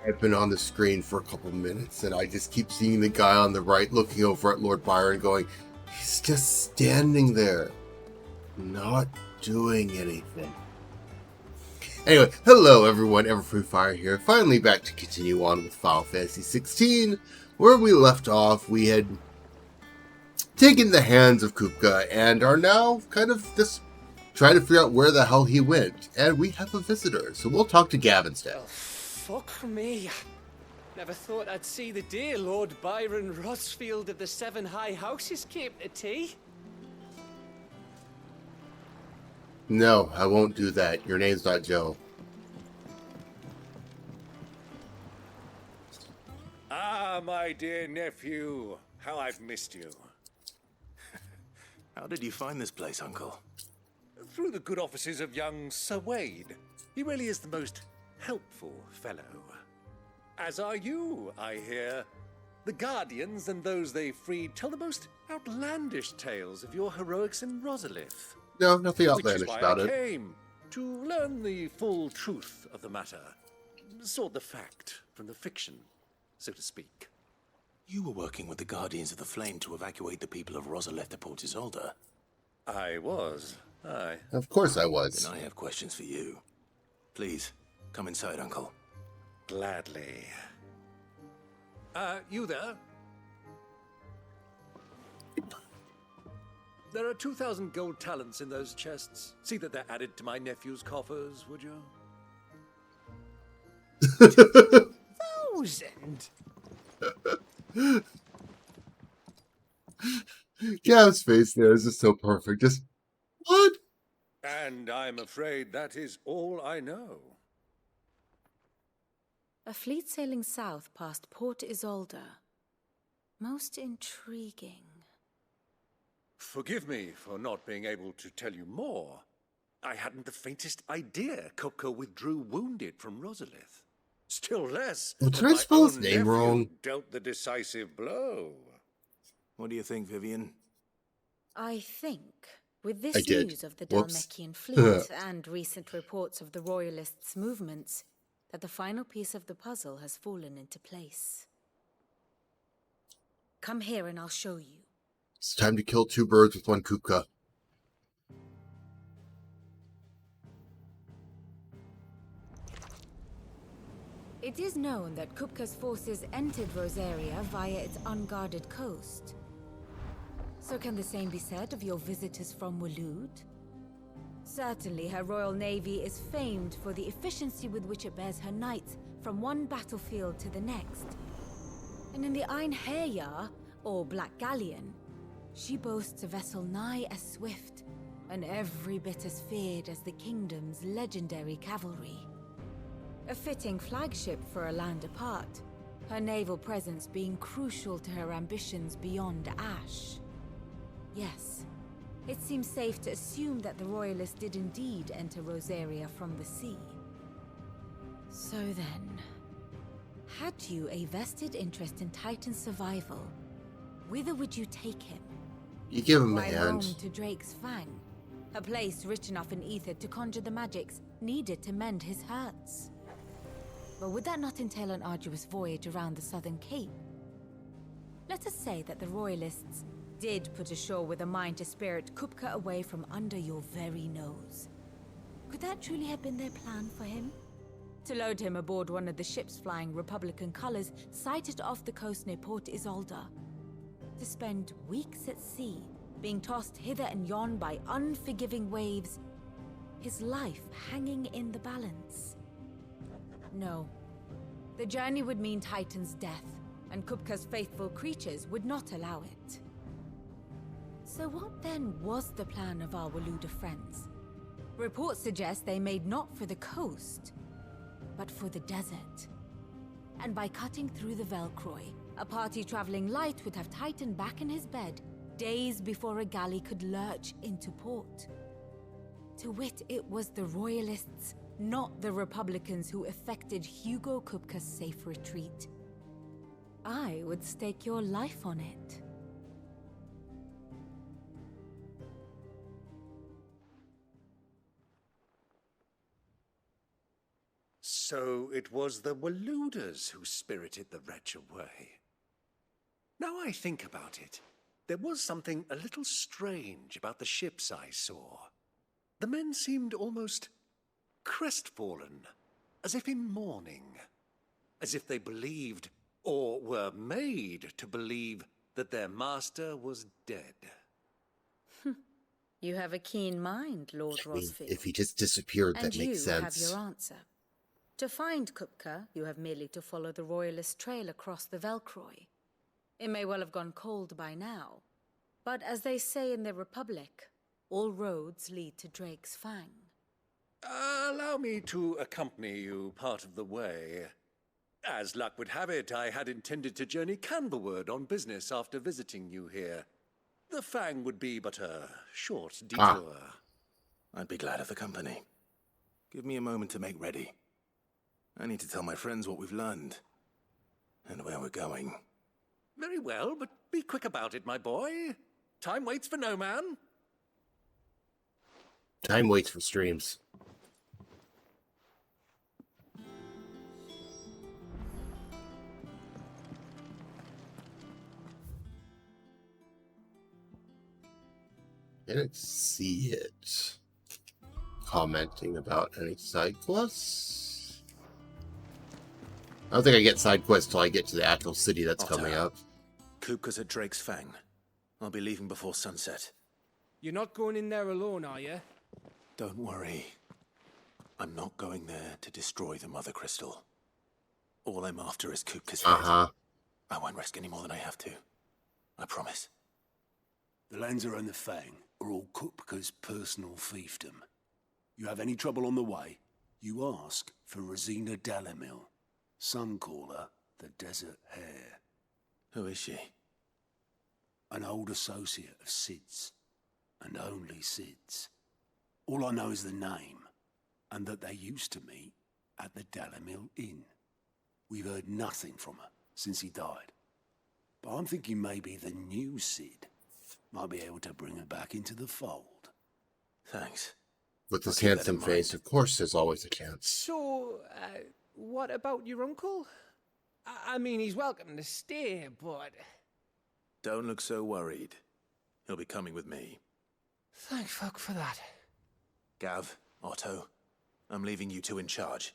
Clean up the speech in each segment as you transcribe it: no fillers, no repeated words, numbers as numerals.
I've been on the screen for a couple minutes, and I just keep seeing the guy on the right looking over at Lord Byron going, he's just standing there, not doing anything. Anyway, hello everyone, Everfree here, finally back to continue on with Final Fantasy 16. Where we left off, we had taken the hands of Kupka and are now kind of just trying to figure out where the hell he went. And we have a visitor, so we'll talk to Gav instead. Oh, fuck me. Never thought I'd see the dear Lord Byron Rosfield of the Seven High Houses came to tea. No, I won't do that. Your name's not Joe. Ah, my dear nephew. How I've missed you. How did you find this place, Uncle? Through the good offices of young Sir Wade. He really is the most helpful fellow. As are you, I hear. The Guardians and those they freed tell the most outlandish tales of your heroics in Rosalith. No, nothing outlandish about it. Which is why I came, to learn the full truth of the matter. Sort the fact from the fiction, so to speak. You were working with the Guardians of the Flame to evacuate the people of Rosalith to Port Isolde. I was, aye. Of course I was. Then I have questions for you. Please, come inside, Uncle. Gladly. You there? There are 2,000 gold talents in those chests. See that they're added to my nephew's coffers, would you? 1,000? Gav's face there is just so perfect. Just, what? And I'm afraid that is all I know. A fleet sailing south past Port Isolde. Most intriguing. Forgive me for not being able to tell you more. I hadn't the faintest idea Kupka withdrew wounded from Rosalith. Still less. Well, did I spell his name wrong? Dealt the decisive blow. What do you think, Vivian? I think, with this did. news of the Whoops. Dalmekian fleet and recent reports of the Royalists' movements, that the final piece of the puzzle has fallen into place. Come here and I'll show you. It's time to kill two birds with one Kupka. It is known that Kupka's forces entered Rosaria via its unguarded coast. So can the same be said of your visitors from Waloed? Certainly her royal navy is famed for the efficiency with which it bears her knights from one battlefield to the next. And in the Einherjar, or Black Galleon, she boasts a vessel nigh as swift and every bit as feared as the kingdom's legendary cavalry. A fitting flagship for a land apart, her naval presence being crucial to her ambitions beyond Ash. Yes, it seems safe to assume that the Royalists did indeed enter Rosaria from the sea. So then, had you a vested interest in Titan's survival, whither would you take him? You give him a Why Rome hand. to Drake's Fang, a place rich enough in ether to conjure the magics needed to mend his hurts? But would that not entail an arduous voyage around the southern cape? Let us say that the Royalists did put ashore with a mind to spirit Kupka away from under your very nose. Could that truly have been their plan for him? To load him aboard one of the ships flying Republican colors sighted off the coast near Port Isolde? To spend weeks at sea, being tossed hither and yon by unforgiving waves, his life hanging in the balance? No. The journey would mean Titan's death, and Kupka's faithful creatures would not allow it. So what then was the plan of our Waloed friends? Reports suggest they made not for the coast, but for the desert. And by cutting through the Velcroy, a party traveling light would have Titan back in his bed days before a galley could lurch into port. To wit, it was the Royalists, not the Republicans, who effected Hugo Kupka's safe retreat. I would stake your life on it. So it was the Waluders who spirited the wretch away. Now I think about it, there was something a little strange about the ships I saw. The men seemed almost crestfallen, as if in mourning, as if they believed, or were made to believe, that their master was dead. You have a keen mind, Lord I mean, Rosfield. if he just disappeared, And that makes you have sense. your answer. To find Kupka, you have merely to follow the Royalist trail across the Velcroy. It may well have gone cold by now, but as they say in the Republic, all roads lead to Drake's Fang. Allow me to accompany you part of the way. As luck would have it, I had intended to journey Canberward on business after visiting you here. The Fang would be but a short detour. I'd be glad of the company. Give me a moment to make ready. I need to tell my friends what we've learned. And where we're going. Very well, but be quick about it, my boy. Time waits for no man. Time waits for streams. Didn't see it. Commenting about any side quests? I don't think I get side quests till I get to the actual city that's Otto. coming up. Kupka's at Drake's Fang. I'll be leaving before sunset. You're not going in there alone, are you? Don't worry. I'm not going there to destroy the Mother Crystal. All I'm after is Kupka's head. Uh-huh. I won't risk any more than I have to. I promise. The Lancer and the Fang are all Kupka's personal fiefdom. You have any trouble on the way, you ask for Rosina Dalamil. Some call her the Desert Hare. Who is she? An old associate of Sid's, and only Sid's. All I know is the name, and that they used to meet at the Dalamil Inn. We've heard nothing from her since he died. But I'm thinking maybe the new Sid might be able to bring her back into the fold. Thanks. With this I'll keep that in handsome mind. face, of course there's always a chance. So, what about your uncle? I mean, he's welcome to stay, but... Don't look so worried. He'll be coming with me. Thank fuck for that. Gav, Otto, I'm leaving you two in charge.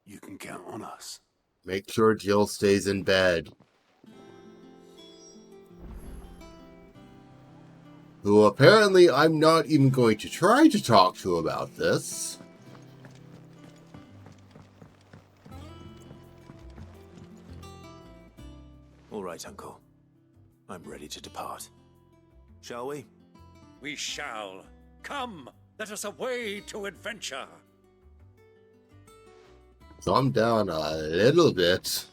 You can count on us. Make sure Jill stays in bed. Who apparently I'm not even going to try to talk to about this. All right, Uncle. I'm ready to depart. Shall we? We shall. Come, let us away to adventure. Calm down a little bit.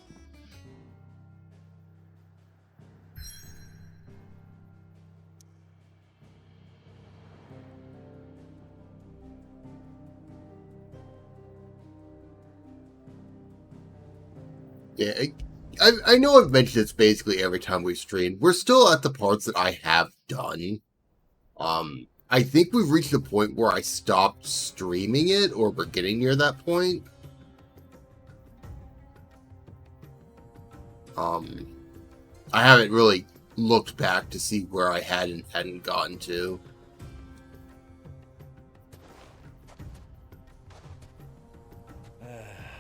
Yeah, I know I've mentioned this basically every time we stream. We're still at the parts that I have done. I think we've reached a point where I stopped streaming it, or we're getting near that point. I haven't really looked back to see where I hadn't gotten to.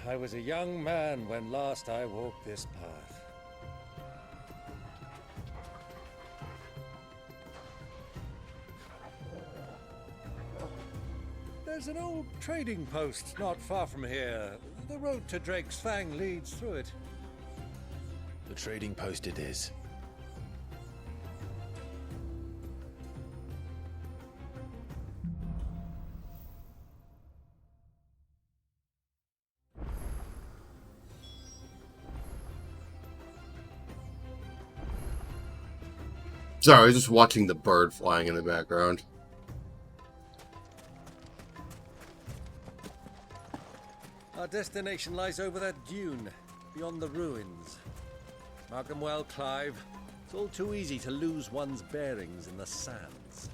I was a young man when last I walked this path. There's an old trading post not far from here. The road to Drake's Fang leads through it. The trading post it is. Sorry, I was just watching the bird flying in the background. Our destination lies over that dune, beyond the ruins. Mark 'em well, Clive. It's all too easy to lose one's bearings in the sands.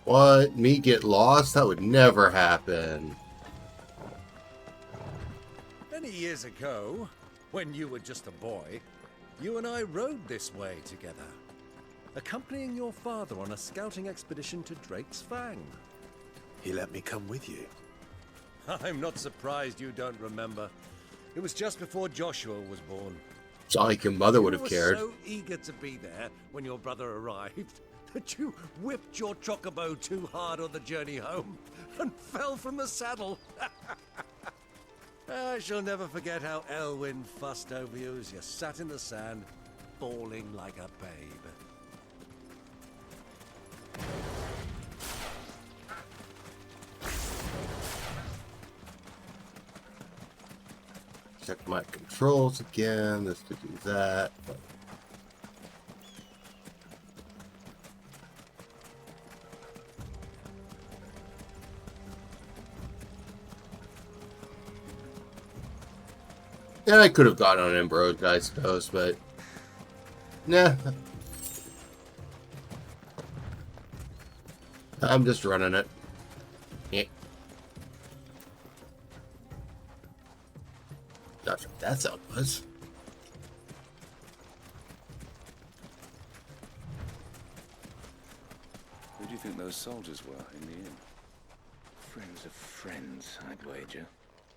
What? Me get lost? That would never happen. Many years ago, when you were just a boy, you and I rode this way together, accompanying your father on a scouting expedition to Drake's Fang. He let me come with you. I'm not surprised you don't remember. It was just before Joshua was born. It's not like your mother would have You cared. were so eager to be there when your brother arrived that you whipped your chocobo too hard on the journey home and fell from the saddle. I shall never forget how Elwyn fussed over you as you sat in the sand, bawling like a babe. Check my controls again. This to do that. Yeah, I could have gone on Embroid, I suppose, but nah. I'm just running it. Yeah. Not sure what that sound was. Who do you think those soldiers were in the inn? Friends of friends, I'd wager.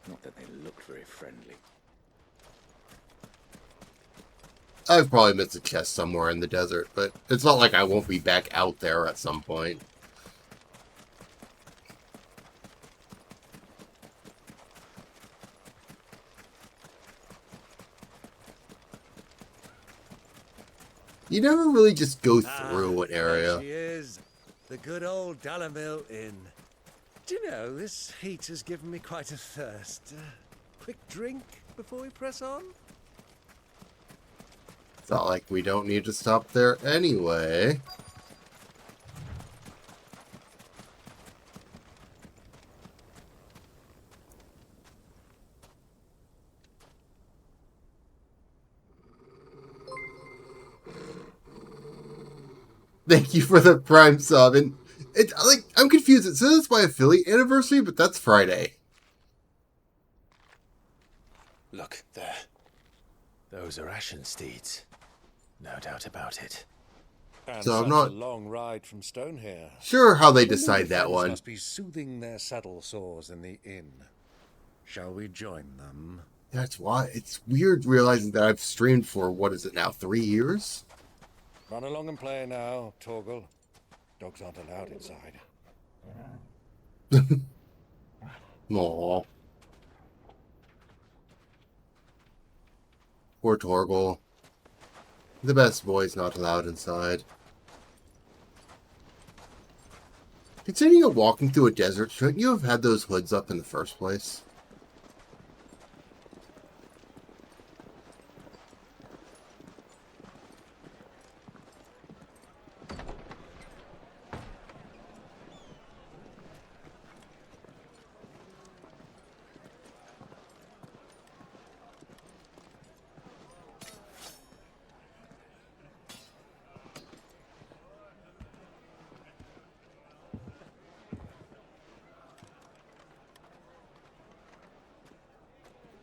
Not that they looked very friendly. I've probably missed a chest somewhere in the desert, but it's not like I won't be back out there at some point. You never really just go through an area. There she is, the good old Dalamil Inn. Do you know, this heat has given me quite a thirst. Quick drink before we press on? It's not like we don't need to stop there anyway. Thank you for the Prime sub. And it, like, I'm confused. It says it's my affiliate anniversary, but that's Friday. Look, there. Those are Ashen steeds. No doubt about it. And So I'm such not a long ride from Stone here. sure how they The decide that friends one. must be soothing their saddle sores in the inn. Shall we join them? That's why it's weird realizing that I've streamed for, what is it now, 3 years? Run along and play now, Torgal. Dogs aren't allowed inside. Aww. Poor Torgal. The best boy's not allowed inside. Considering you're walking through a desert, shouldn't you have had those hoods up in the first place?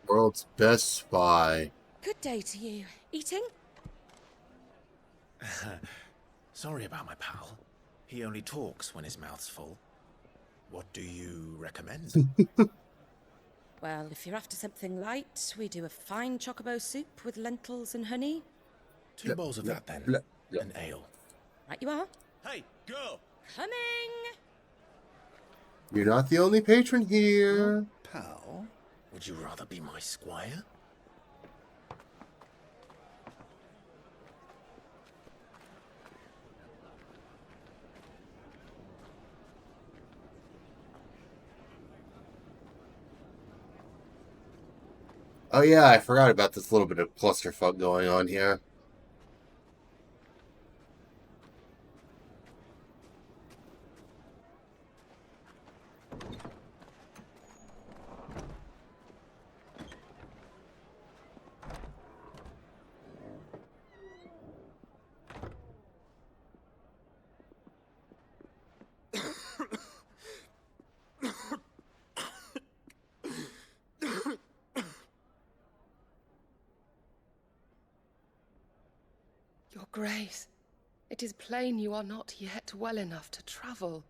World's best spy. Good day to you. Eating? Sorry about my pal. He only talks when his mouth's full. What do you recommend? Well, if you're after something light, we do a fine chocobo soup with lentils and honey. 2 bowls of that then. Bleh, bleh. An ale. Right you are. Hey, girl! Coming! You're not the only patron here. Pal? Would you rather be my squire? Oh yeah, I forgot about this little bit of clusterfuck going on here. Grace, it is plain you are not yet well enough to travel.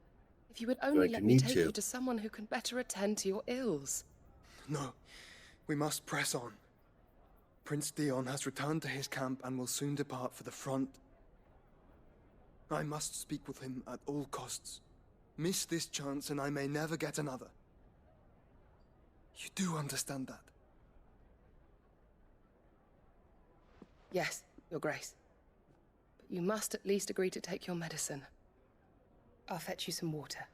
If you would only Going to let me need take to. you to someone who can better attend to your ills. No, we must press on. Prince Dion has returned to his camp and will soon depart for the front. I must speak with him at all costs. Miss this chance and I may never get another. You do understand that? Yes, Your Grace. But you must at least agree to take your medicine. I'll fetch you some water.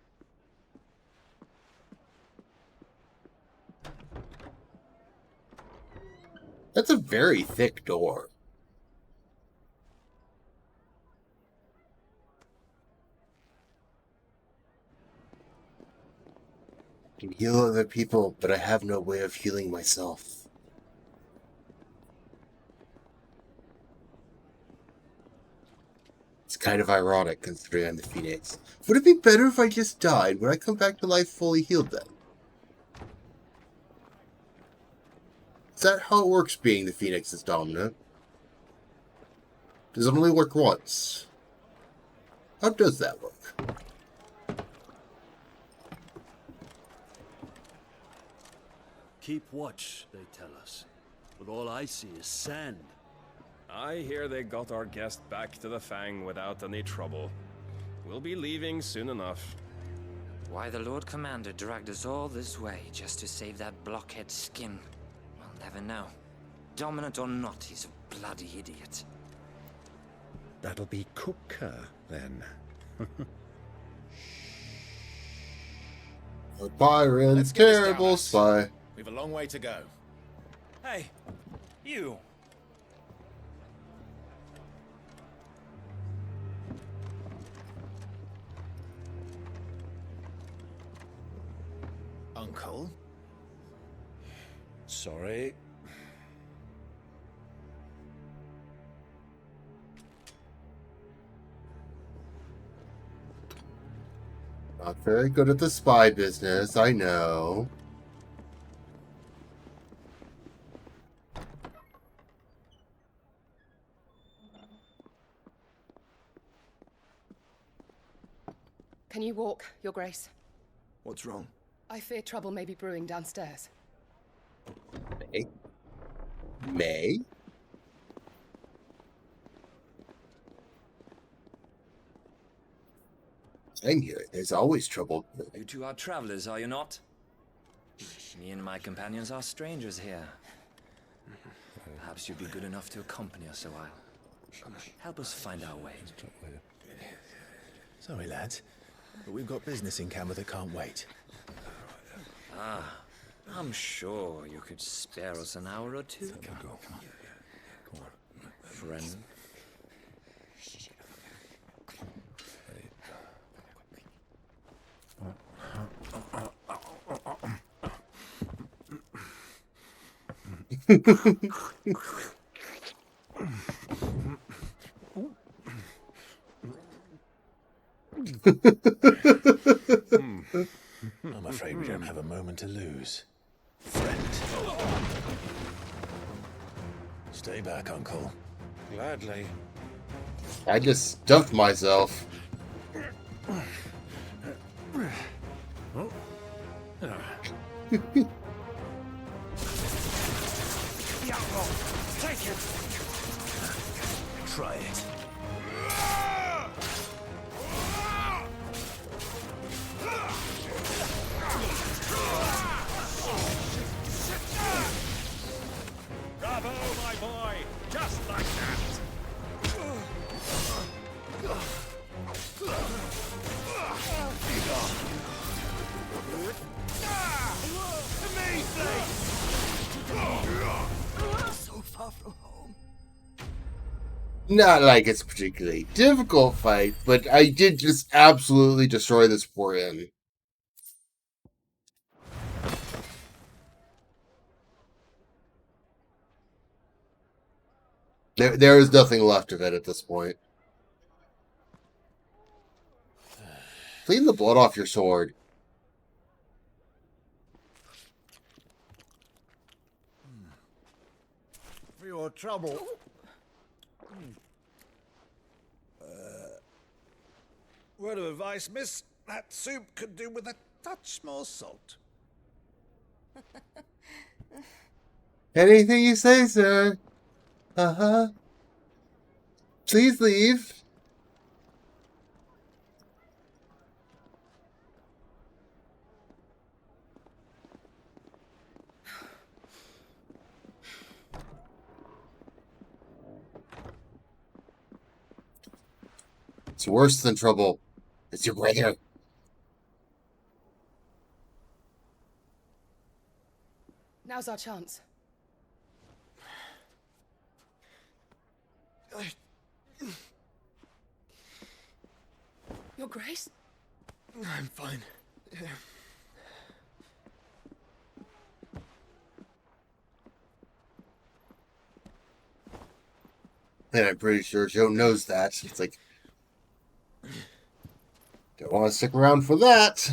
That's a very thick door. I can heal other people, but I have no way of healing myself. It's kind of ironic considering I'm the Phoenix. Would it be better if I just died? Would I come back to life fully healed then? Is that how it works being the Phoenix's dominant? Does it only work once? How does that work? Keep watch, they tell us. But all I see is sand. I hear they got our guest back to the Fang without any trouble. We'll be leaving soon enough. Why the Lord Commander dragged us all this way just to save that blockhead skin, we'll never know. Dominant or not, he's a bloody idiot. That'll be Kupka, then. Byron's terrible spy. We've a long way to go. Hey, you! Uncle? Sorry. Not very good at the spy business, I know. Can you walk, Your Grace? What's wrong? I fear trouble may be brewing downstairs. May? May? I'm here. There's always trouble. You two are travelers, are you not? Me and my companions are strangers here. Perhaps you'd be good enough to accompany us a while. Help us find our way. Sorry, lads, but we've got business in camera that can't wait. Ah, I'm sure you could spare us an hour or two. Come on. Friend. I'm afraid we don't have a moment to lose. Friend. Stay back, Uncle. Gladly. I just stuffed myself. Take it! Try it. Bravo, my boy! Just like that! So far from home. Not like it's a particularly difficult fight, but I did just absolutely destroy this poor inn. There is nothing left of it at this point. Clean the blood off your sword. For your trouble. Word of advice, miss. That soup could do with a touch more salt. Anything you say, sir. Uh-huh. Please leave. It's worse than trouble. It's your brother. Now's our chance. Your Grace? I'm fine. Yeah. And I'm pretty sure Joe knows that. It's like, don't want to stick around for that.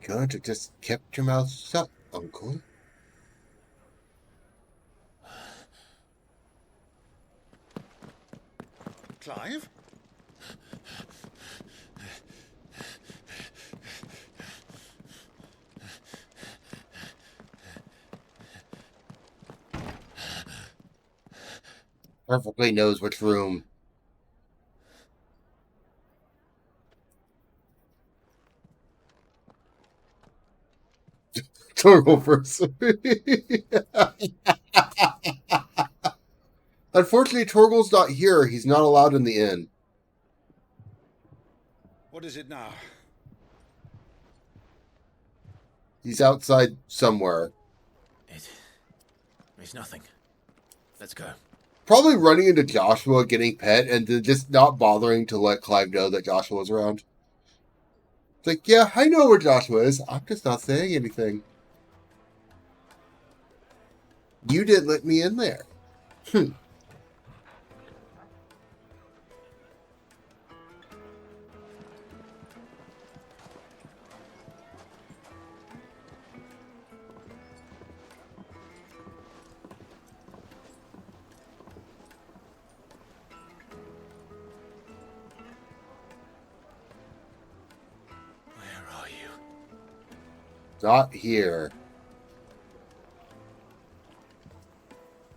Could have just kept your mouth shut, Uncle. Clive? Perfectly knows which room. Torgal first. Unfortunately, Torgal's not here. He's not allowed in the inn. What is it now? He's outside somewhere. It's nothing. Let's go. Probably running into Joshua, getting pet, and then just not bothering to let Clive know that Joshua was around. It's like, yeah, I know where Joshua is. I'm just not saying anything. You didn't let me in there. Where are you? Not here.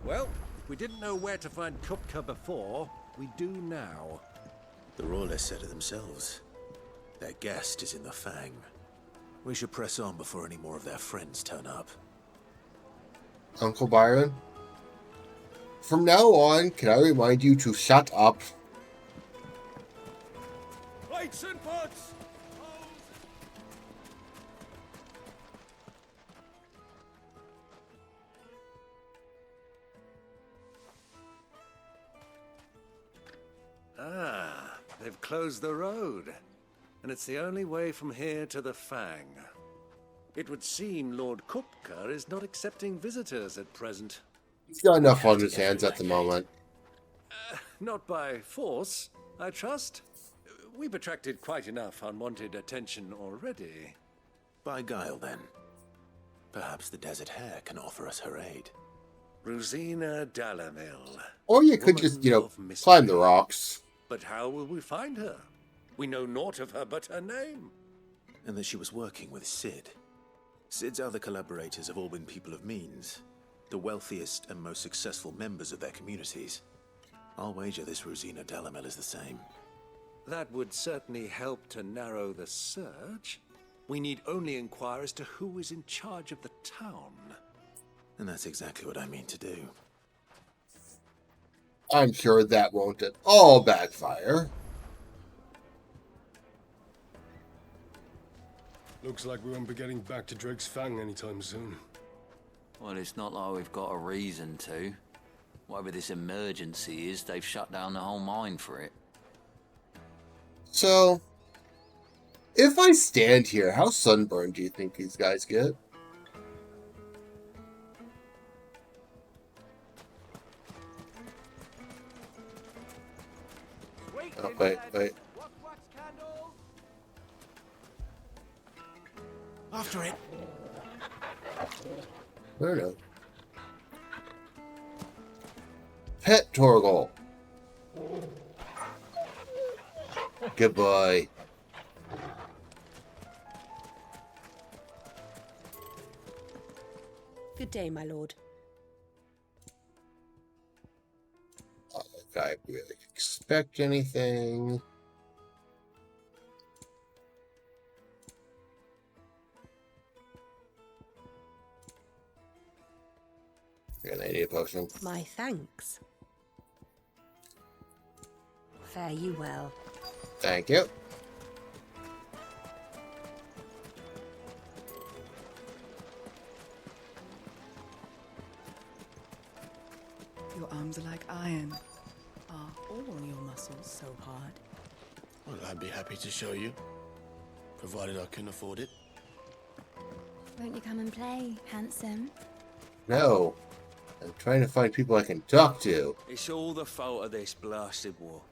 Well, if we didn't know where to find Kupka before, we do now. The Royalists said it themselves. Their guest is in the Fang. We should press on before any more of their friends turn up. Uncle Byron? From now on, can I remind you to shut up? Lights and pots! Ah, they've closed the road. And it's the only way from here to the Fang. It would seem Lord Kupka is not accepting visitors at present. He's got enough on his hands at the moment. Not by force, I trust. We've attracted quite enough unwanted attention already. By guile, then. Perhaps the Desert Hare can offer us her aid. Rosina Dalamil. Or you could just, climb the rocks. But how will we find her? We know naught of her but her name. And that she was working with Cid. Cid's other collaborators have all been people of means, the wealthiest and most successful members of their communities. I'll wager this Rosina Dalamel is the same. That would certainly help to narrow the search. We need only inquire as to who is in charge of the town. And that's exactly what I mean to do. I'm sure that won't at all backfire. Looks like we won't be getting back to Drake's Fang anytime soon. Well, it's not like we've got a reason to. Whatever this emergency is, they've shut down the whole mine for it. So, if I stand here, how sunburned do you think these guys get? Oh, wait. After it. Where no? Pet Torgal. Goodbye. Good day, my lord. I really expect anything. And I need a potion. My thanks. Fare you well. Thank you. Your arms are like iron. Are all your muscles so hard? Well, I'd be happy to show you, provided I can afford it. Won't you come and play, handsome? No. I'm trying to find people I can talk to. It's all the fault of this blasted war.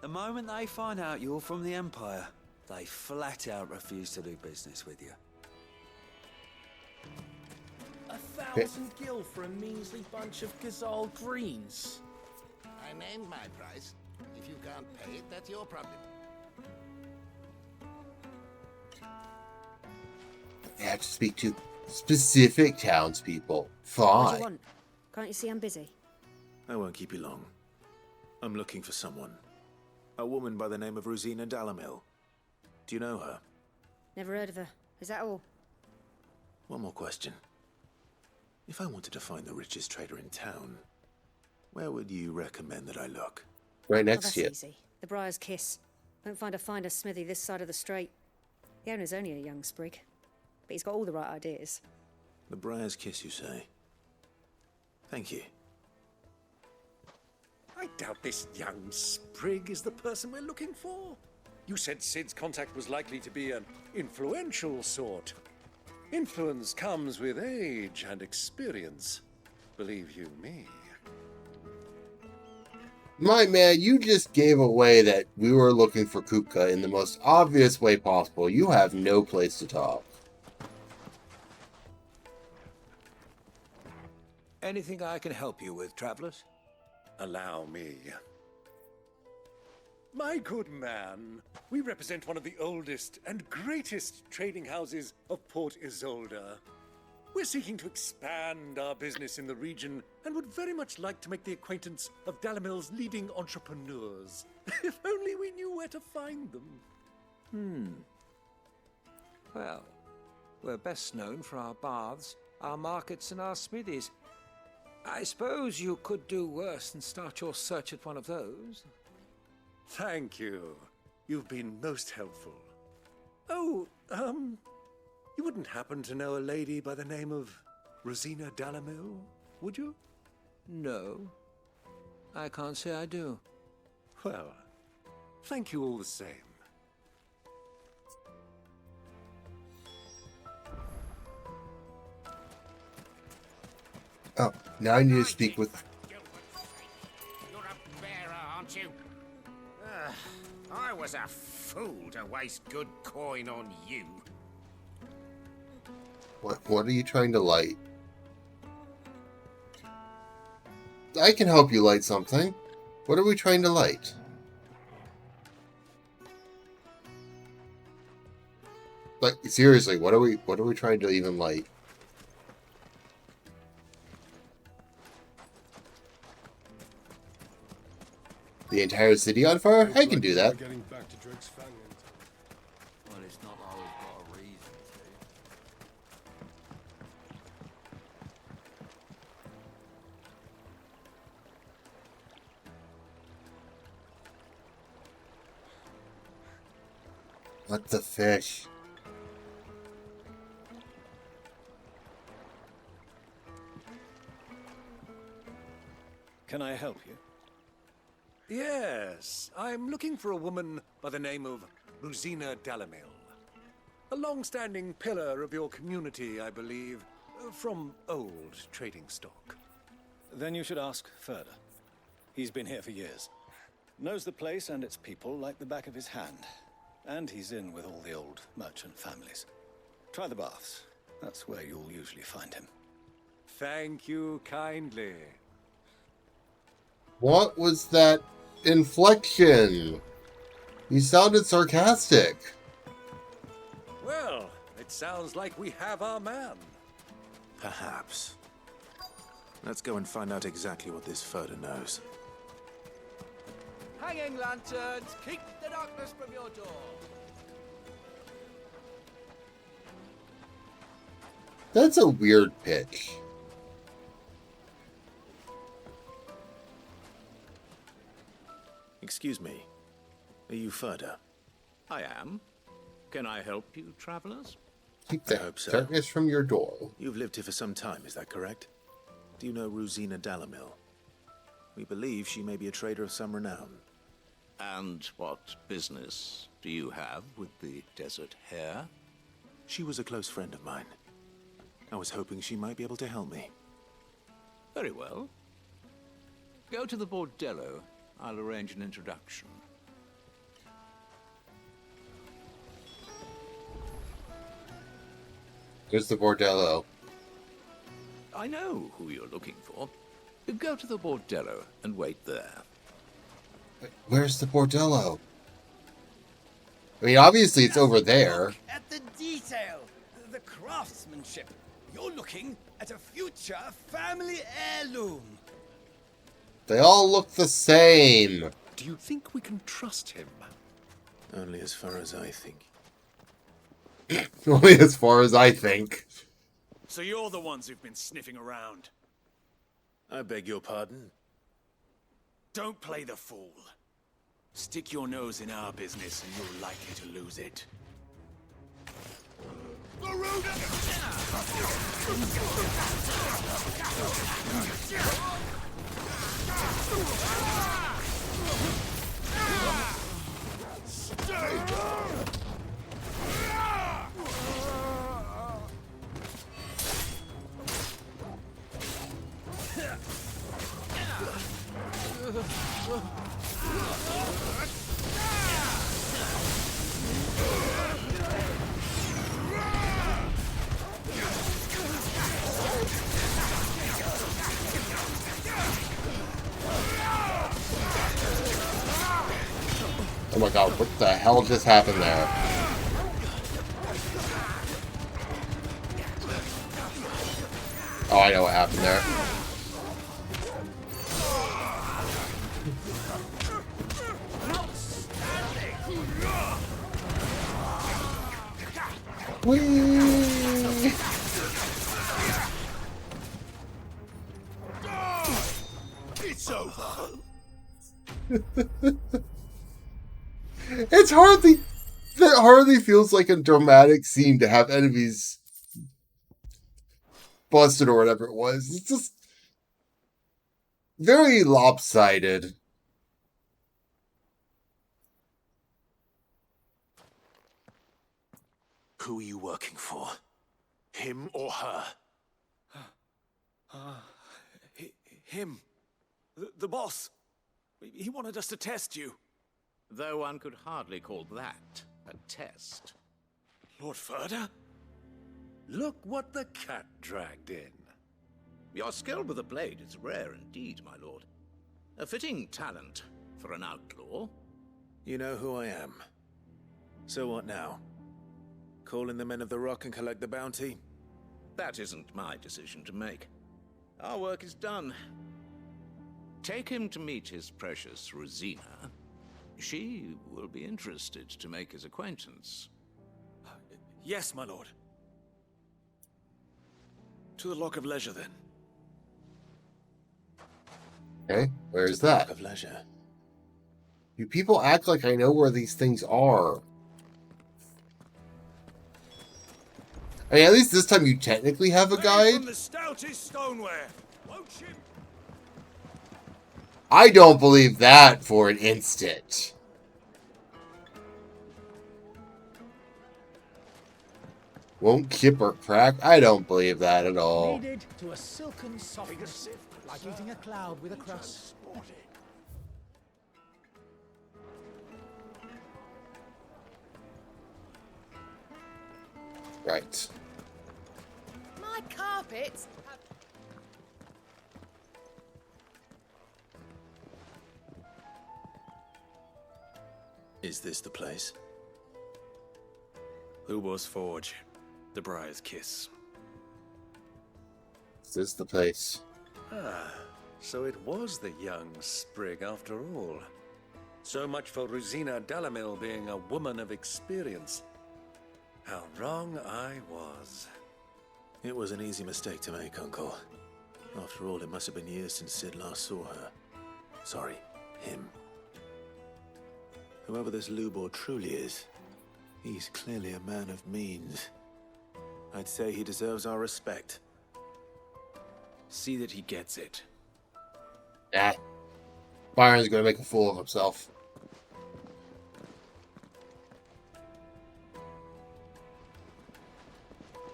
The moment they find out you're from the Empire, they flat out refuse to do business with you. 1,000 gil for a measly bunch of Gazal greens. I named my price. If you can't pay it, that's your problem. I have to speak to specific townspeople. What do Fine. you want? Can't you see I'm busy? I won't keep you long. I'm looking for someone. A woman by the name of Rosina Dalamil. Do you know her? Never heard of her. Is that all? One more question. If I wanted to find the richest trader in town, where would you recommend that I look? Right Oh, next that's to you. easy. The Briar's Kiss. Won't find a finer smithy this side of the strait. The owner's only a young sprig, but he's got all the right ideas. The Briar's Kiss, you say? Thank you. I doubt this young sprig is the person we're looking for. You said Sid's contact was likely to be an influential sort. Influence comes with age and experience. Believe you me. My man, you just gave away that we were looking for Kupka in the most obvious way possible. You have no place to talk. Anything I can help you with, travelers? Allow me. My good man, we represent one of the oldest and greatest trading houses of Port Isolde. We're seeking to expand our business in the region and would very much like to make the acquaintance of Dalamil's leading entrepreneurs. If only we knew where to find them. Well, we're best known for our baths, our markets, and our smithies. I suppose you could do worse than start your search at one of those. Thank you. You've been most helpful. Oh, you wouldn't happen to know a lady by the name of Rosina Dalamil, would you? No, I can't say I do. Well, thank you all the same. Oh, now I need to speak with... You're a bearer, aren't you? I was a fool to waste good coin on you. What are you trying to light? I can help you light something. What are we trying to light? Like, seriously, what are we trying to even light? The entire city on fire? I can do that. Getting back to Drake's Fang. Well, it's not like we've got a reason What the fish? Can I help you? Yes, I'm looking for a woman by the name of Rosina Dalamil. A long-standing pillar of your community, I believe, from old trading stock. Then you should ask further. He's been here for years. Knows the place and its people like the back of his hand. And he's in with all the old merchant families. Try the baths. That's where you'll usually find him. Thank you kindly. What was that inflection? You sounded sarcastic. Well, it sounds like we have our man. Perhaps. Let's go and find out exactly what this Furter knows. Hanging lanterns, keep the darkness from your door. That's a weird pitch. Excuse me. Are you Furter? I am. Can I help you, travelers? Keep I the hope so. darkness from your door. You've lived here for some time, is that correct? Do you know Rosina Dalamil? We believe she may be a trader of some renown. And what business do you have with the desert hare? She was a close friend of mine. I was hoping she might be able to help me. Very well. Go to the bordello. I'll arrange an introduction. There's the bordello. I know who you're looking for. Go to the bordello and wait there. Where's the bordello? I mean, obviously it's over there. At the detail, the craftsmanship. You're looking at a future family heirloom. They all look the same. Do you think we can trust him? Only as far as I think. Only as far as I think. So you're the ones who've been sniffing around. I beg your pardon? Don't play the fool. Stick your nose in our business and you're likely to lose it. Oh my god, what the hell just happened there? Oh, I know what happened there. Whee! It's over. It's hardly... That hardly feels like a dramatic scene to have enemies busted or whatever it was. It's just... very lopsided. Who are you working for? Him or her? Him. The boss. He wanted us to test you. Though one could hardly call that a test. Lord Furter? Look what the cat dragged in. Your skill with the blade is rare indeed, my lord. A fitting talent for an outlaw. You know who I am. So what now? Call in the Men of the Rock and collect the bounty? That isn't my decision to make. Our work is done. Take him to meet his precious Rosina. She will be interested to make his acquaintance. Yes, my lord. To the Lock of Leisure, then. Okay, where's The that? Lock of Leisure. You people act like I know where these things are. I mean, at least this time you technically have a guide. From the stoutest stoneware. Won't you? I don't believe that for an instant. Won't chip or crack? I don't believe that at all. Kneaded to a silken softness, like eating a cloud with a crust. Right. My carpets have... Is this the place? Lubor's Forge. The Briar's Kiss. Is this the place? Ah, so it was the young sprig after all. So much for Rosina Delamil being a woman of experience. How wrong I was. It was an easy mistake to make, Uncle. After all, it must have been years since Sid last saw her. Sorry, him. Whoever this Lubor truly is, he's clearly a man of means. I'd say he deserves our respect. See that he gets it. Nah. Byron's gonna make a fool of himself.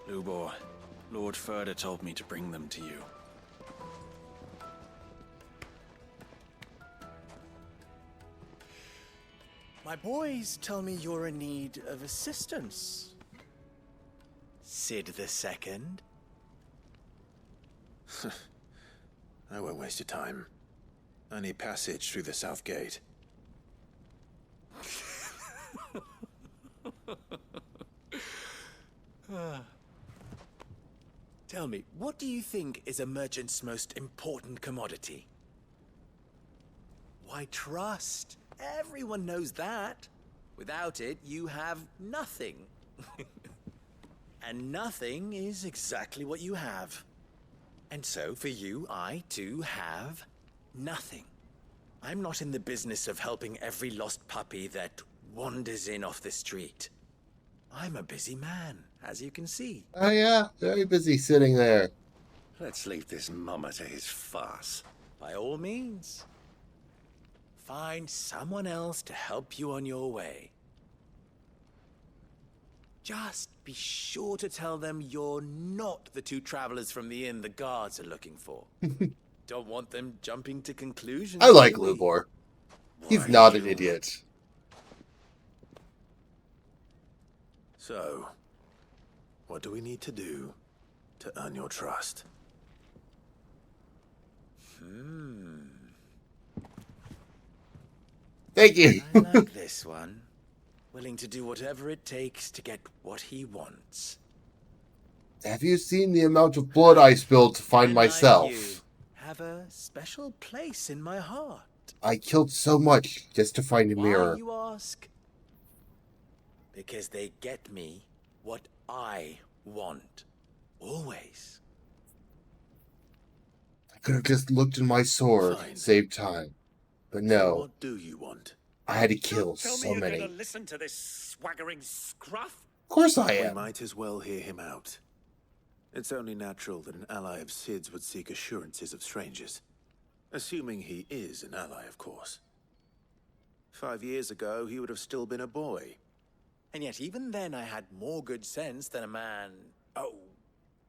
Lubor, Lord Furder told me to bring them to you. My boys tell me you're in need of assistance. Sid the Second? I won't waste your time. I need passage through the south gate. Tell me, what do you think is a merchant's most important commodity? Why, trust. Everyone knows that. Without it, you have nothing. And nothing is exactly what you have. And so, for you, I, too, have nothing. I'm not in the business of helping every lost puppy that wanders in off the street. I'm a busy man, as you can see. Oh yeah, very busy sitting there. Let's leave this mummer to his farce. By all means. Find someone else to help you on your way. Just be sure to tell them you're not the two travelers from the inn the guards are looking for. Don't want them jumping to conclusions. I like Lubor. He's not an idiot. So, what do we need to do to earn your trust? Thank you. I like this one. Willing to do whatever it takes to get what he wants. Have you seen the amount of blood I spilled to find Men like myself? you have a special place in my heart. I killed so much just to find a mirror. Why, you ask? Because they get me what I want. Always. I could have just looked in my sword and saved time. But So no, what do you want? I had to kill Tell me so you're many. gonna listen to this swaggering scruff? Of course I We am. might as well hear him out. It's only natural that an ally of Sid's would seek assurances of strangers. Assuming he is an ally, of course. 5 years ago, he would have still been a boy. And yet even then I had more good sense than a man,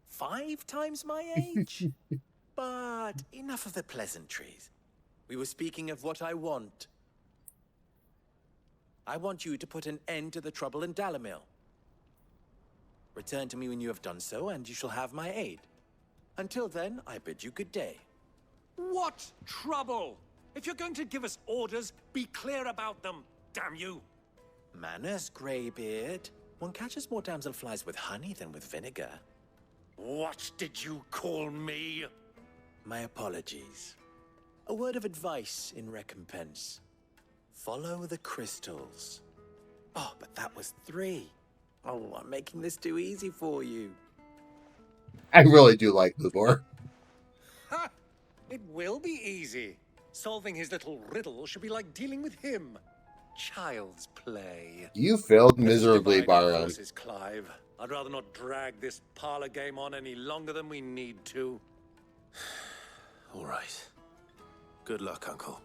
5 times my age? But enough of the pleasantries. We were speaking of what I want. I want you to put an end to the trouble in Dalamil. Return to me when you have done so, and you shall have my aid. Until then, I bid you good day. What trouble? If you're going to give us orders, be clear about them, damn you! Manners, Greybeard. One catches more damselflies with honey than with vinegar. What did you call me? My apologies. A word of advice in recompense. Follow the crystals. Oh, but that was 3. Oh, I'm making this too easy for you. I really do like Lubor. Ha! It will be easy. Solving his little riddle should be like dealing with him. Child's play. You failed Let's miserably, divide our Byron. forces, Clive. I'd rather not drag this parlor game on any longer than we need to. All right. Good luck, Uncle.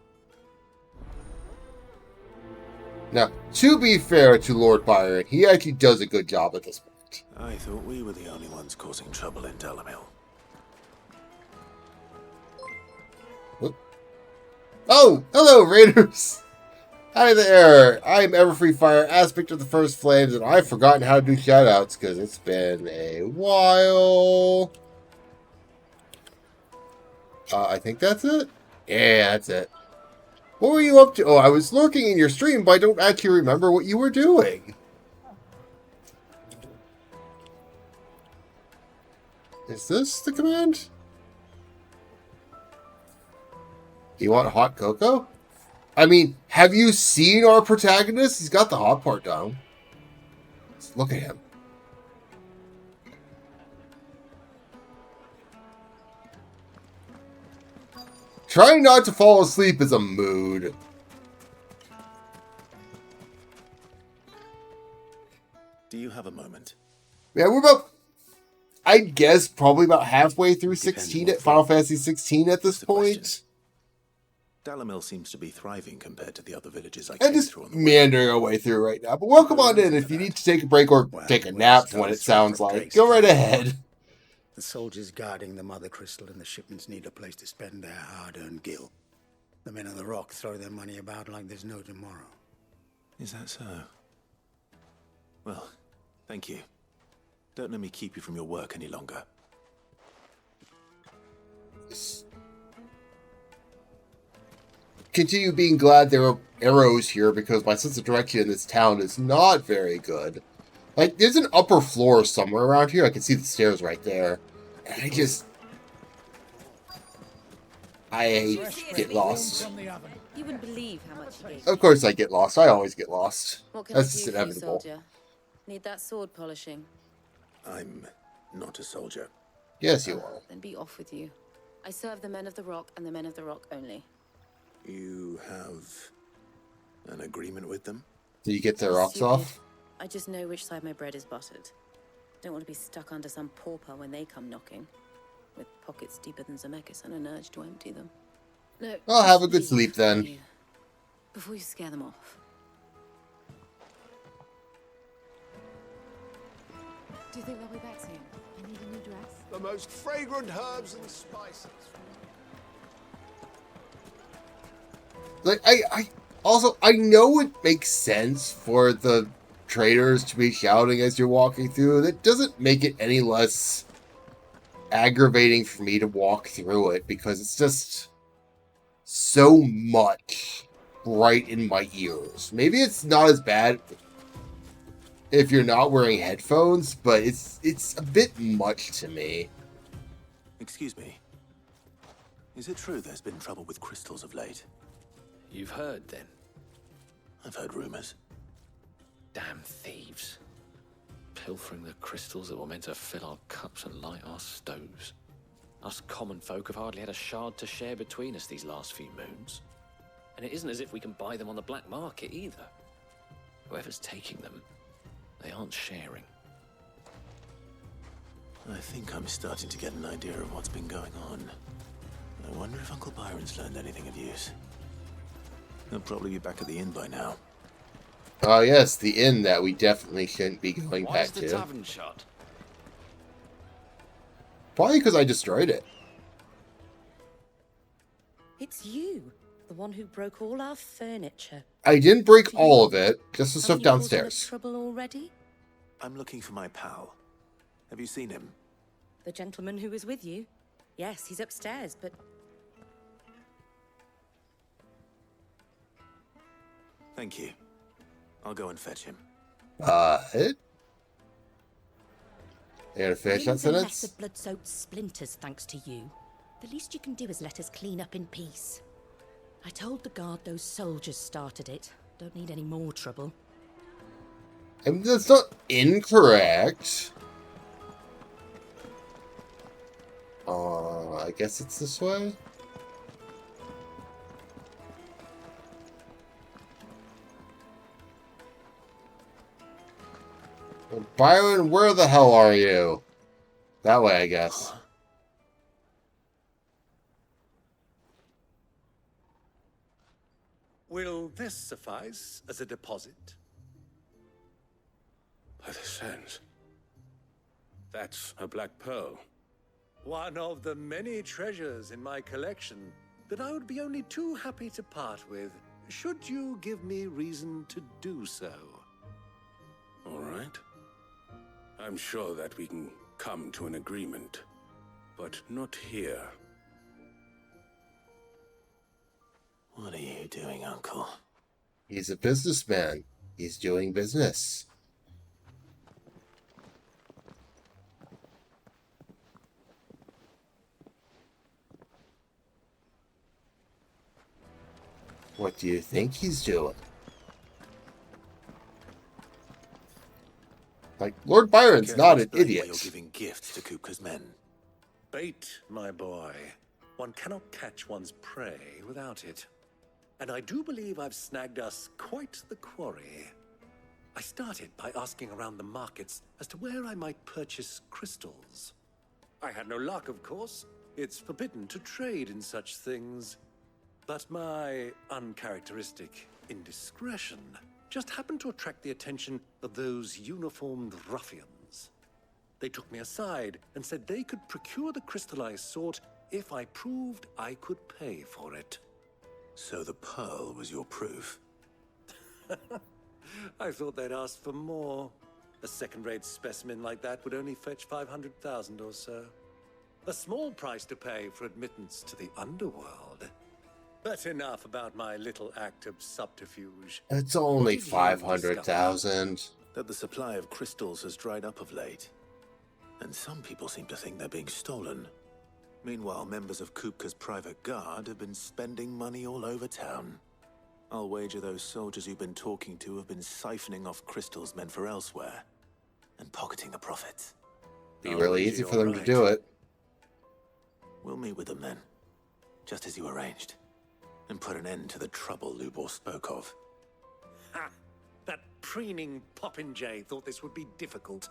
Now, to be fair to Lord Byron, he actually does a good job at this point. I thought we were the only ones causing trouble in Delamil. Oh, hello, Raiders! Hi there, I'm Everfree Fire, aspect of the First Flames, and I've forgotten how to do shoutouts because it's been a while. I think that's it. Yeah, that's it. What were you up to? Oh, I was lurking in your stream, but I don't actually remember what you were doing. Is this the command? You want hot cocoa? I mean, have you seen our protagonist? He's got the hot part down. Let's look at him. Trying not to fall asleep is a mood. Do you have a moment? Yeah, we're about, I guess, probably about halfway through 16 at Final Fantasy 16 at this point. Dalamil seems to be thriving compared to the other villages I And came just through on the meandering our way through right now. But welcome on in if you need to take a break or take a nap from what it sounds like. Go right ahead. The soldiers guarding the Mother Crystal and the shipments need a place to spend their hard-earned gil. The men of the Rock throw their money about like there's no tomorrow. Is that so? Well, thank you. Don't let me keep you from your work any longer. Continue being glad there are arrows here because my sense of direction in this town is not very good. Like, there's an upper floor somewhere around here. I can see the stairs right there. And I get lost. You wouldn't believe how much he gave. Of course I get lost. I always get lost. What can That's I just do for you, inevitable. soldier? Need that sword polishing? I'm not a soldier. Yes, you are. Then be off with you. I serve the men of the Rock and the men of the Rock only. You have an agreement with them? Do you get their rocks off? I just know which side my bread is buttered. Don't want to be stuck under some pauper when they come knocking, with pockets deeper than Zemeckis and an urge to empty them. No. I'll have a good sleep then. Before you scare them off. Do you think they'll be back soon? I need a new dress. The most fragrant herbs and spices. Like, I know it makes sense for the traders to be shouting as you're walking through. That doesn't make it any less aggravating for me to walk through it because it's just so much right in my ears. Maybe it's not as bad if you're not wearing headphones, but it's a bit much to me. Excuse me. Is it true there's been trouble with crystals of late? You've heard, then? I've heard rumors. Damn thieves. Pilfering the crystals that were meant to fill our cups and light our stoves. Us common folk have hardly had a shard to share between us these last few moons. And it isn't as if we can buy them on the black market either. Whoever's taking them, they aren't sharing. I think I'm starting to get an idea of what's been going on. I wonder if Uncle Byron's learned anything of use. He'll probably be back at the inn by now. Oh yes, the inn that we definitely shouldn't be going Why back is the to. tavern shut? Probably because I destroyed it. It's you, the one who broke all our furniture. I didn't break all of it, just the stuff Haven't you caused enough downstairs. trouble already? I'm looking for my pal. Have you seen him? The gentleman who was with you? Yes, he's upstairs, but Thank you. I'll go and fetch him. You gonna finish that Rings and sentence? lesser blood-soaked splinters, thanks to you. The least you can do is let us clean up in peace. I told the guard those soldiers started it. Don't need any more trouble. I mean, that's not incorrect. I guess it's this way. Byron, where the hell are you? That way, I guess. Will this suffice as a deposit? By the sands. That's a black pearl. One of the many treasures in my collection that I would be only too happy to part with, should you give me reason to do so. All right. I'm sure that we can come to an agreement, but not here. What are you doing, Uncle? He's a businessman. He's doing business. What do you think he's doing? Like, Lord Byron's not an idiot. You're giving gifts to Kupka's men. Bait, my boy. One cannot catch one's prey without it. And I do believe I've snagged us quite the quarry. I started by asking around the markets as to where I might purchase crystals. I had no luck, of course. It's forbidden to trade in such things. But my uncharacteristic indiscretion just happened to attract the attention of those uniformed ruffians. They took me aside and said they could procure the crystal I sought if I proved I could pay for it. So the pearl was your proof? I thought they'd ask for more. A second-rate specimen like that would only fetch 500,000 or so. A small price to pay for admittance to the underworld. But enough about my little act of subterfuge. It's only 500,000. That the supply of crystals has dried up of late. And some people seem to think they're being stolen. Meanwhile, members of Kupka's private guard have been spending money all over town. I'll wager those soldiers you've been talking to have been siphoning off crystals meant for elsewhere and pocketing the profits. Be really easy for them to do it. We'll meet with them then, just as you arranged, and put an end to the trouble Lubor spoke of. Ha! That preening popinjay thought this would be difficult.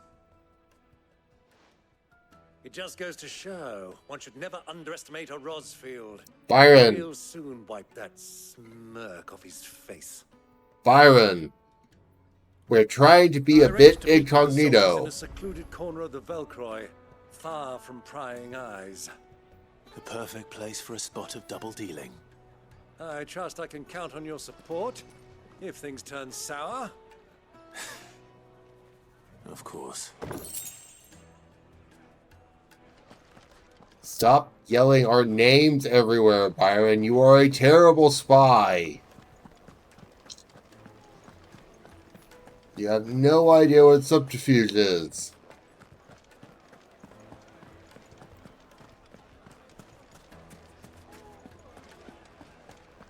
It just goes to show one should never underestimate a Rosfield. Byron. He'll soon wipe that smirk off his face. Byron. We're trying to be a bit incognito. In a secluded corner of the Velcroy, far from prying eyes. The perfect place for a spot of double dealing. I trust I can count on your support if things turn sour. Of course. Stop yelling our names everywhere, Byron. You are a terrible spy. You have no idea what subterfuge is.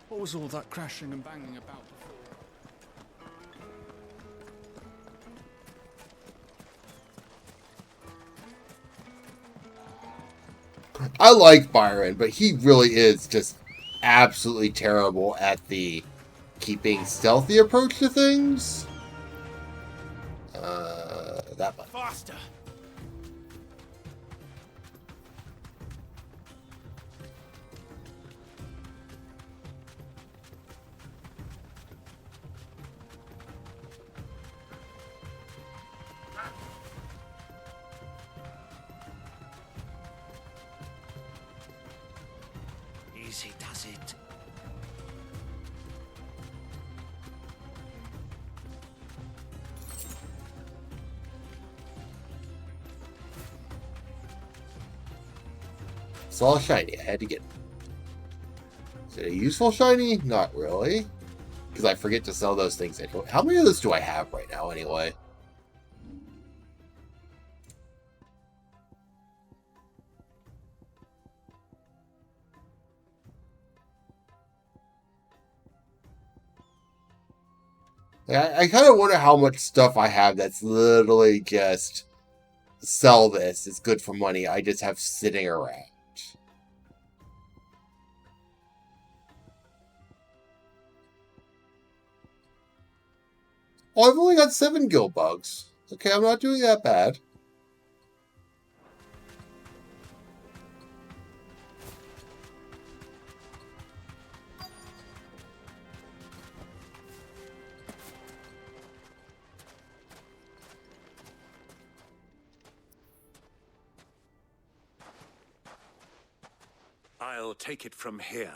What was all that crashing and banging about before? I like Byron, but he really is just absolutely terrible at the keeping stealthy approach to things. That one. Faster! Easy does it. It's all shiny. I had to get it. Is it a useful shiny? Not really. Because I forget to sell those things anyway. How many of those do I have right now anyway? I kind of wonder how much stuff I have that's literally just sell this. It's good for money. I just have sitting around. Oh, I've only got 7 guild bugs. Okay, I'm not doing that bad. I'll take it from here.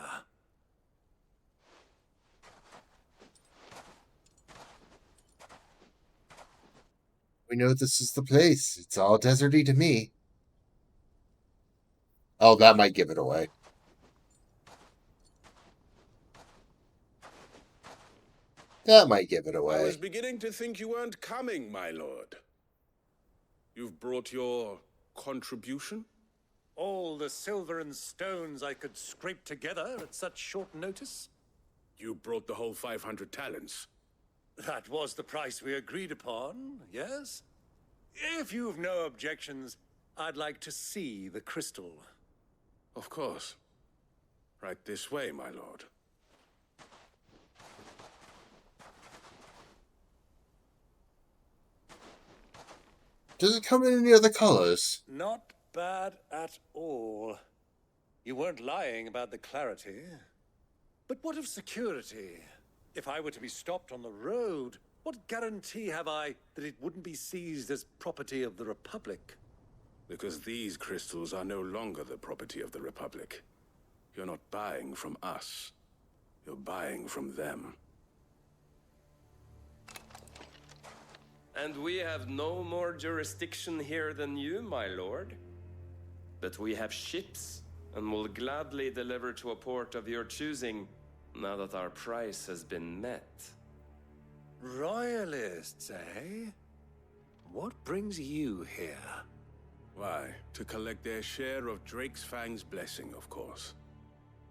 we know this is the place. It's all deserty to me. Oh, that might give it away. That might give it I away. was beginning to think you weren't coming, my lord. You've brought your contribution? All the silver and stones I could scrape together at such short notice? You brought the whole 500 talents. That was the price we agreed upon, yes? If you've no objections, I'd like to see the crystal. Of course. Right this way, my lord. Does it come in any other colors? Not bad at all. You weren't lying about the clarity. But what of security? If I were to be stopped on the road, what guarantee have I that it wouldn't be seized as property of the Republic? Because these crystals are no longer the property of the Republic. You're not buying from us. You're buying from them. And we have no more jurisdiction here than you, my lord. But we have ships, and will gladly deliver to a port of your choosing, now that our price has been met. Royalists, eh? What brings you here? Why, to collect their share of Drake's Fang's blessing, of course.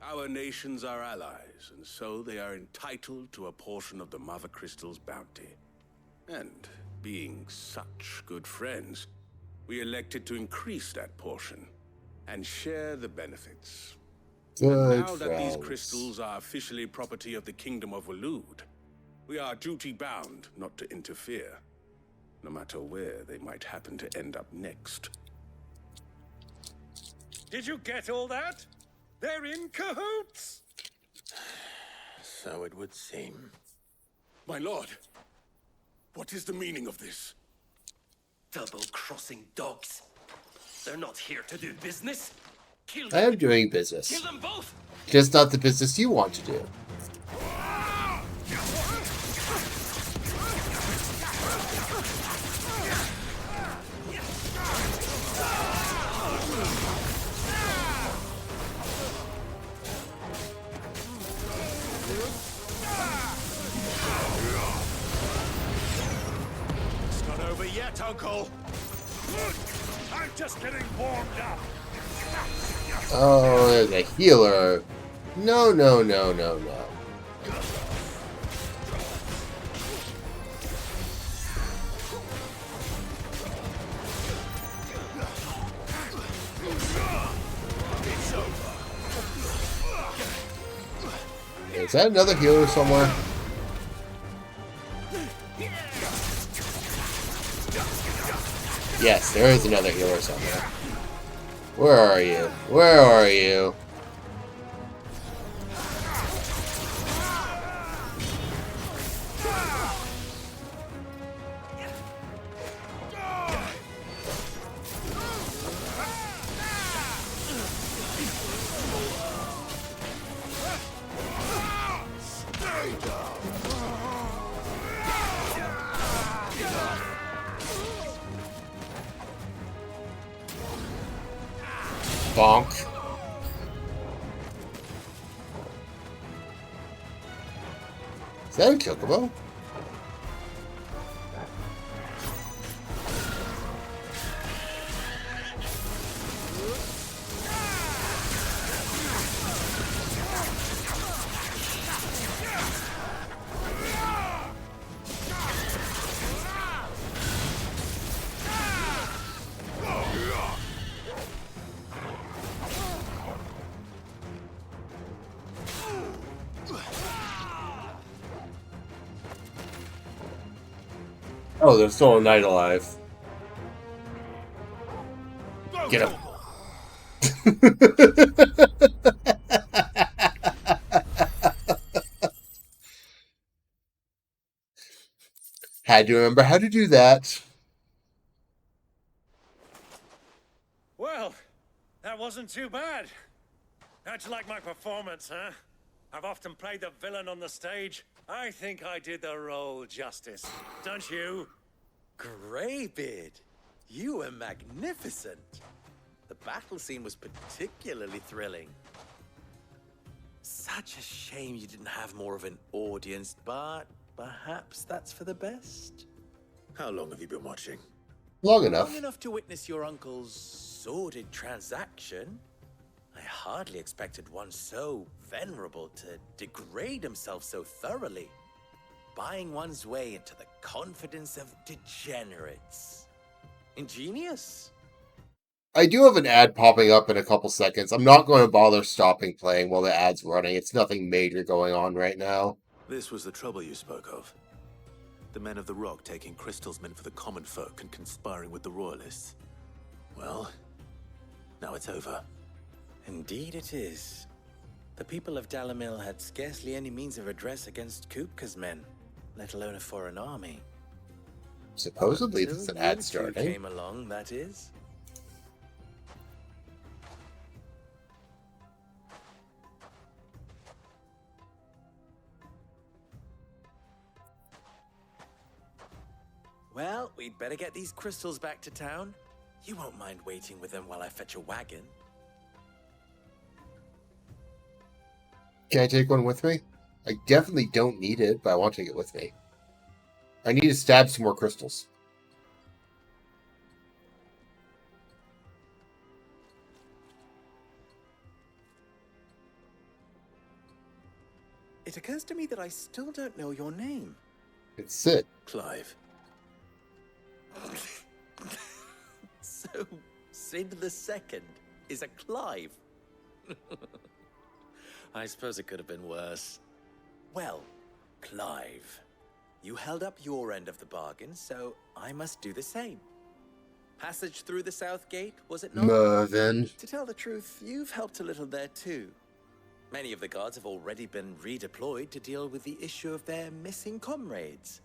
Our nations are allies, and so they are entitled to a portion of the Mother Crystal's bounty. And being such good friends, we elected to increase that portion and share the benefits. Good Now that these friends. crystals are officially property of the Kingdom of Waloed, we are duty-bound not to interfere, no matter where they might happen to end up next. Did you get all that? They're in cahoots! So it would seem. My lord, what is the meaning of this? Double-crossing dogs. They're not here to do business. Kill I them. am doing business. Kill them both. Just not the business you want to do. It's not over yet, Uncle. I'm just getting warmed up. Oh, there's a healer. No, no, no, no, no. It's over. Is that another healer somewhere? Yes, there is another healer somewhere. Where are you? Where are you? Bonk. Is that a Chocobo? Oh, there's still a knight alive. Get him. Had to remember how to do that. Well, that wasn't too bad. How'd you like my performance, huh? I've often played the villain on the stage. I think I did the role justice. Don't you? Greybeard, you were magnificent. The battle scene was particularly thrilling. Such a shame you didn't have more of an audience, but perhaps that's for the best. How long have you been watching? Long enough. Long enough to witness your uncle's sordid transaction. I hardly expected one so venerable to degrade himself so thoroughly. Buying one's way into the confidence of degenerates. Ingenious. I do have an ad popping up in a couple seconds. I'm not going to bother stopping playing while the ad's running. It's nothing major going on right now. This was the trouble you spoke of. The men of the Rock taking crystals meant for the common folk and conspiring with the royalists. Well, now it's over. Indeed it is. The people of Dalamil had scarcely any means of redress against Kupka's men, let alone a foreign army. Supposedly, there's an ad starting. Came along, that is. Well, we'd better get these crystals back to town. You won't mind waiting with them while I fetch a wagon. Can I take one with me? I definitely don't need it, but I want to take it with me. I need to stab some more crystals. It occurs to me that I still don't know your name. It's Sid. Clive. So, Sid the Second is a Clive. I suppose it could have been worse. Well, Clive, you held up your end of the bargain, so I must do the same. Passage through the South Gate, was it not? Mervyn. To tell the truth, you've helped a little there too. Many of the guards have already been redeployed to deal with the issue of their missing comrades.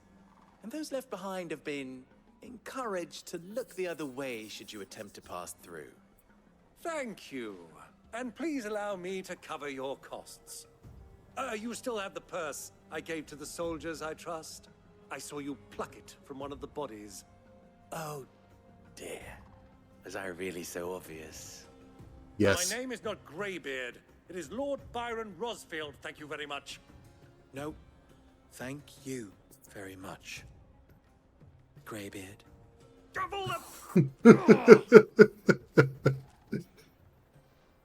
And those left behind have been encouraged to look the other way should you attempt to pass through. Thank you. And please allow me to cover your costs. You still have the purse I gave to the soldiers, I trust? I saw you pluck it from one of the bodies. Oh, dear. Was I really so obvious? Yes. My name is not Greybeard. It is Lord Byron Rosfield, thank you very much. No, thank you very much, Greybeard.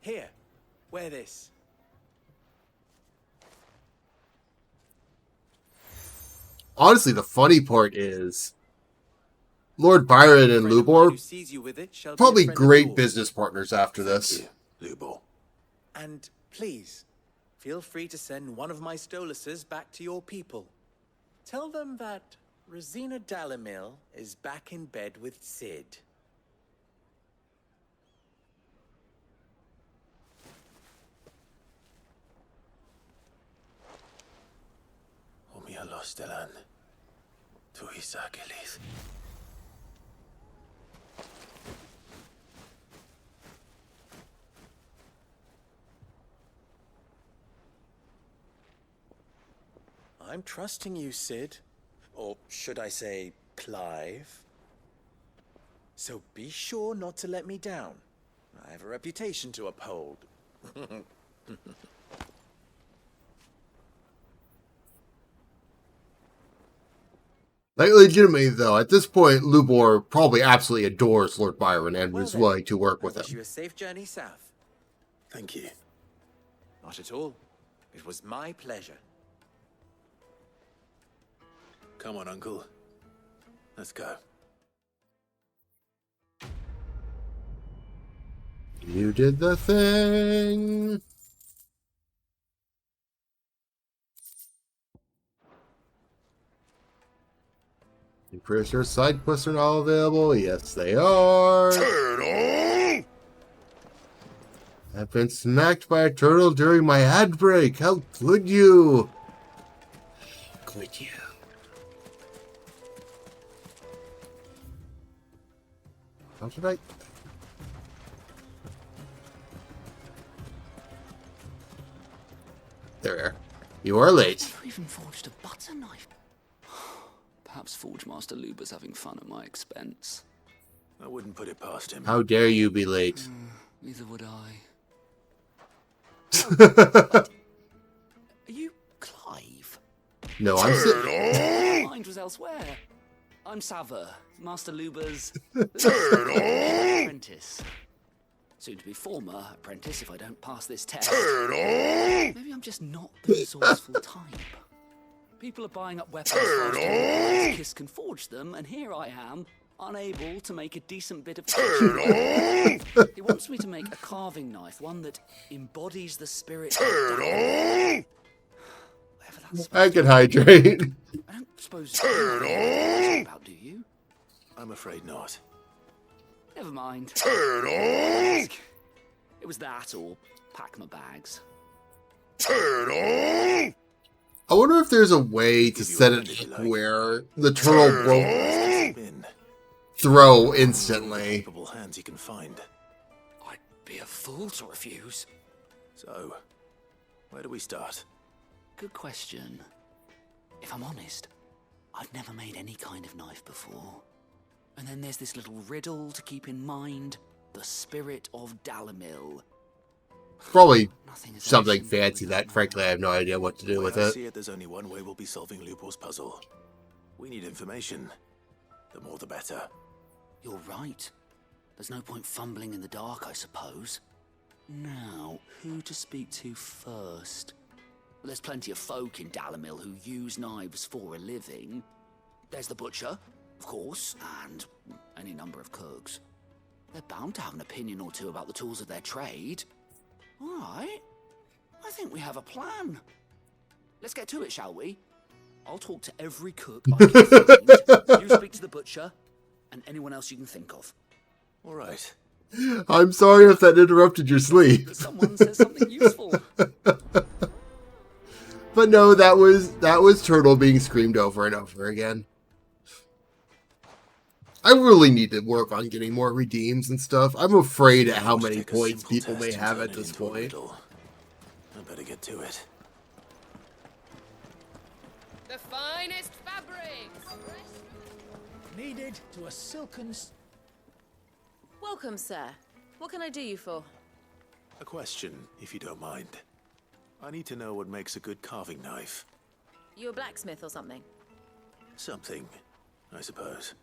Here, wear this. Honestly, the funny part is Lord Byron and Lubor probably great business partners after this. Lubor. And please, feel free to send one of my Stoluses back to your people. Tell them that Rosina Dalamil is back in bed with Sid. Omia Lostelan. Tu Isakelis. I'm trusting you, Sid. Or should I say, Clive? So be sure not to let me down. I have a reputation to uphold. Like, legitimately, though, at this point, Lubor probably absolutely adores Lord Byron and was willing to work with I wish him. you a safe journey south. Thank you. Not at all. It was my pleasure. Come on, Uncle. Let's go. You did the thing. You pretty sure side quests are not available? Yes, they are. Turtle! I've been smacked by a turtle during my ad break. How could you? Could you? How should I? There. You are late. Never even forged a butter knife. Perhaps Forge Master Luber's having fun at my expense. I wouldn't put it past him. How dare you be late? Neither would I. Are you Clive? No, I'm My mind was elsewhere. I'm Sava, Master Luber's apprentice. Soon to be former apprentice if I don't pass this test. Maybe I'm just not the resourceful type. People are buying up weapons faster than Kiss can forge them, and here I am, unable to make a decent bit of He wants me to make a carving knife, one that embodies the spirit. I can hydrate. I don't suppose you know what I'm about, do you? I'm afraid not. Never mind. It was that or pack my bags. I wonder if there's a way to set it up where the turtle won't throw instantly. Capable hands you can find. I'd be a fool to refuse. So, where do we start? Good question. If I'm honest, I've never made any kind of knife before. And then there's this little riddle to keep in mind. The spirit of Dalamil. Probably something fancy that, frankly, I have no idea what to do with I it. see it, there's only one way we'll be solving Lupor's puzzle. We need information. The more the better. You're right. There's no point fumbling in the dark, I suppose. Now, who to speak to first? Well, there's plenty of folk in Dalamil who use knives for a living. There's the butcher, of course, and any number of cooks. They're bound to have an opinion or two about the tools of their trade. All right. I think we have a plan. Let's get to it, shall we? I'll talk to every cook I can find. You speak to the butcher, and anyone else you can think of. All right. I'm sorry if that interrupted your sleep. Someone says something useful. But no, that was Turtle being screamed over and over again. I really need to work on getting more redeems and stuff. I'm afraid at how many points people may have at this point. I better get to it. The finest fabrics! Needed to a silken... Welcome, sir. What can I do you for? A question, if you don't mind. I need to know what makes a good carving knife. You a blacksmith or something? Something, I suppose.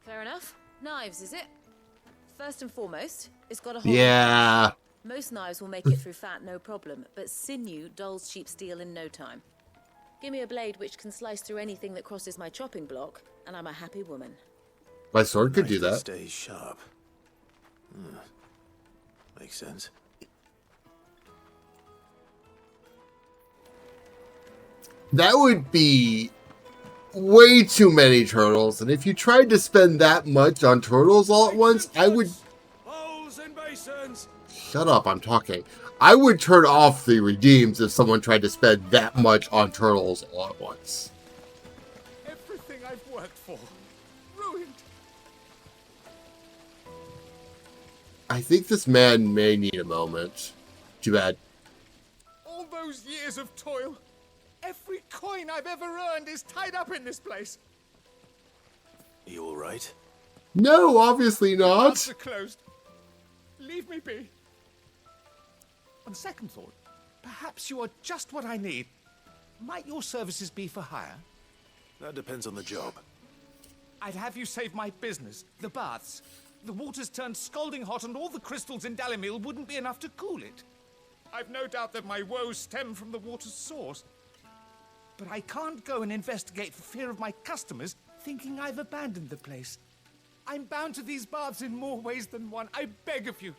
Fair enough. Knives, is it? First and foremost, it's got a hole. Yeah. Most knives will make it through fat, no problem, but sinew dulls cheap steel in no time. Give me a blade which can slice through anything that crosses my chopping block, and I'm a happy woman. My sword could do that. Stay sharp. Makes sense. That would be way too many turtles, and if you tried to spend that much on turtles all at once, I would... Bowls and basins. Shut up, I'm talking. I would turn off the redeems if someone tried to spend that much on turtles all at once. Everything I've worked for. Ruined. I think this man may need a moment. Too bad. All those years of toil. Every coin I've ever earned is tied up in this place. You all right? No, obviously not. Mouths are closed. Leave me be. On second thought, perhaps you are just what I need. Might your services be for hire? That depends on the job. I'd have you save my business, the baths. The water's turned scalding hot and all the crystals in Dalamil wouldn't be enough to cool it. I've no doubt that my woes stem from the water's source. But I can't go and investigate for fear of my customers thinking I've abandoned the place. I'm bound to these baths in more ways than one. I beg of you.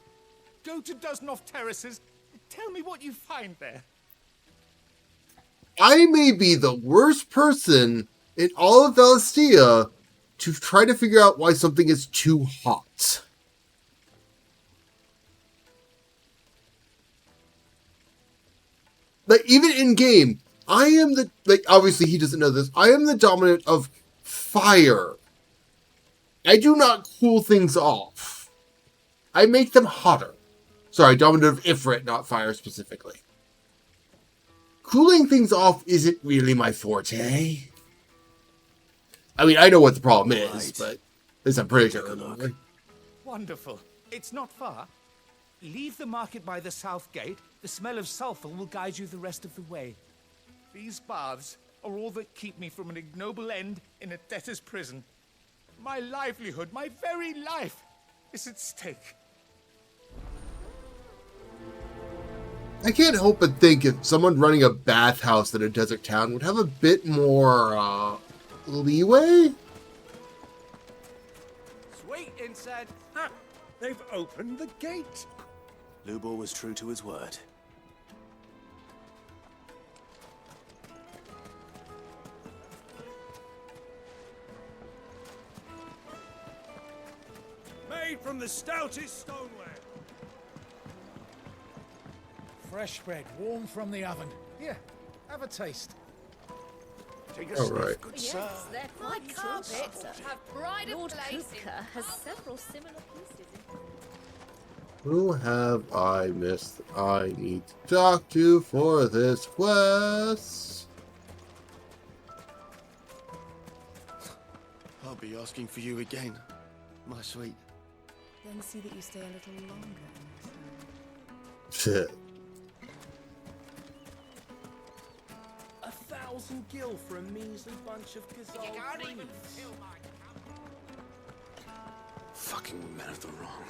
Go to Dusnoff Terraces. Tell me what you find there. I may be the worst person in all of Valestia to try to figure out why something is too hot. Like, even in game, I am the, like, obviously he doesn't know this, I am the dominant of fire. I do not cool things off. I make them hotter. Sorry, dominant of Ifrit, not fire specifically. Cooling things off isn't really my forte. I mean, I know what the problem is, but at least I'm pretty sure. Wonderful. It's not far. Leave the market by the south gate. The smell of sulphur will guide you the rest of the way. These baths are all that keep me from an ignoble end in a debtor's prison. My livelihood, my very life, is at stake. I can't help but think if someone running a bathhouse in a desert town would have a bit more leeway. Sweet inside. Ha! They've opened the gate. Lubor was true to his word. Made from the stoutest stoneware. Fresh bread, warm from the oven. Here, have a taste. Take a sniff, good Yes, their white carpets have pride of place. Kupka has several similar pieces. Who have I missed? I need to talk to for this quest. I'll be asking for you again, my sweet. Then see that you stay a little longer. Shit. 1,000 gil for a measly bunch of gazelle greens. Fucking men of the wrong.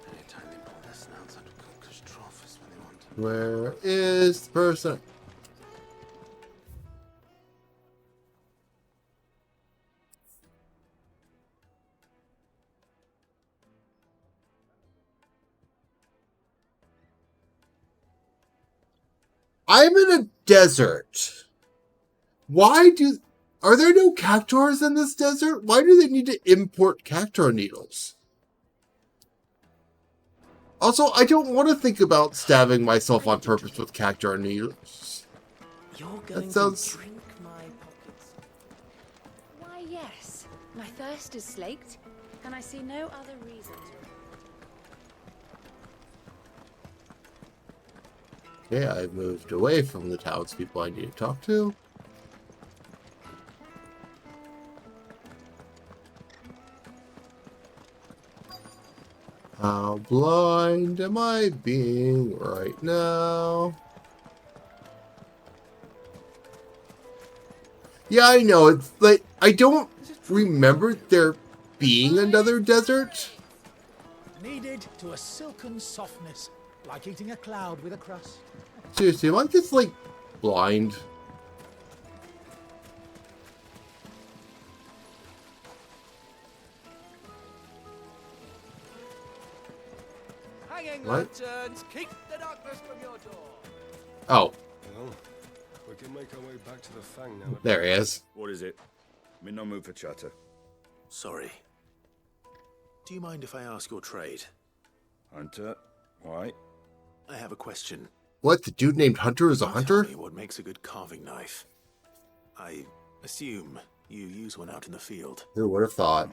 Anytime they pull their snouts out of Kupka's trough is when they want to. Where is the person? I'm in a desert. Are there no cactuars in this desert? Why do they need to import cactuar needles? Also, I don't want to think about stabbing myself on purpose with cactuar needles. You're going That sounds... to drink my pockets. Why, yes. My thirst is slaked, and I see no other reason to. Okay, I've moved away from the townspeople I need to talk to. How blind am I being right now? Yeah, I know. It's like, I don't remember there being another desert. Kneaded to a silken softness, like eating a cloud with a crust. Seriously, am I just, like, blind? Hanging What? lanterns, keep the darkness from your door. Oh, Well, we can make our way back to the Fang now. there he is. What is it? I'm in no mood for chatter. Sorry. Do you mind if I ask your trade? Hunter, why? I have a question. What, the dude named Hunter is a hunter? Tell me what makes a good carving knife. I assume you use one out in the field. Who would have thought?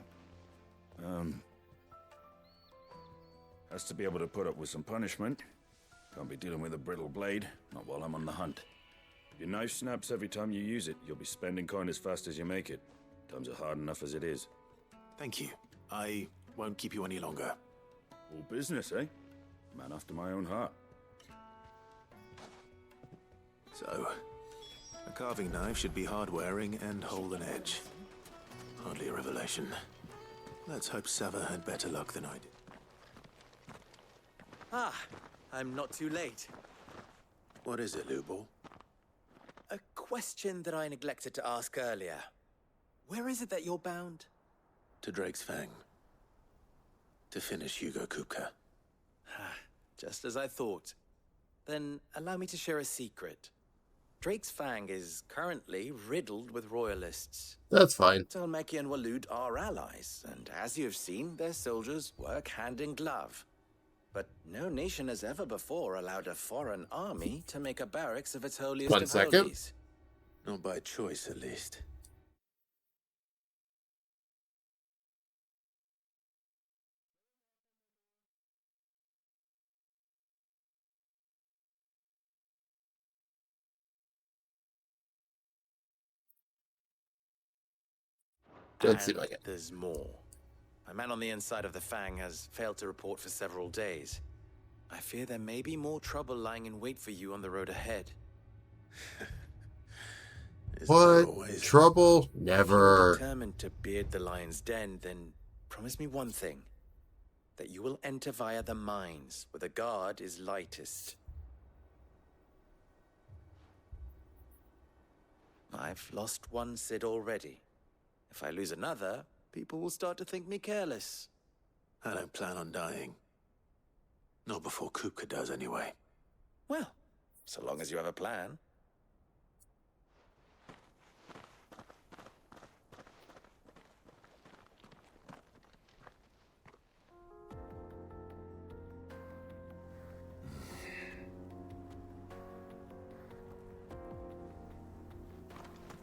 Has to be able to put up with some punishment. Can't be dealing with a brittle blade, not while I'm on the hunt. If your knife snaps every time you use it, you'll be spending coin as fast as you make it. Times are hard enough as it is. Thank you. I won't keep you any longer. All business, eh? Man after my own heart. So, a carving knife should be hard-wearing and hold an edge. Hardly a revelation. Let's hope Sava had better luck than I did. Ah, I'm not too late. What is it, Lubor? A question that I neglected to ask earlier. Where is it that you're bound? To Drake's Fang. To finish Hugo Kupka. Just as I thought. Then allow me to share a secret. Drake's Fang is currently riddled with royalists. That's fine. Talmeki and Walud are allies, and as you have seen, their soldiers work hand in glove. But no nation has ever before allowed a foreign army to make a barracks of its holiest One of second. holies. Not by choice, at least. Doesn't seem like it. There's more. A man on the inside of the Fang has failed to report for several days. I fear there may be more trouble lying in wait for you on the road ahead. What? Trouble? If you're Never. determined to beard the lion's den, then promise me one thing. That you will enter via the mines, where the guard is lightest. I've lost one Cid already. If I lose another, people will start to think me careless. I don't plan on dying. Not before Kupka does, anyway. Well, so long as you have a plan.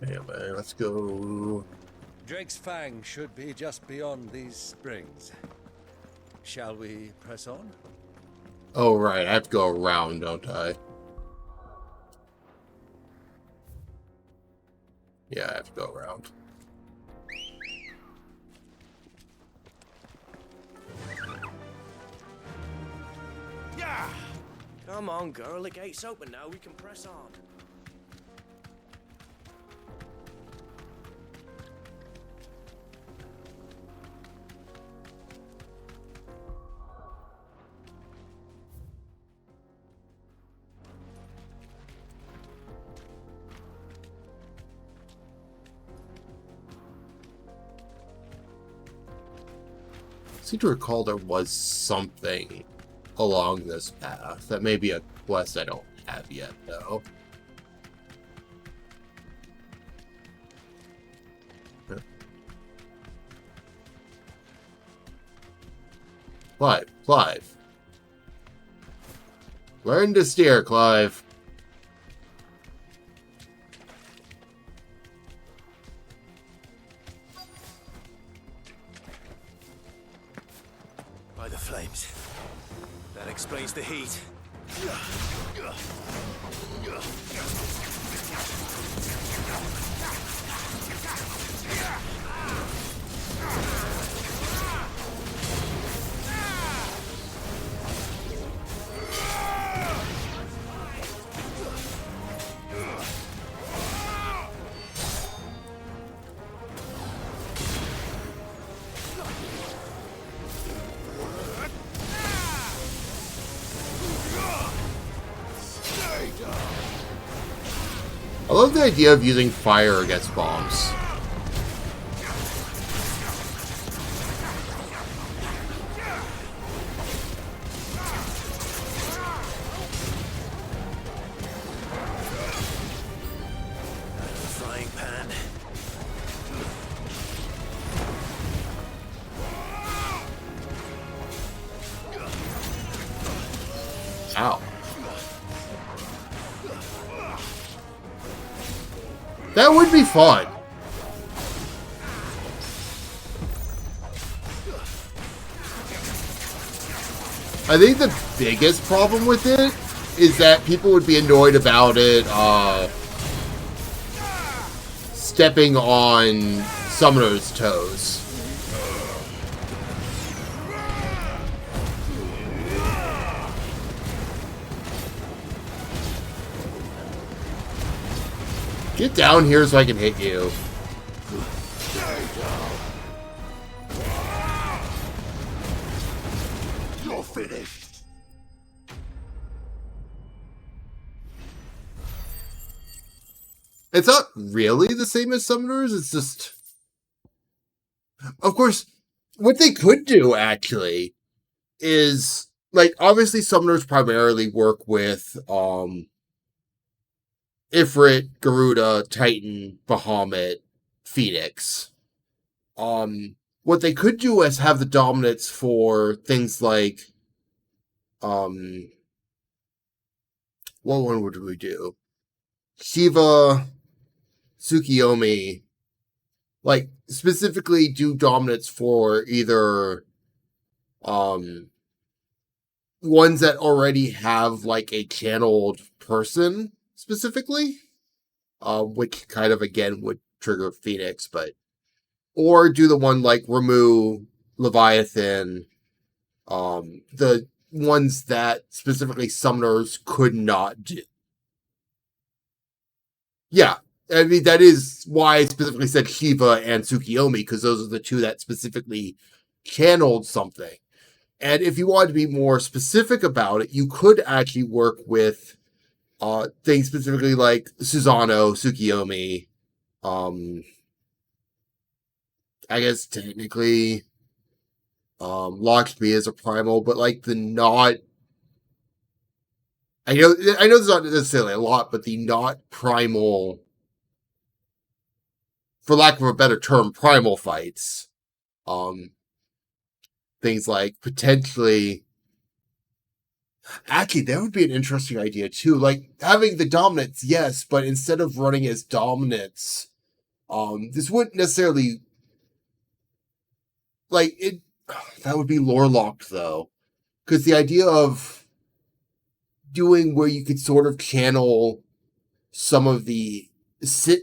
Anyway, let's go. Drake's Fang should be just beyond these springs. Shall we press on? Oh, right. I have to go around, don't I? Yeah, I have to go around. Yeah! Come on, girl. The gate's open now. We can press on. I seem to recall there was something along this path. That may be a quest I don't have yet, though. Clive. Learn to steer, Clive. By the flames. That explains the heat. I love the idea of using fire against bombs. Frying pan. Ow. That would be fun. I think the biggest problem with it is that people would be annoyed about it stepping on summoners' toes. Get down here so I can hit you. You're finished. It's not really the same as summoners, it's just... Of course, what they could do, actually, is... Like, obviously summoners primarily work with, Ifrit, Garuda, Titan, Bahamut, Phoenix. What they could do is have the dominance for things like, what one would we do? Shiva, Tsukiyomi, like, specifically do dominance for either, ones that already have, like, a channeled person, specifically, which kind of, again, would trigger Phoenix, but or do the one like Ramu, Leviathan, the ones that specifically summoners could not do. Yeah, I mean, that is why I specifically said Shiva and Tsukiyomi, because those are the two that specifically channeled something. And if you wanted to be more specific about it, you could actually work with things specifically like Susanoo, Tsukiyomi. I guess technically Lakshmi is a primal, but like the not... I know there's not necessarily a lot, but the not primal, for lack of a better term, primal fights. Things like potentially... Actually, that would be an interesting idea too. Like having the dominants, yes, but instead of running as dominants, this wouldn't necessarily... Like, it... That would be lore locked though. Because the idea of doing where you could sort of channel some of the...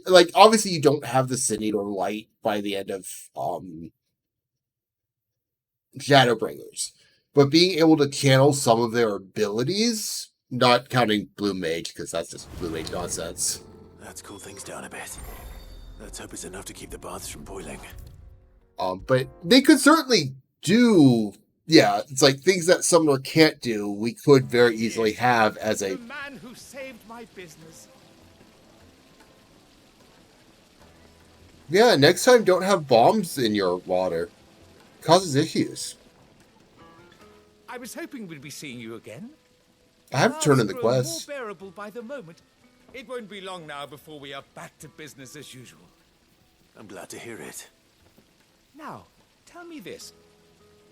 Like, obviously you don't have the Sin Eater light by the end of Shadowbringers. But being able to channel some of their abilities, not counting Blue Mage, because that's just Blue Mage nonsense. Let's cool things down a bit. Let's hope it's enough to keep the baths from boiling. But they could certainly do... Yeah, it's like things that Summoner can't do, we could very easily have as a... The man who saved my business. Yeah, next time don't have bombs in your water. It causes issues. I was hoping we'd be seeing you again. I have turned in the quest. More bearable by the moment. It won't be long now before we are back to business as usual. I'm glad to hear it. Now, tell me this.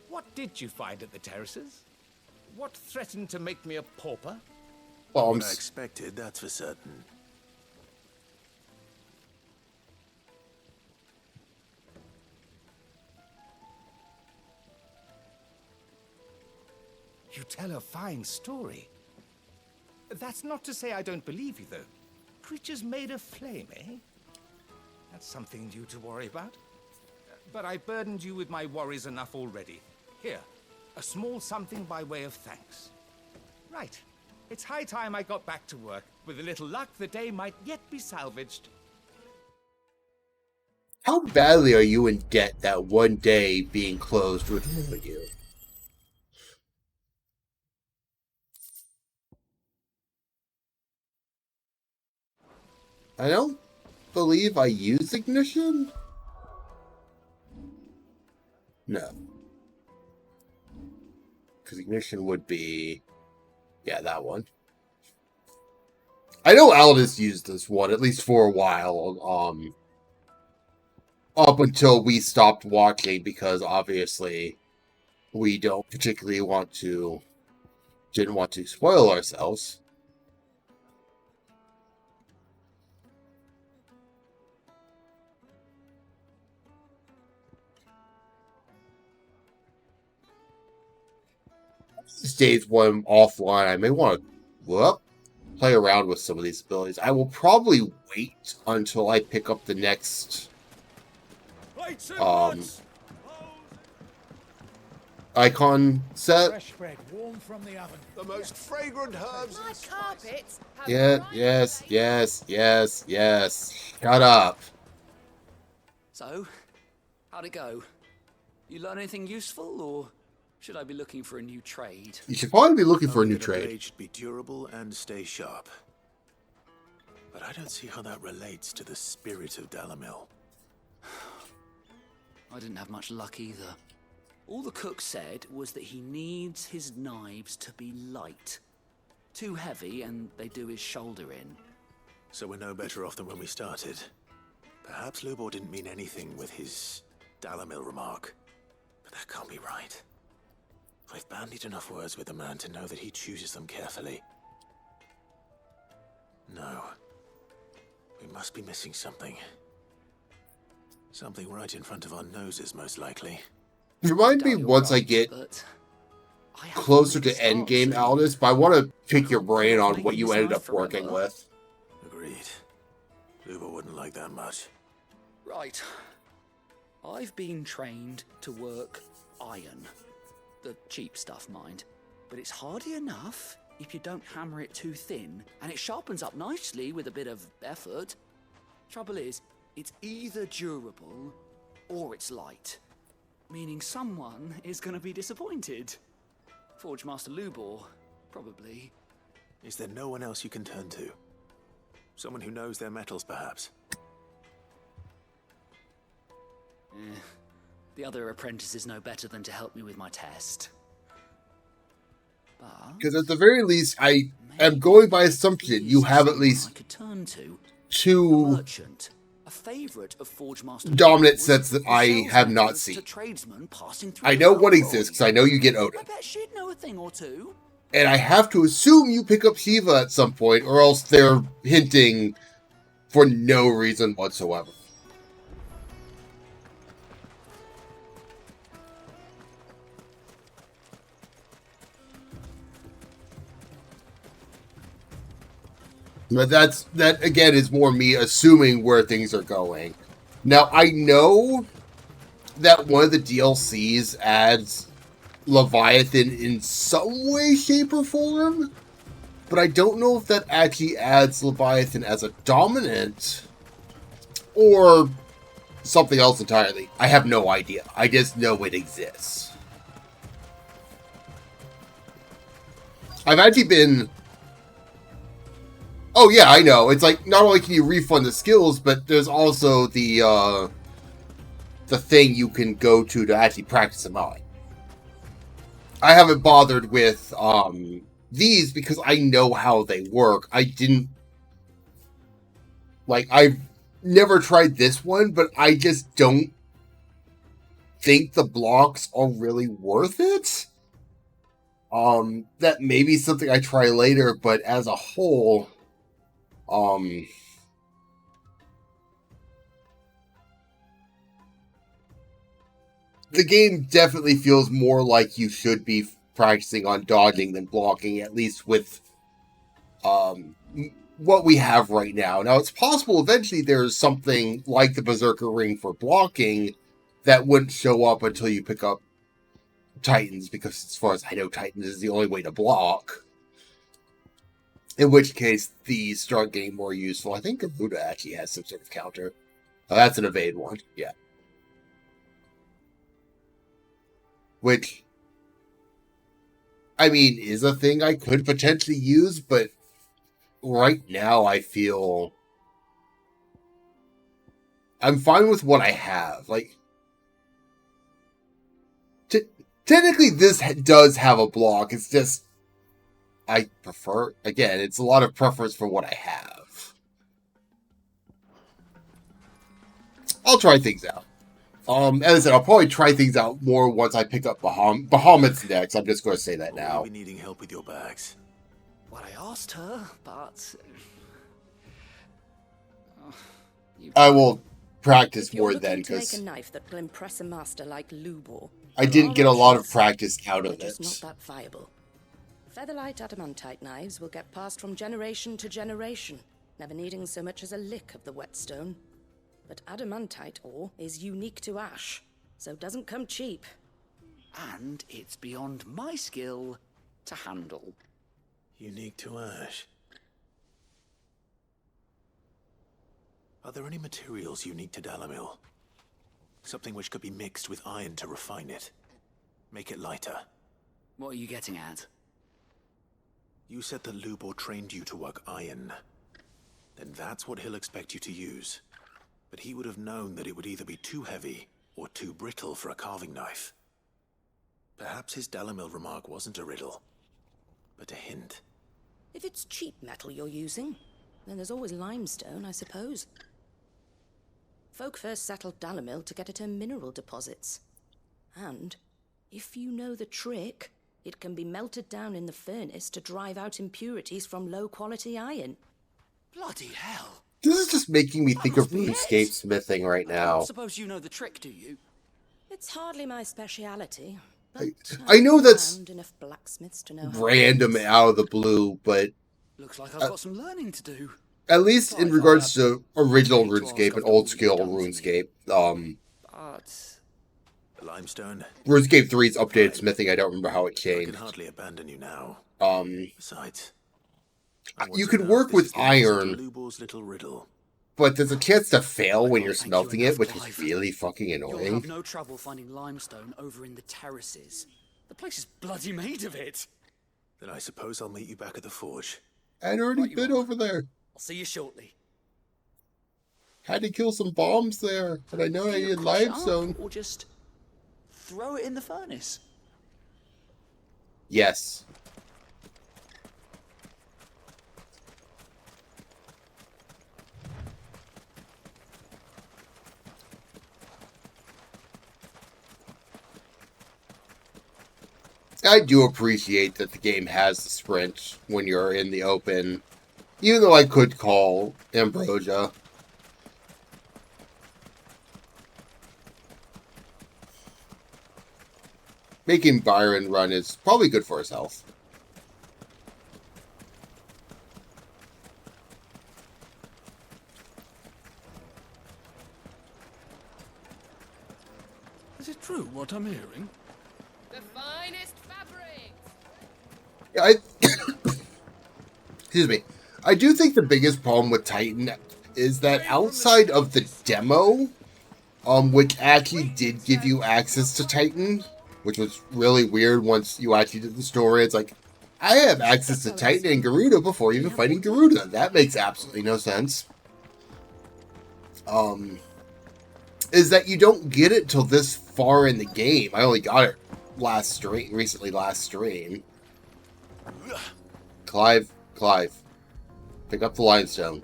What did you find at the terraces? What threatened to make me a pauper? Bombs. What I expected, that's for certain. You tell a fine story. That's not to say I don't believe you, though. Creatures made of flame, eh? That's something new to worry about. But I burdened you with my worries enough already. Here, a small something by way of thanks. Right. It's high time I got back to work. With a little luck, the day might yet be salvaged. How badly are you in debt that one day being closed would ruin you? I don't believe I use ignition? No. Because ignition would be... Yeah, that one. I know Aldous used this one, at least for a while, up until we stopped watching, because obviously we don't particularly didn't want to spoil ourselves. These days when I'm offline, I may want to play around with some of these abilities. I will probably wait until I pick up the next icon set. Fresh bread, warm from the oven. The most fragrant herbs. My carpets have Yes. Shut up. So, how'd it go? You learn anything useful, or should I be looking for a new trade? You should probably be looking for a new trade. Blade should be durable and stay sharp. But I don't see how that relates to the spirit of Dalamil. I didn't have much luck either. All the cook said was that he needs his knives to be light. Too heavy and they do his shoulder in. So we're no better off than when we started. Perhaps Lubor didn't mean anything with his Dalamil remark. But that can't be right. I've bandied enough words with the man to know that he chooses them carefully. No. We must be missing something. Something right in front of our noses, most likely. Remind me once I get closer to endgame, Aldous, but I want to pick your brain on what you ended up working with. Agreed. Lubor wouldn't like that much. Right. I've been trained to work iron. The cheap stuff, mind. But it's hardy enough if you don't hammer it too thin, and it sharpens up nicely with a bit of effort. Trouble is, it's either durable or it's light. Meaning someone is going to be disappointed. Forge Master Lubor, probably. Is there no one else you can turn to? Someone who knows their metals, perhaps? The other apprentices know better than to help me with my test. Because at the very least, I am going by assumption you have at least two merchant, a favorite of Forge Master dominant sets that I have not seen. I know one exists because I know you get Odin. I bet she'd know a thing or two. And I have to assume you pick up Shiva at some point, or else they're hinting for no reason whatsoever. But that again is more me assuming where things are going. Now I know that one of the DLCs adds Leviathan in some way, shape, or form, but I don't know if that actually adds Leviathan as a dominant or something else entirely. I have no idea. I just know it exists. I've actually been... Oh yeah, I know. It's like, not only can you refund the skills, but there's also the thing you can go to actually practice them out. I haven't bothered with these because I know how they work. I've never tried this one, but I just don't think the blocks are really worth it. That may be something I try later, but as a whole, the game definitely feels more like you should be practicing on dodging than blocking, at least with what we have right now. Now, it's possible eventually there's something like the Berserker Ring for blocking that wouldn't show up until you pick up Titans, because as far as I know, Titans is the only way to block. In which case, these start getting more useful. I think Garuda actually has some sort of counter. Oh, that's an evade one, yeah. Which, I mean, is a thing I could potentially use, but right now I feel I'm fine with what I have. Like, technically this does have a block. It's just, I prefer, again, it's a lot of preference for what I have. I'll try things out. As I said, I'll probably try things out more once I pick up Bahamut's next. I'm just going to say that now. Will you be needing help with your bags? Well, I asked her, but... I will practice more then, If you're looking because to make a knife that will impress a master like Lubor, I didn't get a lot of practice out of it's it. not that viable. Featherlight adamantite knives will get passed from generation to generation, never needing so much as a lick of the whetstone. But adamantite ore is unique to ash, so it doesn't come cheap. And it's beyond my skill to handle. Unique to ash. Are there any materials unique to Dalamil? Something which could be mixed with iron to refine it. Make it lighter. What are you getting at? You said that Lubor trained you to work iron. Then that's what he'll expect you to use. But he would have known that it would either be too heavy or too brittle for a carving knife. Perhaps his Dalamil remark wasn't a riddle, but a hint. If it's cheap metal you're using, then there's always limestone, I suppose. Folk first settled Dalamil to get at her mineral deposits. And, if you know the trick, it can be melted down in the furnace to drive out impurities from low-quality iron. Bloody hell! This is just making me think of RuneScape smithing right now. I suppose you know the trick, do you? It's hardly my speciality. But I know that's found enough blacksmiths to know how random out of the blue, but looks like I've got some learning to do. At least in regards to original RuneScape and old skill RuneScape, But limestone. RuneScape 3's updated smithing. I don't remember how it I changed. can hardly abandon you now. Besides, You could work with iron, little riddle. but there's a chance to fail when you're smelting it, which is really fucking You'll have annoying. no trouble finding limestone over in the terraces. The place is bloody made of it. Then I suppose I'll meet you back at the forge. I'd already been over there. I'll see you shortly. Had to kill some bombs there, and I know I needed limestone. Or just throw it in the furnace. Yes. I do appreciate that the game has the sprint when you're in the open, even though I could call Ambrosia. Making Byron run is probably good for his health. Is it true what I'm hearing? The finest fabrics. Excuse me. I do think the biggest problem with Titan is that outside of the demo, which actually did give you access to Titan, which was really weird once you actually did the story. It's like, I have access to Titan and Garuda before even fighting Garuda. That makes absolutely no sense. Is that you don't get it till this far in the game. I only got it recently last stream. Clive, pick up the limestone.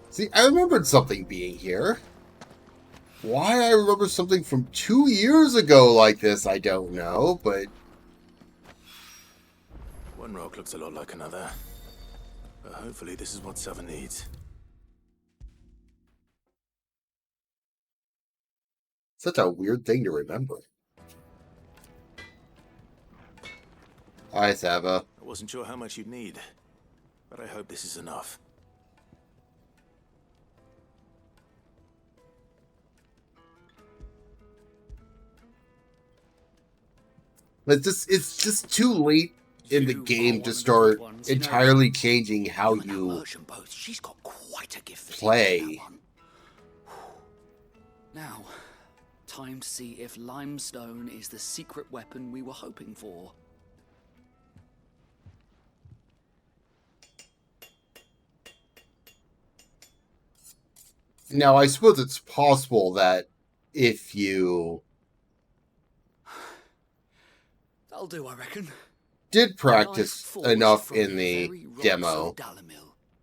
See, I remembered something being here. Why I remember something from 2 years ago like this, I don't know, but... One rock looks a lot like another. But hopefully this is what Sava needs. Such a weird thing to remember. Hi, Sava. I wasn't sure how much you'd need, but I hope this is enough. It's just too late in the game to start entirely changing how you She's got quite a gift for play. Now, time to see if limestone is the secret weapon we were hoping for. Now, I suppose it's possible that if you That'll do, I reckon. did practice enough in the demo,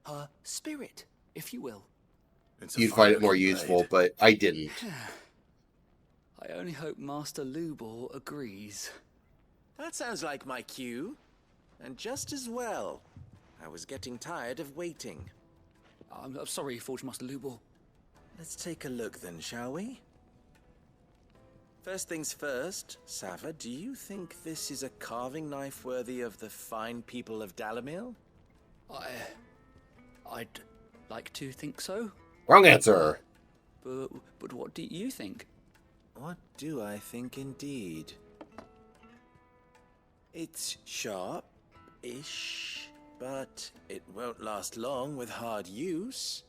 Her spirit, if you will. you'd find it more useful, but I didn't. I only hope Master Lubor agrees. That sounds like my cue. And just as well. I was getting tired of waiting. I'm sorry, Forge Master Lubor. Let's take a look then, shall we? First things first, Sava, do you think this is a carving knife worthy of the fine people of Dalamil? I'd like to think so. Wrong answer. But what do you think? What do I think indeed? It's sharp-ish, but it won't last long with hard use.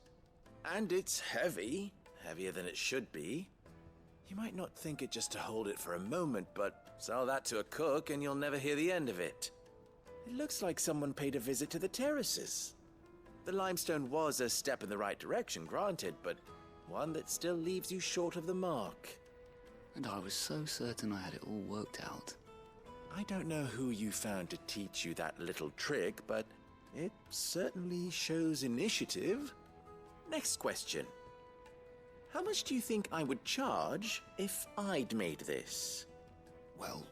And it's heavy, heavier than it should be. You might not think it just to hold it for a moment, but sell that to a cook and you'll never hear the end of it. It looks like someone paid a visit to the terraces. The limestone was a step in the right direction, granted, but one that still leaves you short of the mark. And I was so certain I had it all worked out. I don't know who you found to teach you that little trick, but it certainly shows initiative. Next question. How much do you think I would charge if I'd made this? Well,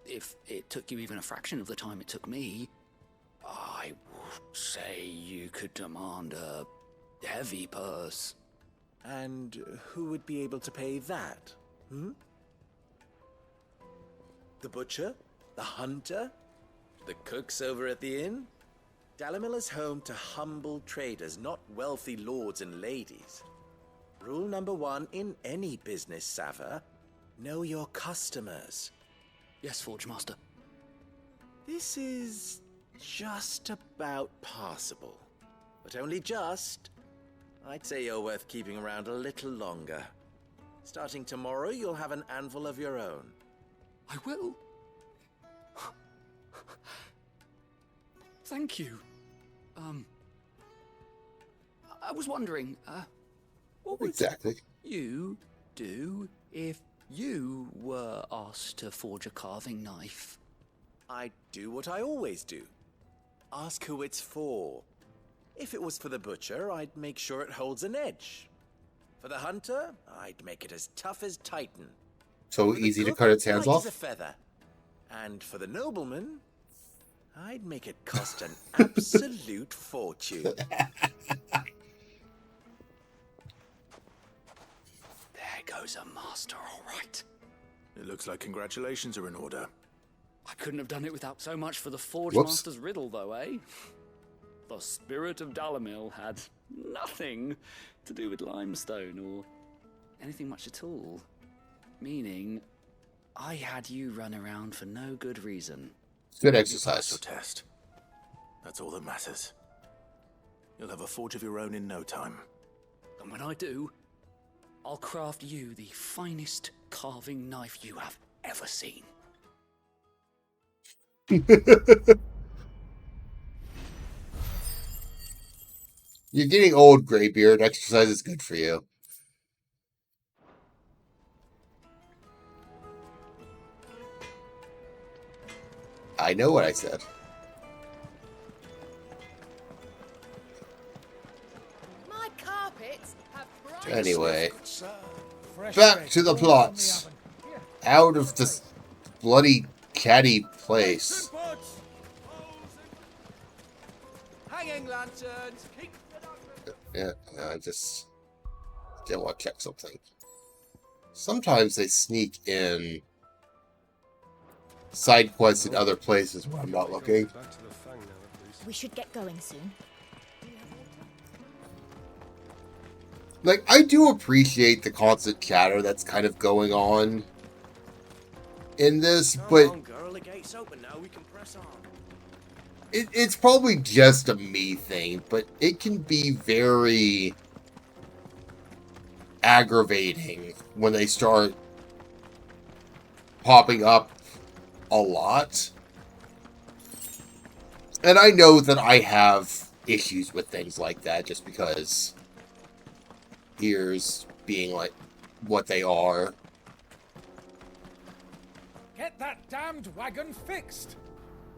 if it took you even a fraction of the time it took me, I would say you could demand a heavy purse. And who would be able to pay that? The butcher? The hunter? The cooks over at the inn? Dalamil is home to humble traders, not wealthy lords and ladies. Rule number 1 in any business, Sava: know your customers. Yes, Forge Master. This is just about passable. But only just. I'd say you're worth keeping around a little longer. Starting tomorrow, you'll have an anvil of your own. I will. Thank you. I was wondering, what would you do if you were asked to forge a carving knife? I'd do what I always do. Ask who it's for. If it was for the butcher, I'd make sure it holds an edge. For the hunter, I'd make it as tough as Titan. So easy to cut its hands light off? as a feather. And for the nobleman, I'd make it cost an absolute fortune. There goes a master, all right. It looks like congratulations are in order. I couldn't have done it without so much for the Forge Whoops. Master's riddle, though, eh? The spirit of Dalamil had nothing to do with limestone or anything much at all. Meaning, I had you run around for no good reason. Good You exercise. passed your test. That's all that matters. You'll have a forge of your own in no time. And when I do, I'll craft you the finest carving knife you have ever seen. You're getting old, Greybeard. Exercise is good for you. I know what I said. My carpets have bright Anyway, Fresh back bread, to the all from plots. oven. Out of this bloody catty place. Hanging lanterns, keep Yeah, I just didn't want to check something. Sometimes they sneak in side quests in other places where I'm not looking. We should get going soon. Like, I do appreciate the constant chatter that's kind of going on in this, but Come on, girl, the gate's open now. We can press on. it's probably just a me thing, but it can be very aggravating when they start popping up a lot. And I know that I have issues with things like that just because ears being like what they are. Get that damned wagon fixed!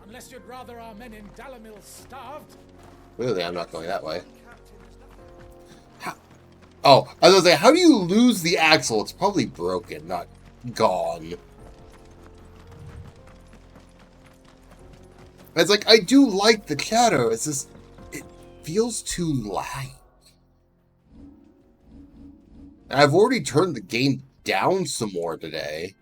Unless you'd rather our men in Dalamil starved. Clearly, I'm not going that way. Oh, I was gonna say, how do you lose the axle? It's probably broken, not gone. It's like, I do like the chatter, it's just, it feels too loud. I've already turned the game down some more today.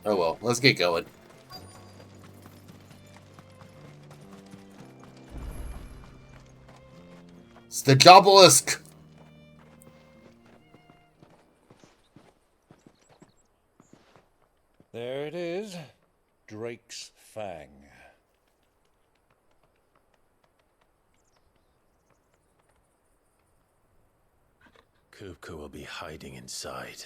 Oh well, let's get going. It's the Jobelisk! There it is. Drake's Fang. Kupka will be hiding inside.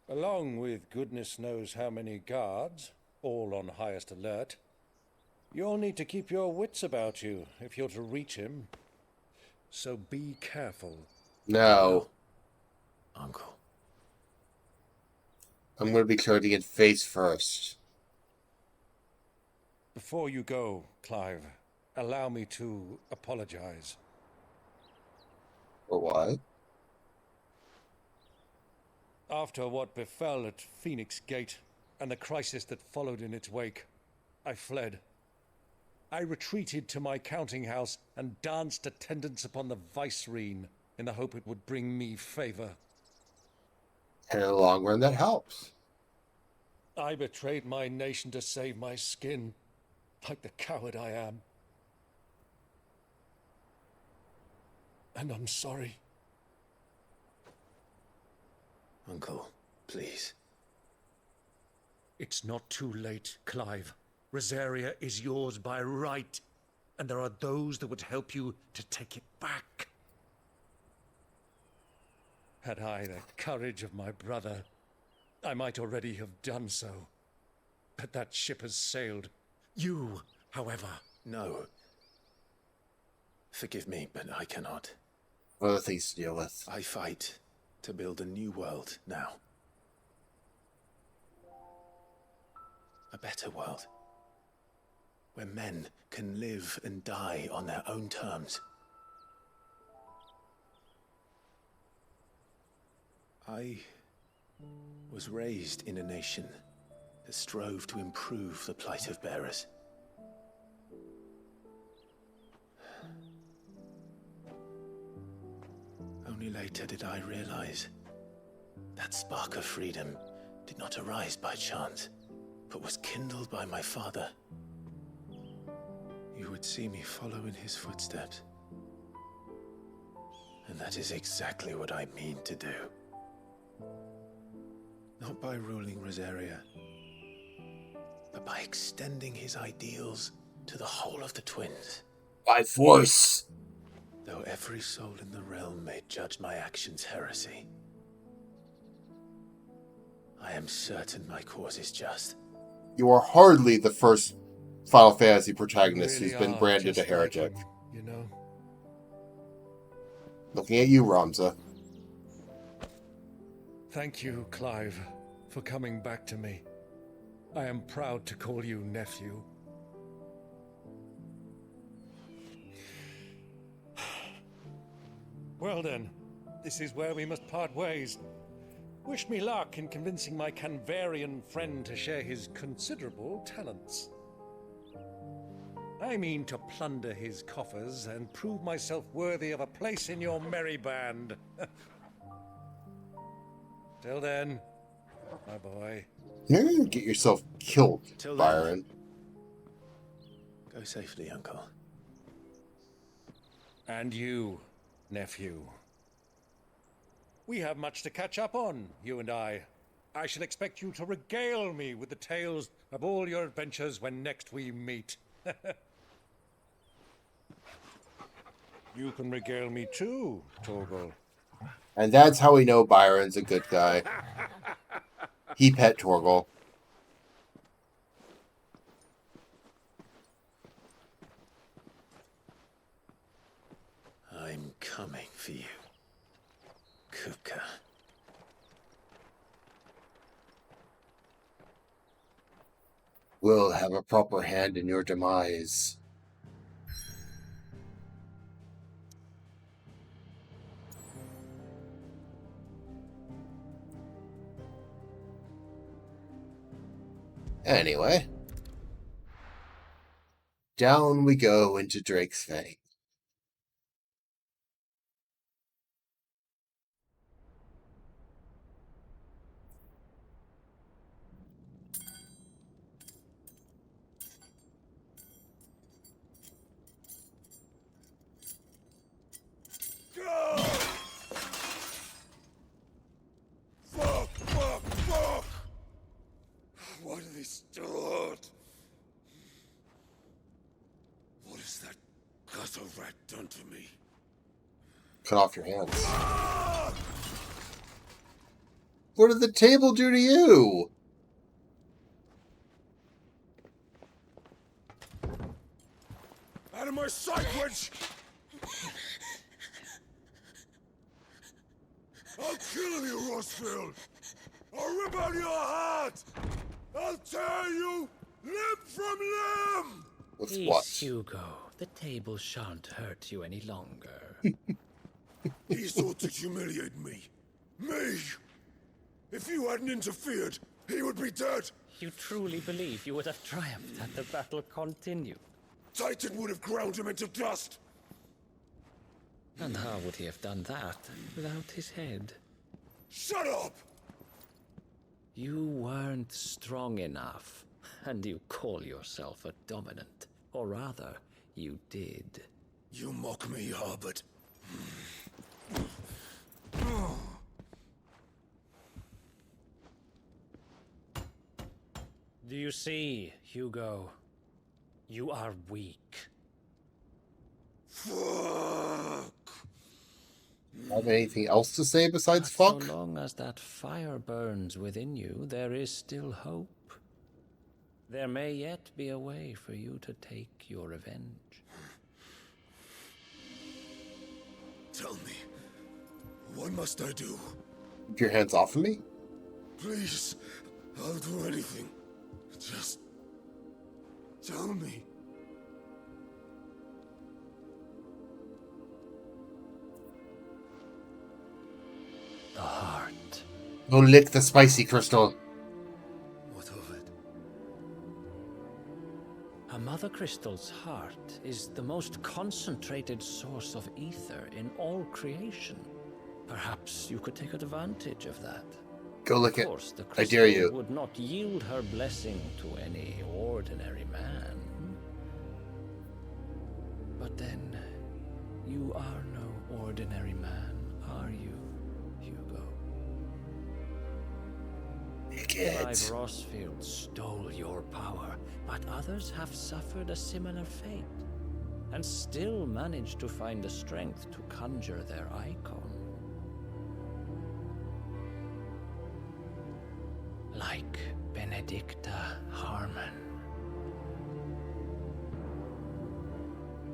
Along with goodness knows how many guards, all on highest alert. You'll need to keep your wits about you if you're to reach him. So be careful. No. Uncle. I'm going to be charging it face first. Before you go, Clive, allow me to apologize. For what? After what befell at Phoenix Gate and the crisis that followed in its wake, I fled. I retreated to my counting house and danced attendance upon the vicereine in the hope it would bring me favor. And in the long run, that helps. I betrayed my nation to save my skin, like the coward I am. And I'm sorry. Uncle, please. It's not too late, Clive. Rosaria is yours by right, and there are those that would help you to take it back. Had I the courage of my brother, I might already have done so. But that ship has sailed. You, however... No. Forgive me, but I cannot. Other things to deal with. I fight to build a new world now. A better world. Where men can live and die on their own terms. I was raised in a nation that strove to improve the plight of bearers. Only later did I realize that spark of freedom did not arise by chance, but was kindled by my father. You would see me follow in his footsteps. And that is exactly what I mean to do. Not by ruling Rosaria, but by extending his ideals to the whole of the twins. By force! Though every soul in the realm may judge my actions heresy, I am certain my cause is just. You are hardly the first Final Fantasy protagonist who's been branded a heretic. Like, you know. Looking at you, Ramza. Thank you, Clive, for coming back to me. I am proud to call you nephew. Well then, this is where we must part ways. Wish me luck in convincing my Canvarian friend to share his considerable talents. I mean to plunder his coffers and prove myself worthy of a place in your merry band. Till then, my boy. You're gonna get yourself killed, Till Byron. Then, go safely, Uncle. And you, nephew. We have much to catch up on, you and I. I shall expect you to regale me with the tales of all your adventures when next we meet. You can regale me too, Torgal. And that's how we know Byron's a good guy. He pet Torgal. I'm coming for you, Kupka. We'll have a proper hand in your demise. Anyway, down we go into Drake's Fang. Fuck! Why do they still hurt? What has that gutter rat done to me? Cut off your hands. What did the table do to you? Out of my sight, witch! I'll kill you, Rossfield! I'll rip out your heart! I'll tear you limb from limb! With Peace, what? Hugo. The table shan't hurt you any longer. He sought to humiliate me. Me! If you hadn't interfered, he would be dead. You truly believe you would have triumphed had the battle continued? Titan would have ground him into dust. And how would he have done that without his head? Shut up! You weren't strong enough, and you call yourself a dominant. Or rather, you did. You mock me, Harbert. Do you see, Hugo? You are weak. Fuck! Have anything else to say besides fuck? So long as that fire burns within you, there is still hope. There may yet be a way for you to take your revenge. Tell me, what must I do? Keep your hands off of me? Please, I'll do anything. Just tell me. The heart. Go lick the spicy crystal. What of it? A Mother Crystal's heart is the most concentrated source of ether in all creation. Perhaps you could take advantage of that. Go lick it. Of course, the I dare crystal you. would not yield her blessing to any ordinary man. But then, you are no ordinary man, are you, Hugo? Lick it. Clive Rossfield stole your power, but others have suffered a similar fate, and still managed to find the strength to conjure their icon. Like Benedicta Harmon.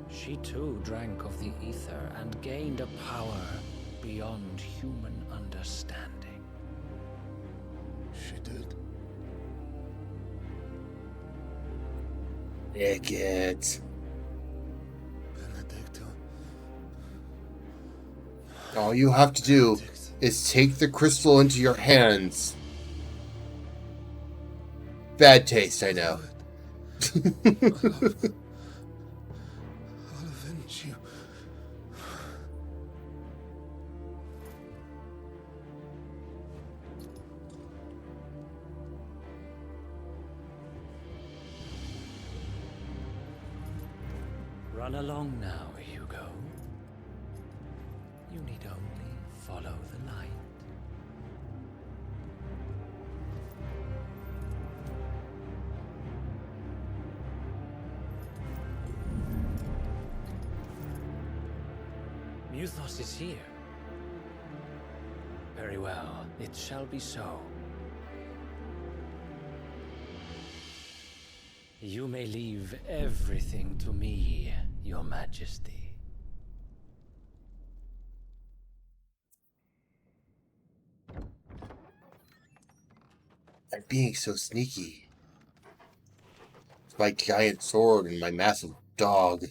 She too drank of the ether and gained a power beyond human understanding. She did. Lick it. Benedicta. All you have to do is take the crystal into your hands. Bad taste, I know. I'll avenge you. Run along now, Hugo. You need only follow the light. Muthos is here. Very well, it shall be so. You may leave everything to me, Your Majesty. I'm being so sneaky. It's my giant sword and my massive dog.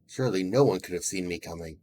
Surely no one could have seen me coming.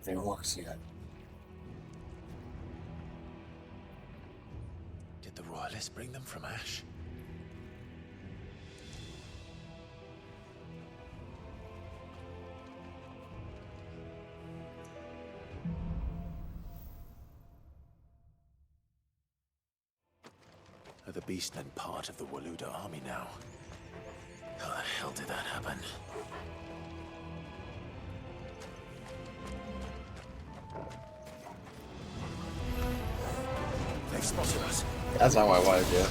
It works yet. Did the royalists bring them from Ash? Are the Beastmen part of the Waluda army now? How the hell did that happen? They've spotted us. That's not what I wanted to do.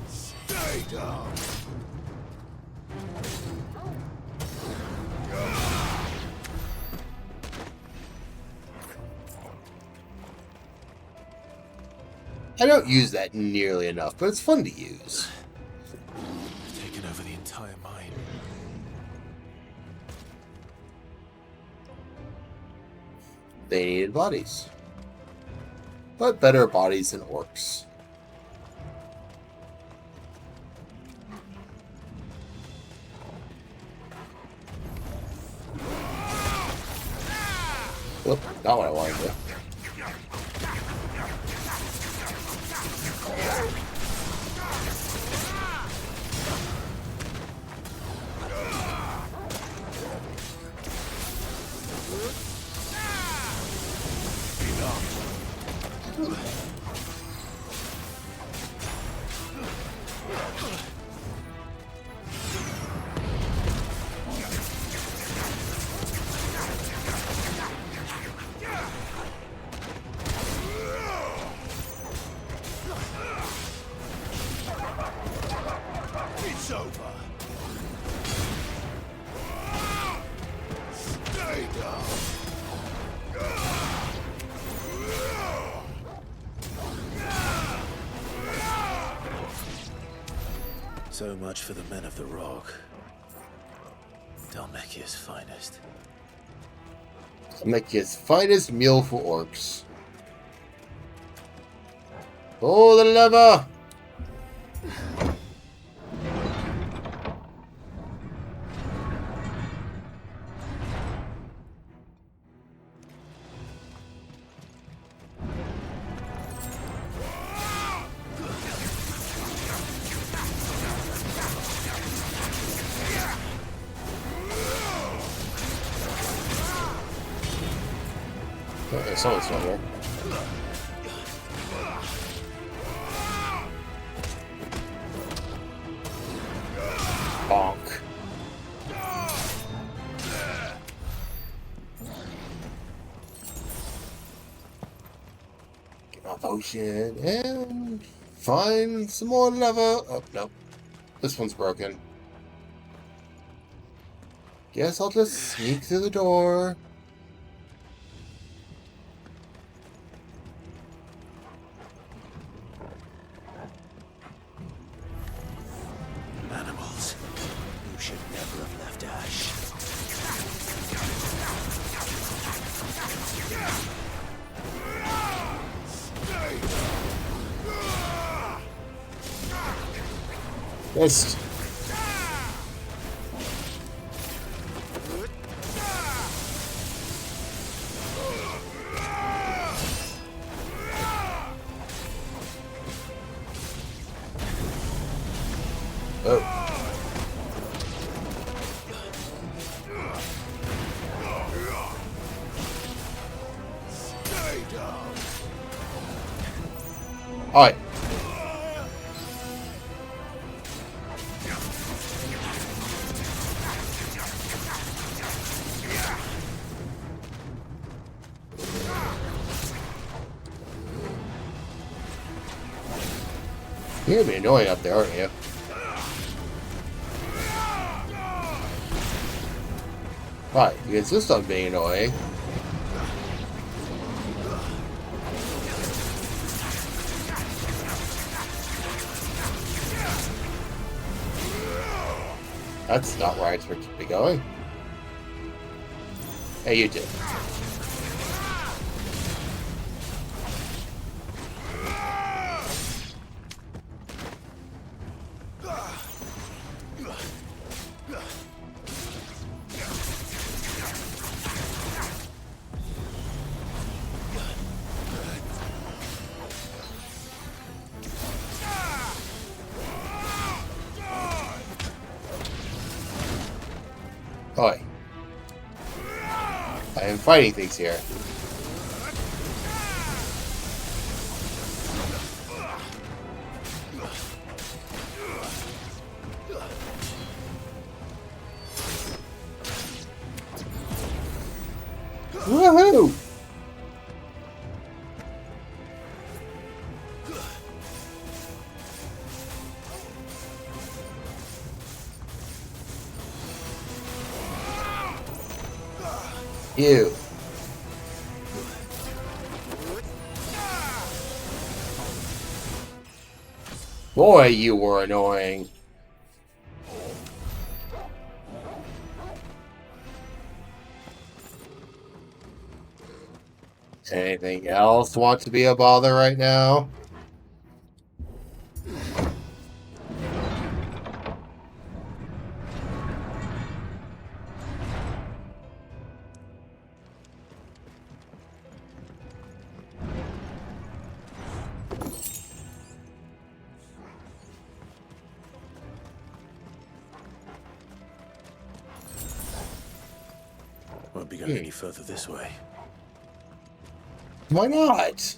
Stay down. I don't use that nearly enough, but it's fun to use. Taken over the entire mine. They needed bodies. But better bodies than orcs. Whoop, not what I wanted to do. It's over. Stay down. So much for the men of the rock. Dalmekia's finest. Dalmekia's finest meal for orcs. Pull the lever! Okay, someone's not here. Bonk. Get my potion and find some more lever. Oh, no. This one's broken. Guess I'll just sneak through the door. Animals. You should never have left Ash. Missed. Oh. Alright. You're gonna be annoying up there, aren't you? Right, you insist on being annoying. That's not where I expected to be going. Hey, you too. I am fighting things here. Woohoo! You. Boy, you were annoying. Anything else want to be a bother right now? Won't be going any further this way. Why not?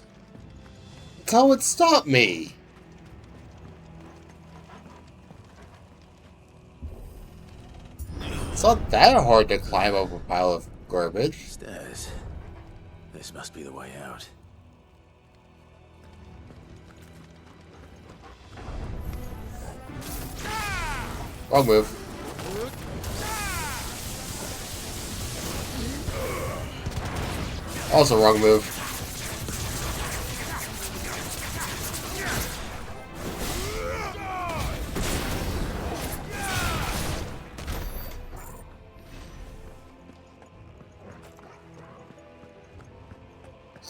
How would stop me? It's not that hard to climb up a pile of garbage. Stairs. This must be the way out. Wrong move. Also wrong move.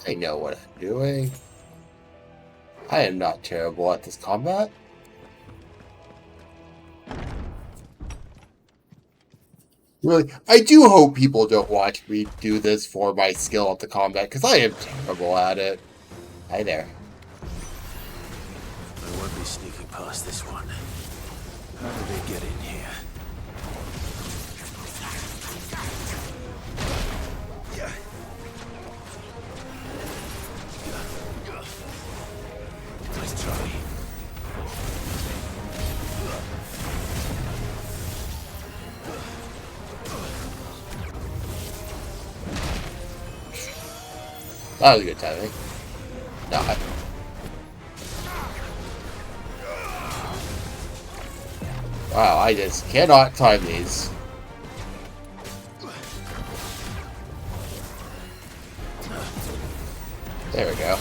I know what I'm doing. I am not terrible at this combat. Really, I do hope people don't watch me do this for my skill at the combat, because I am terrible at it. Hi there. I won't be sneaking past this one. How did they get in here? Nice try. That was a good timing. No, wow, I just cannot time these. There we go.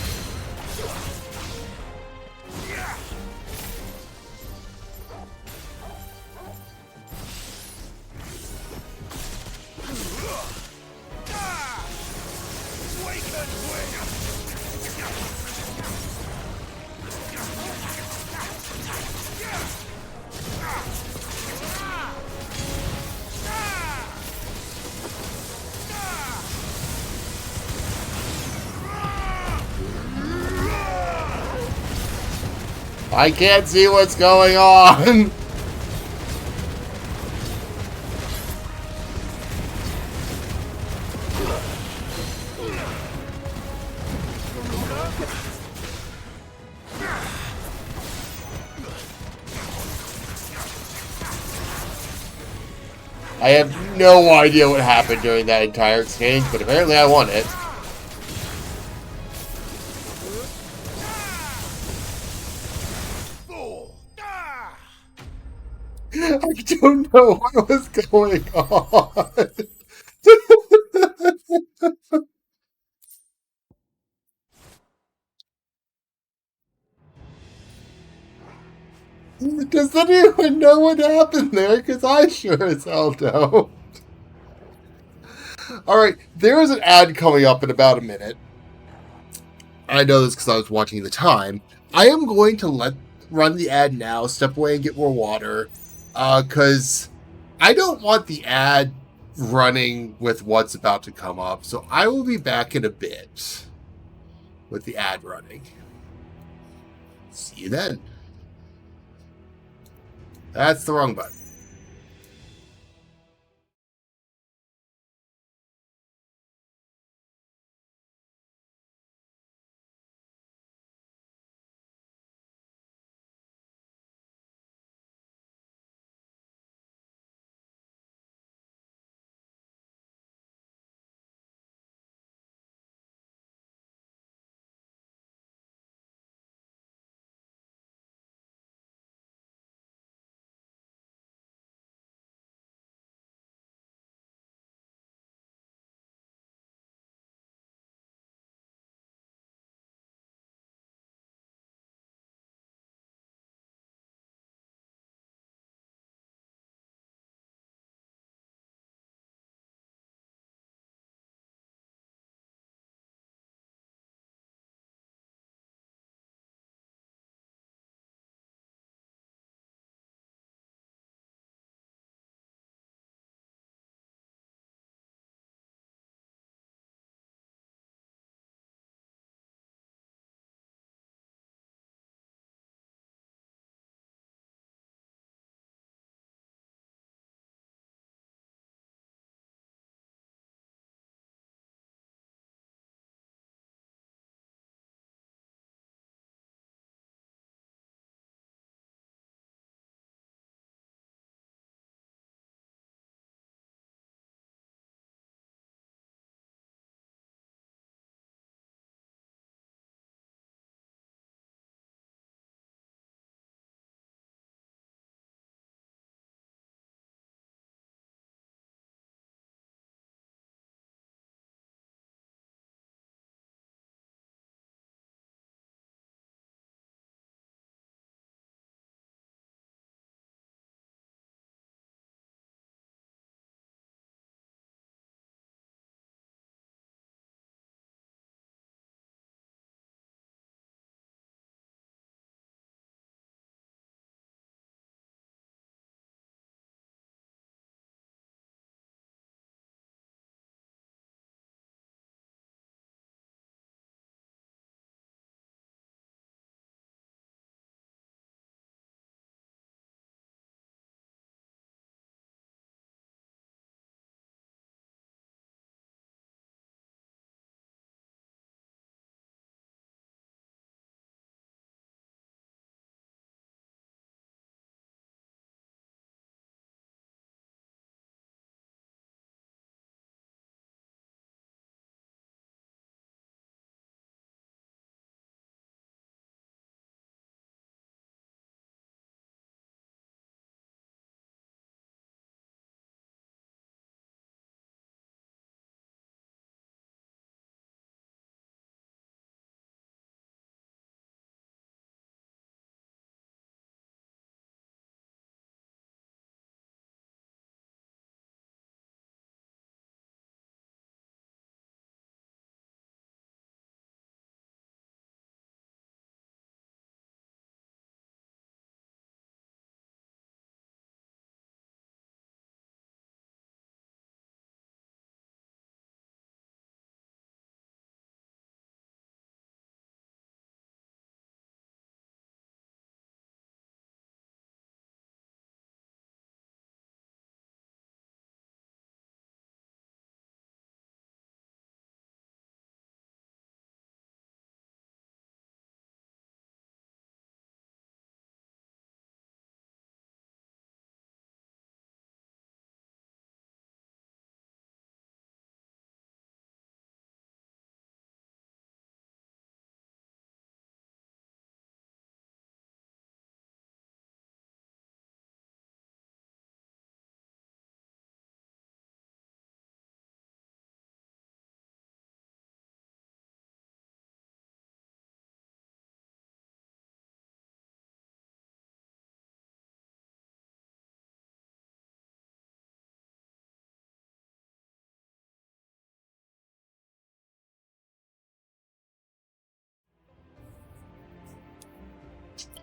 I can't see what's going on. I have no idea what happened during that entire exchange, but apparently I won it. I don't know what was going on. Does anyone know what happened there? Because I sure as hell don't. Alright, there is an ad coming up in about a minute. I know this because I was watching the time. I am going to run the ad now, step away and get more water. Because I don't want the ad running with what's about to come up. So I will be back in a bit with the ad running. See you then. That's the wrong button.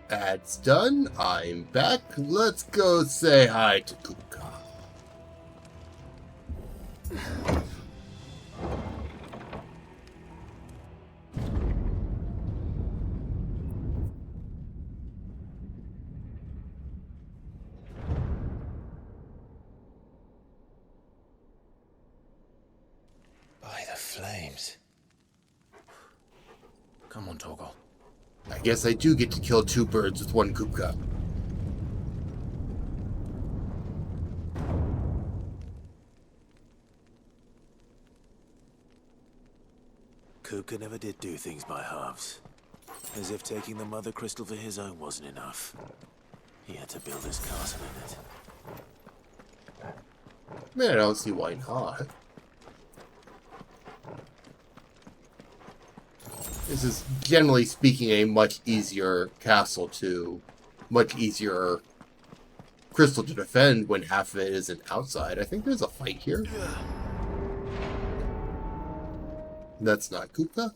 That's done. I'm back. Let's go say hi to Kupka. By the flames. Come on, Torgal. I guess I do get to kill two birds with one Kupka. Kupka never did do things by halves. As if taking the Mother Crystal for his own wasn't enough. He had to build his castle in it. Man, I don't see why not. This is, generally speaking, a much easier castle to... much easier crystal to defend when half of it isn't outside. I think there's a fight here. That's not Kupka.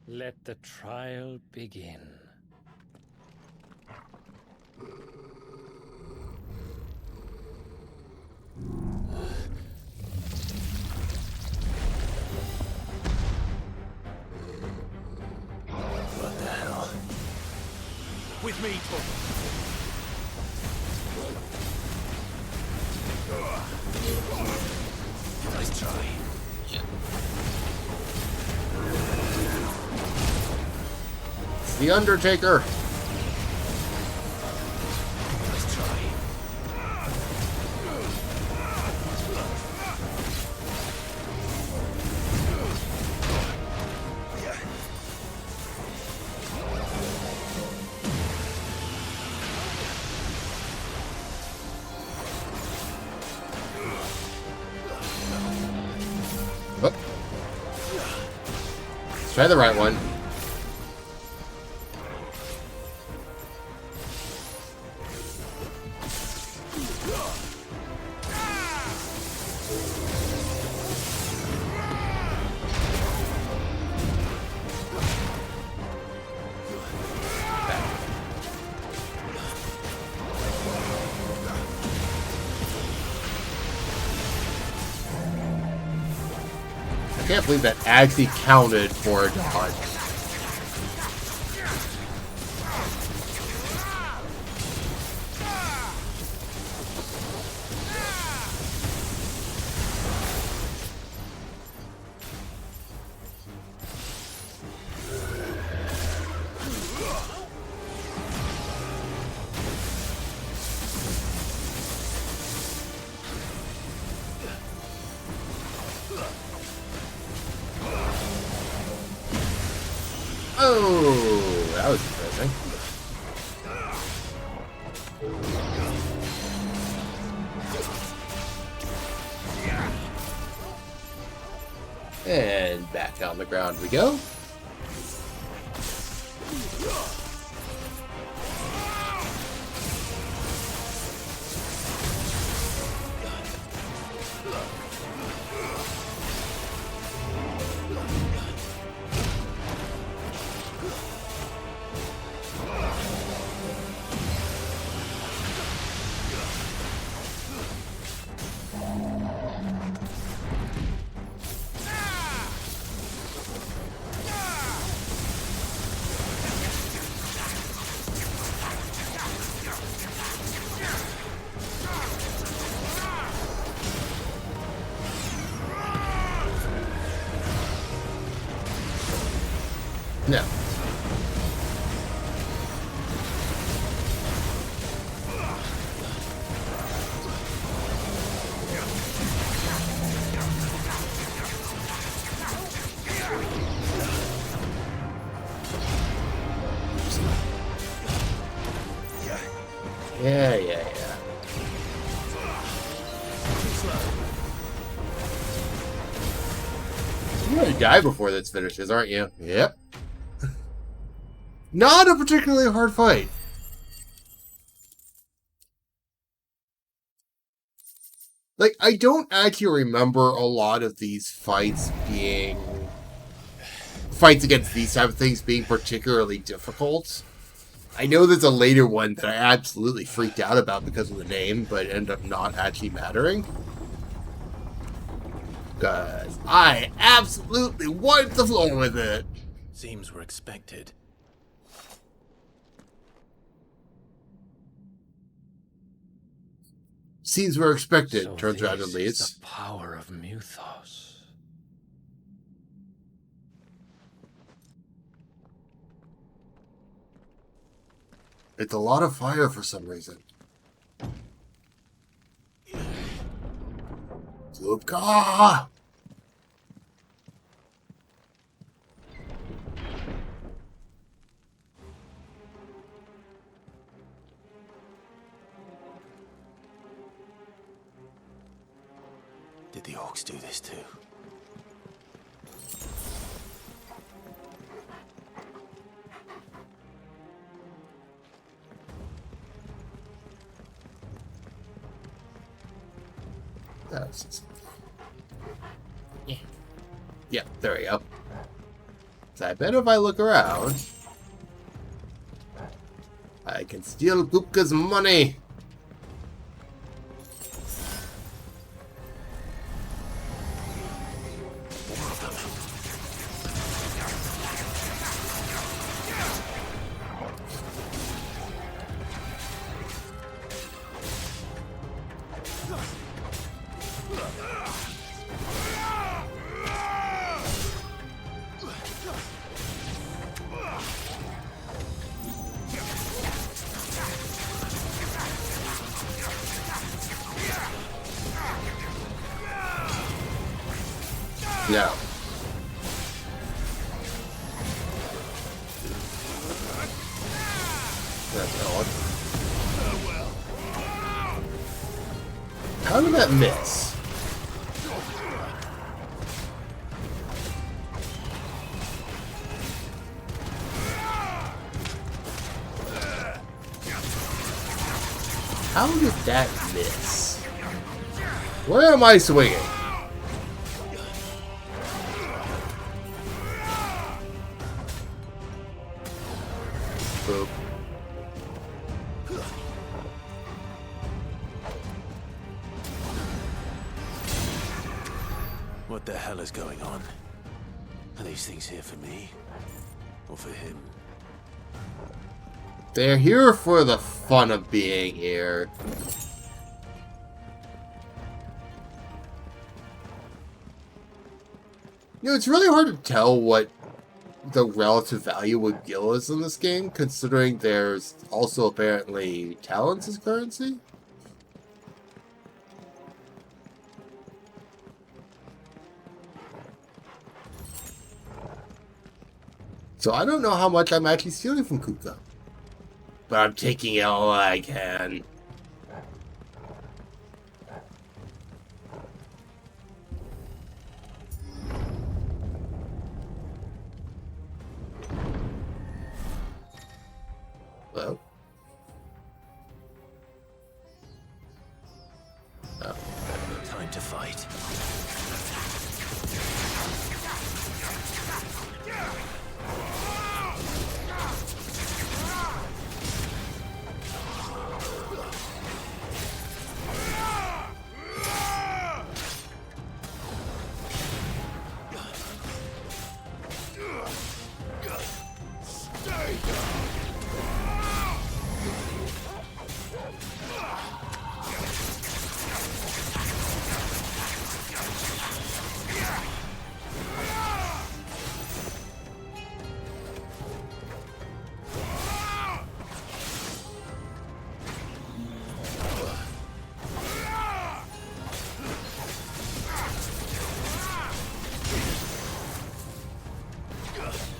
Let the trial begin. What the hell? With me, Nice try. It's the Undertaker. Nice try. Oh. Let's try the right one. I can't believe that actually counted for a dodge. Oh, that was interesting. And back on the ground we go. No. Yeah. You're gonna die before this finishes, aren't you? Yep. Not a particularly hard fight. Like, I don't actually remember a lot of these fights being fights against these type of things being particularly difficult. I know there's a later one that I absolutely freaked out about because of the name, but ended up not actually mattering. Because I absolutely wiped the floor with it. Seems we're expected. Seems we're expected. So Turns around and this leaves. is the power of Muthos. It's a lot of fire for some reason. Kupka! Did the orcs do this too? Yeah, there we go. So I bet if I look around, I can steal Kupka's money. No. That's odd. How did that miss? How did that miss? Where am I swinging? Boop. What the hell is going on? Are these things here for me? Or for him? They're here for the fun of being here. You know, it's really hard to tell what the relative value of Gil is in this game, considering there's also apparently talents as currency. So I don't know how much I'm actually stealing from Kupka. But I'm taking all I can. Well. Oh. Time to fight.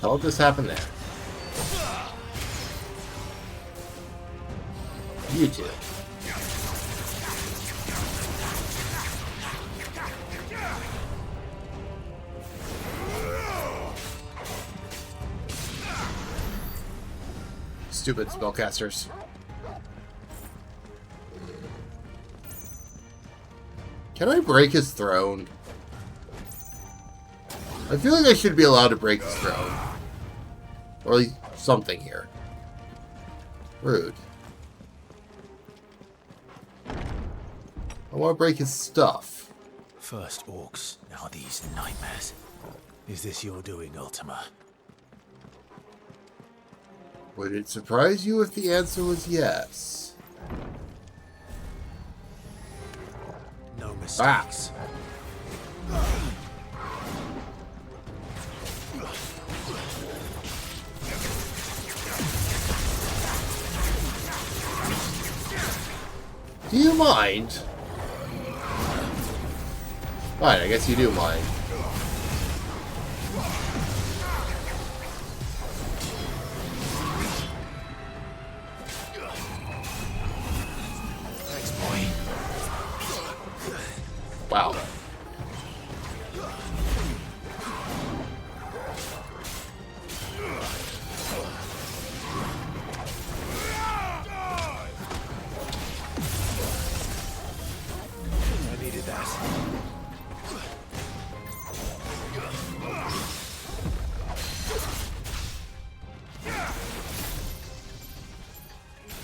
How did this happen there? You two. Stupid spellcasters. Can I break his throne? I feel like I should be allowed to break his throne. Or at least something here. Rude. I want to break his stuff. First orcs, now these nightmares. Is this your doing, Ultima? Would it surprise you if the answer was yes? No mistakes. Do you mind? Fine, I guess you do mind. Thanks, boy. Wow. I needed that.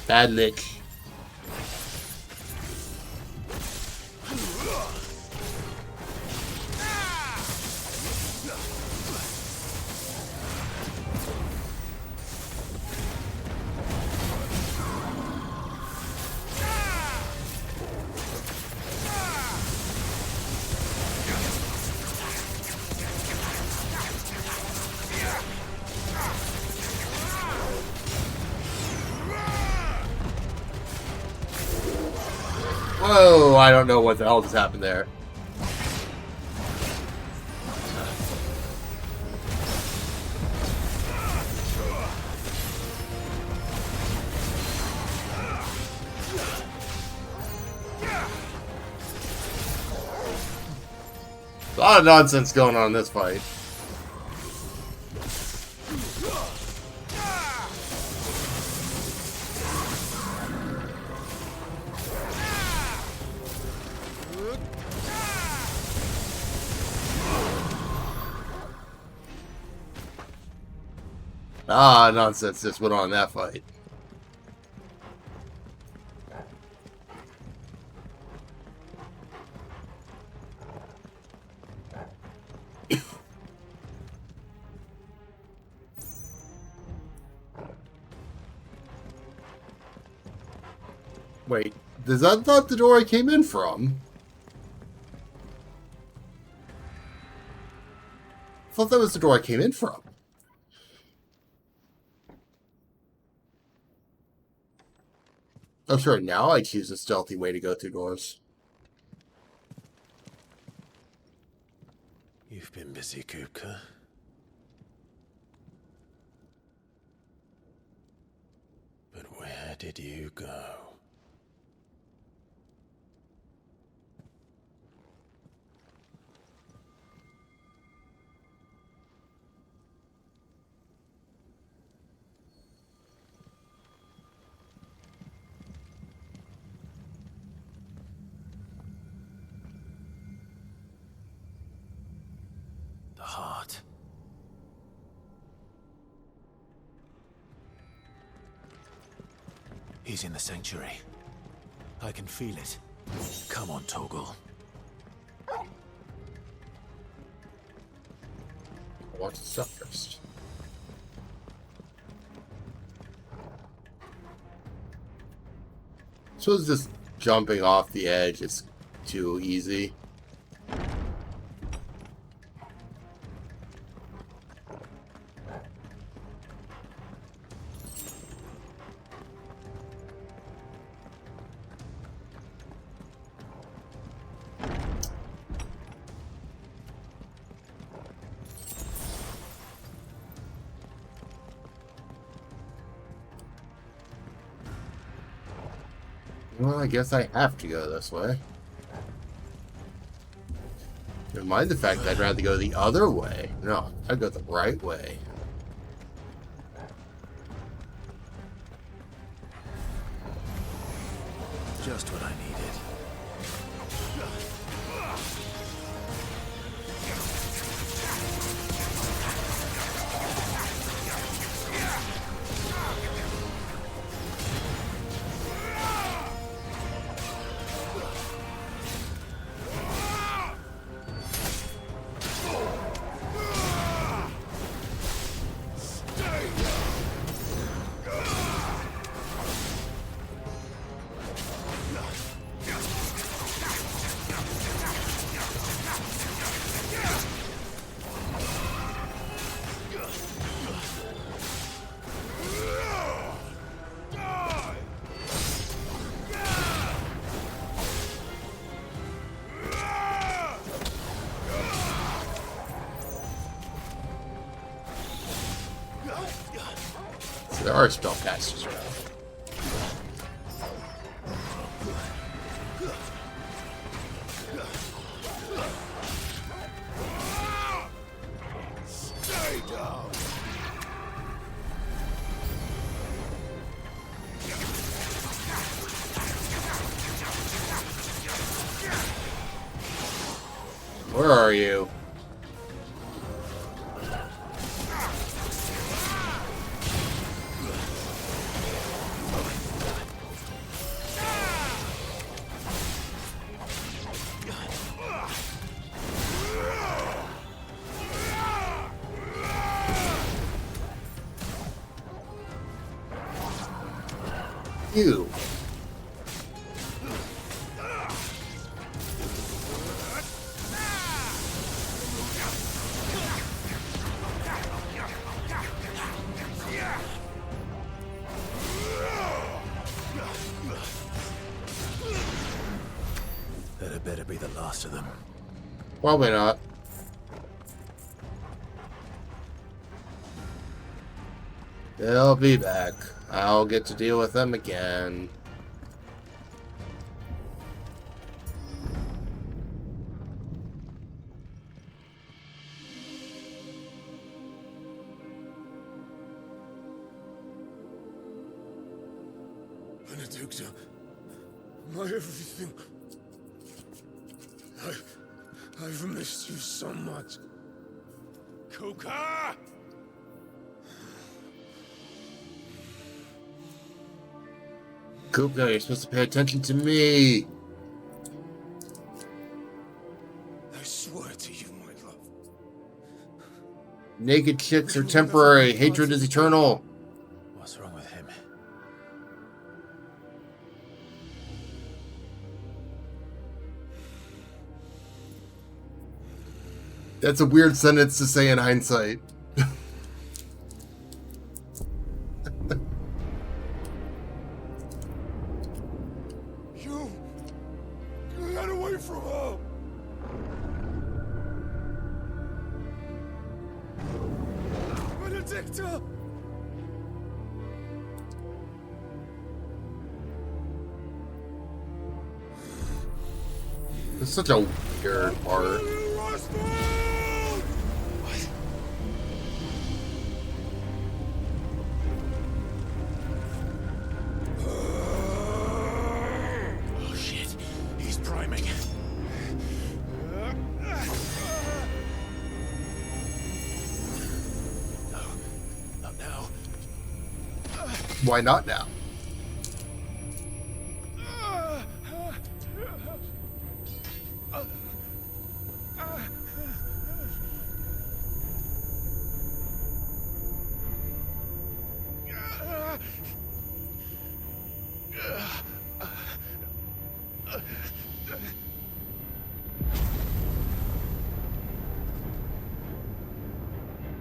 Bad lick. Whoa, I don't know what the hell just happened there. A lot of nonsense going on in this fight. Ah, nonsense just went on in that fight. Wait, is that not the door I came in from? I thought that was the door I came in from. Oh, sure, now I choose a stealthy way to go through doors. You've been busy, Kupka. But where did you go? The heart. He's in the sanctuary. I can feel it. Come on, Toggle. Watch the stuff first. So is this jumping off the edge is too easy? Well, I guess I have to go this way. Never mind the fact that I'd rather go the other way. No, I'd go the right way. Just what I needed. There are spellcasters around. Stay down. Where are you? You. That had better be the last of them. Probably not. They'll be back. I'll get to deal with them again. Benedicta, my everything. I've missed you so much. Kupka! Kupka, you're supposed to pay attention to me. I swear to you, my love. Naked chicks are temporary. Hatred is eternal. What's wrong with him? That's a weird sentence to say in hindsight. You got away from her. Benedicta! It's such a weird part. Oh shit, he's priming. No, not now. Why not now?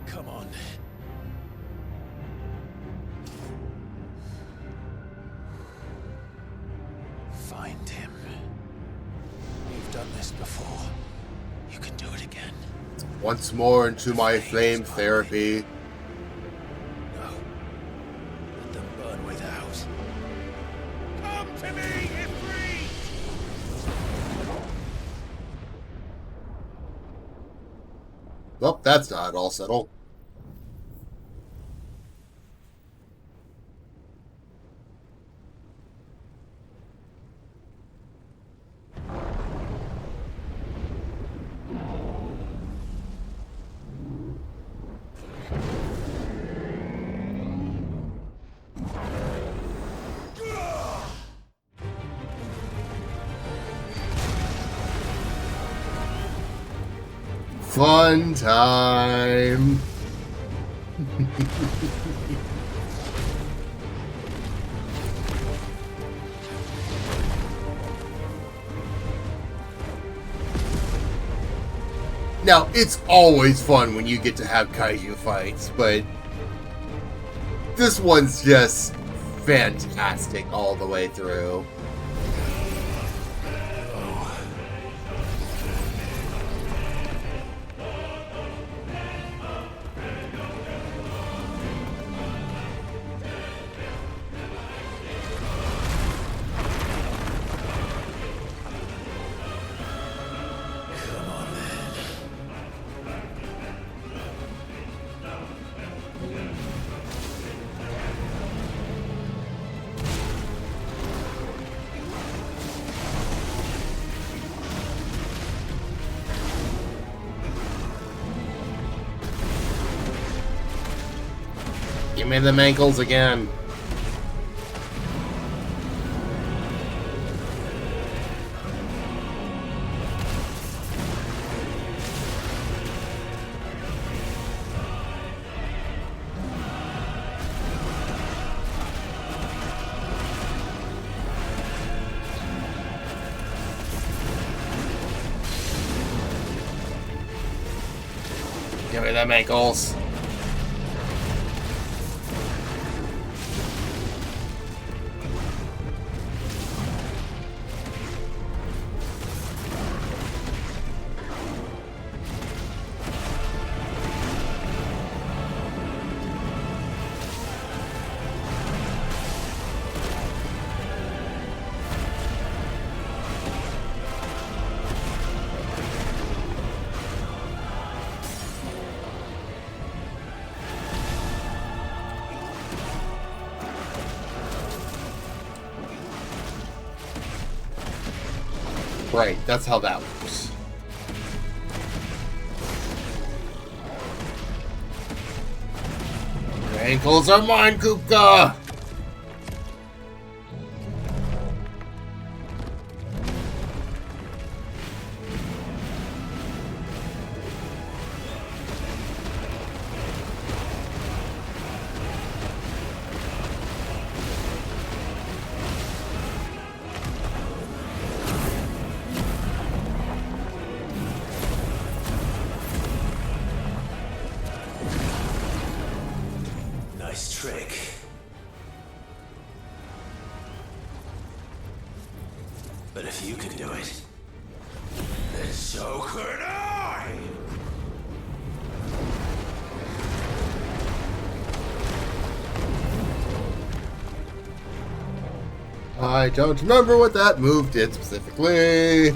Come on. Find him. You've done this before. You can do it again. Once more into my flame therapy. No. Let them burn without. Come to me, Ifrit! Well, that's not all settled. Fun time. Now, it's always fun when you get to have kaiju fights, but this one's just fantastic all the way through. Give me them ankles again. Give me them ankles. Right, that's how that works. Your ankles are mine, Kupka! Nice trick. But if you can do it, then so could I! I don't remember what that move did specifically.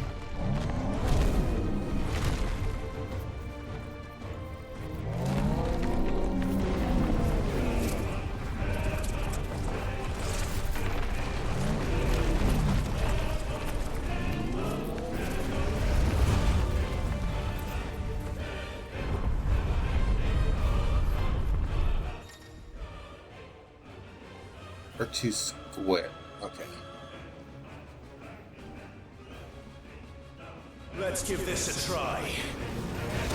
Or too square. Okay. Let's give this a try.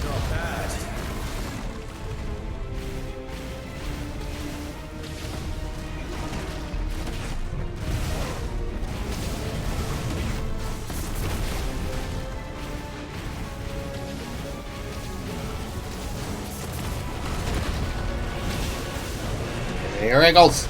Not bad. Your ankles.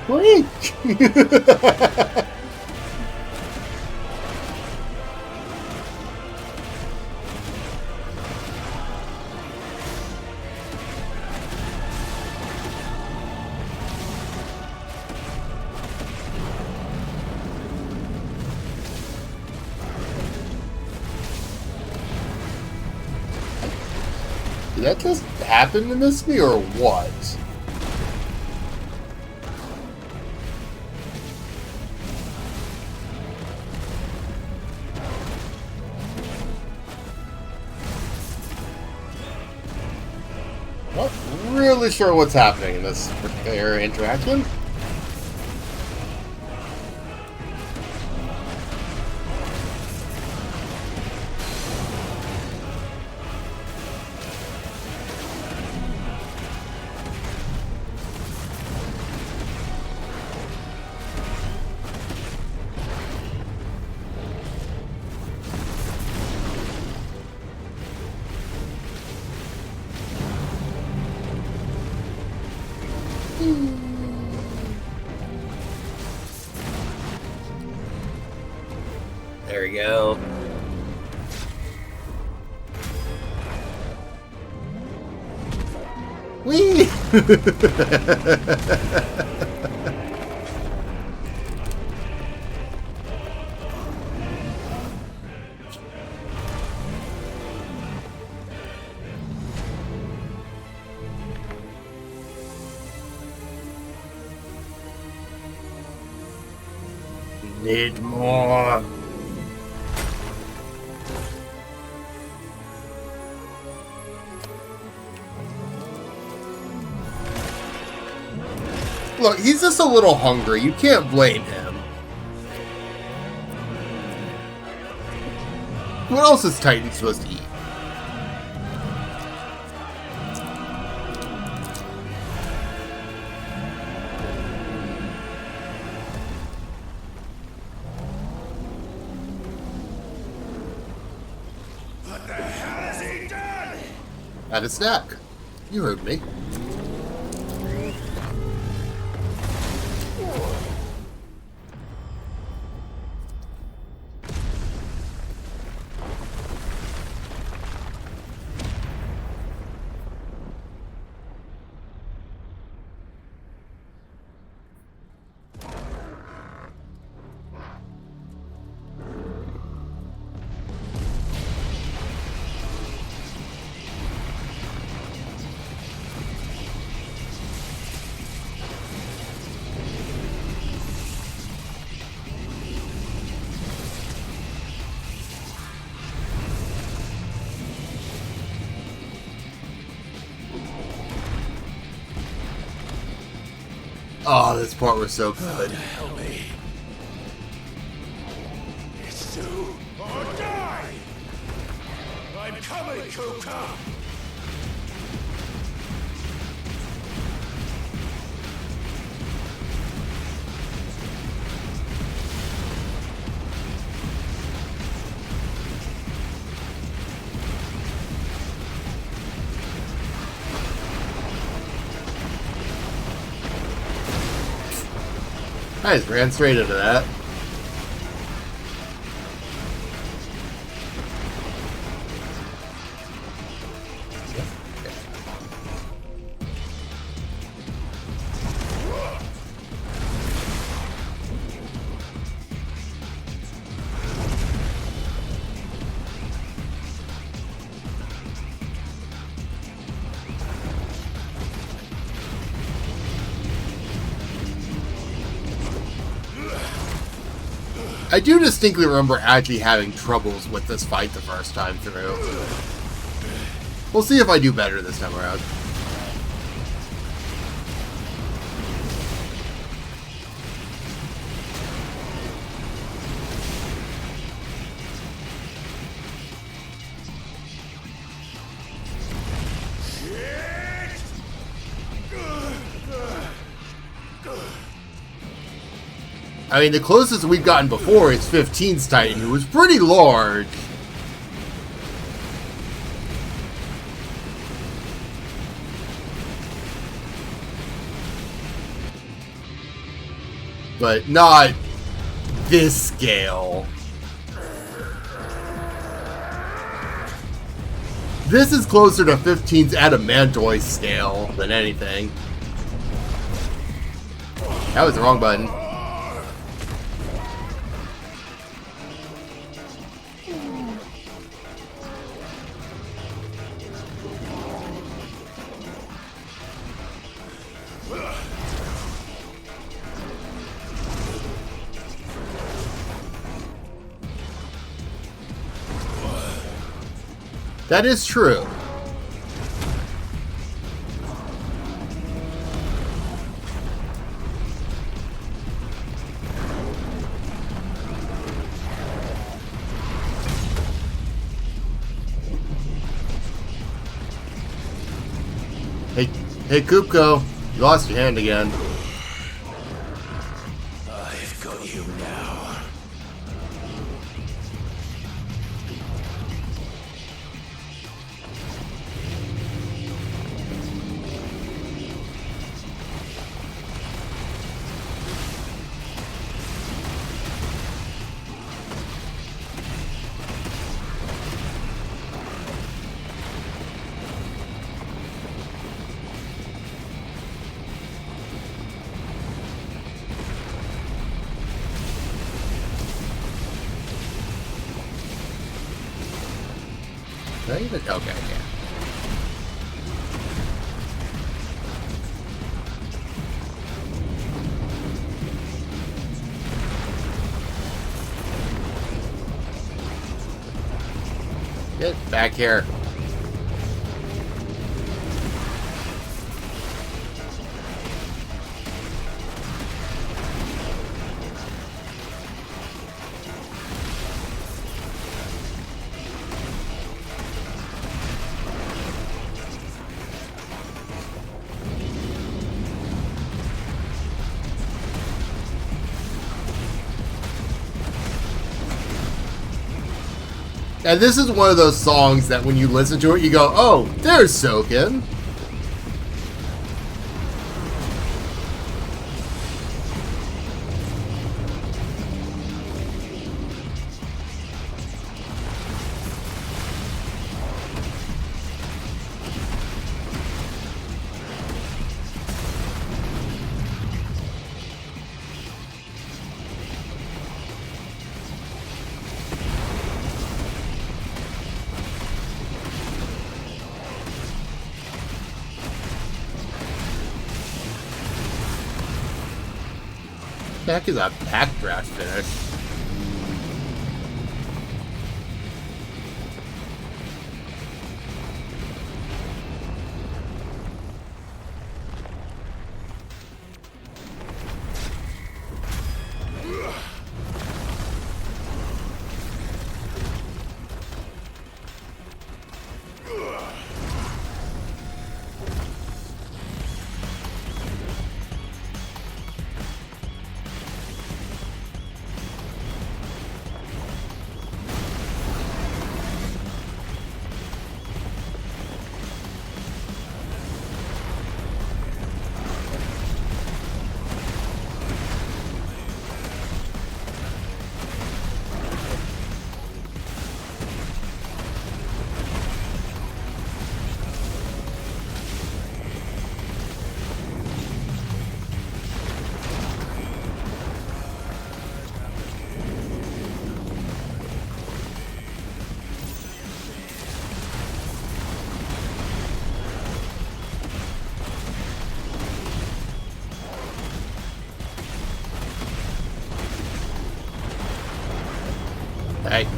Wait! Did that just happen to miss me or what? Not really sure what's happening in this particular interaction. we go. Whee! Need more. Look, he's just a little hungry. You can't blame him. What else is Titan supposed to eat? What the hell has he done? Had a snack. You heard me. Oh, this part was so good. Help me. It's do or die. I'm coming, Kupka. I just ran straight into that. I do distinctly remember actually having troubles with this fight the first time through. We'll see if I do better this time around. I mean, the closest we've gotten before is 15's Titan, who was pretty large. But not this scale. This is closer to 15's Adamantoise scale than anything. That was the wrong button. That is true. Hey, Kupka, you lost your hand again. I've got you now. I even? Okay, yeah. Get back here. And this is one of those songs that when you listen to it, you go, oh, there's Soken. The heck is a backdraft finish?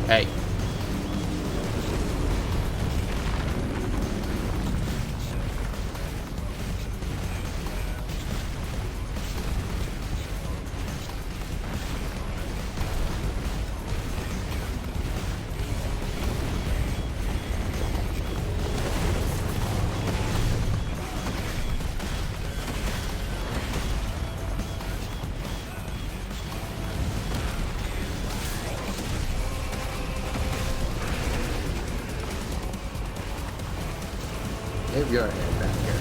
Hey. Give your head back here.